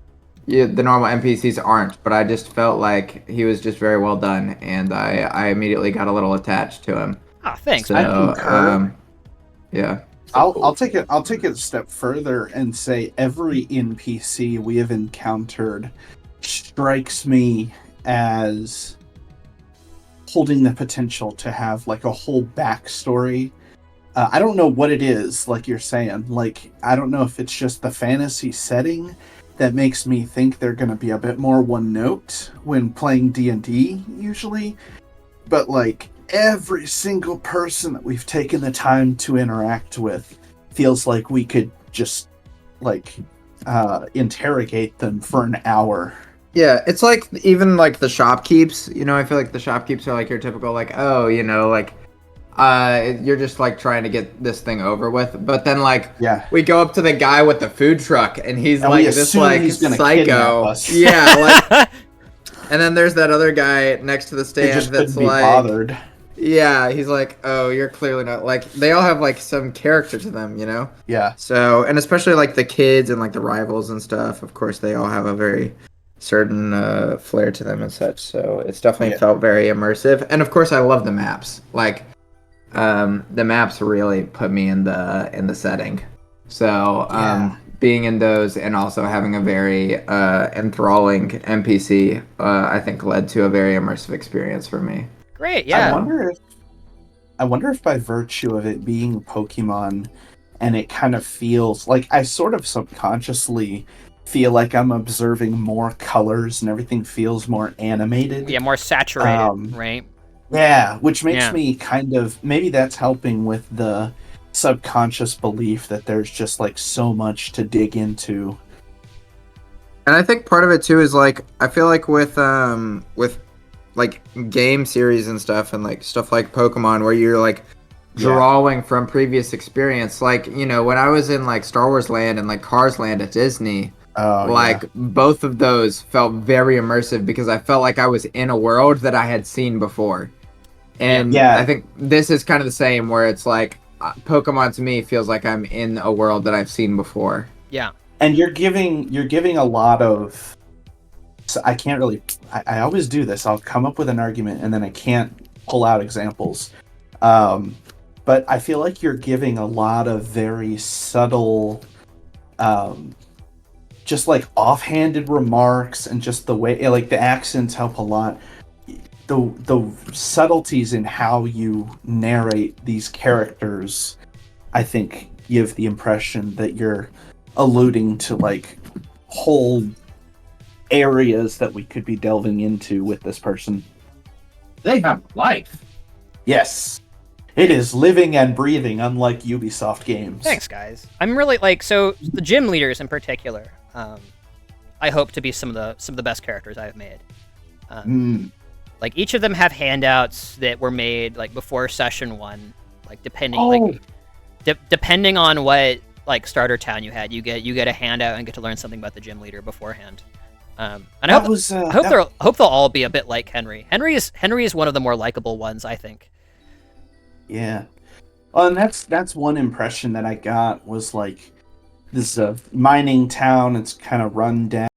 the normal NPCs aren't, but I just felt like he was just very well done, and I immediately got a little attached to him. Ah, thanks. So, I concur. Yeah. I'll take it a step further and say every NPC we have encountered strikes me as holding the potential to have like a whole backstory. I don't know what it is, like you're saying. Like, I don't know if it's just the fantasy setting that makes me think they're going to be a bit more one note when playing D&D usually. But like every single person that we've taken the time to interact with feels like we could just like interrogate them for an hour. Yeah, it's like even like the shopkeeps, I feel like the shopkeeps are like your typical like, oh, like you're just like trying to get this thing over with. But then like we go up to the guy with the food truck and he's like this like psycho. Yeah, like and then there's that other guy next to the stand that's like bothered. Yeah, he's like, oh, you're clearly not like they all have like some character to them, Yeah. So, and especially like the kids and like the rivals and stuff, of course they all have a very certain flair to them and such, so it's definitely felt very immersive. And of course I love the maps. Like the maps really put me in the setting. So being in those and also having a very enthralling NPC I think led to a very immersive experience for me. Great, yeah. I wonder if by virtue of it being Pokemon and it kind of feels like I sort of subconsciously feel like I'm observing more colors and everything feels more animated. Yeah, more saturated, right? Yeah, which makes me kind of, maybe that's helping with the subconscious belief that there's just like so much to dig into. And I think part of it too is like, I feel like with like game series and stuff and like stuff like Pokemon where you're like drawing from previous experience, like, when I was in like Star Wars Land and like Cars Land at Disney, Oh, like both of those felt very immersive because I felt like I was in a world that I had seen before. And I think this is kind of the same, where it's like Pokemon to me feels like I'm in a world that I've seen before. Yeah. And you're giving a lot of. So I can't really. I always do this. I'll come up with an argument and then I can't pull out examples. But I feel like you're giving a lot of very subtle, just like offhanded remarks, and just the way, like the accents help a lot. The subtleties in how you narrate these characters, I think, give the impression that you're alluding to like whole areas that we could be delving into with this person. They have life. Yes. It is living and breathing, unlike Ubisoft games. Thanks, guys. I'm really so the gym leaders in particular. I hope to be some of the best characters I've made. Like each of them have handouts that were made like before session 1. Like depending depending on what like starter town you had, you get a handout and get to learn something about the gym leader beforehand. And I hope they'll all be a bit like Henry. Henry is one of the more likable ones, I think. Yeah. Well, and that's one impression that I got was like this is a mining town. It's kind of run down.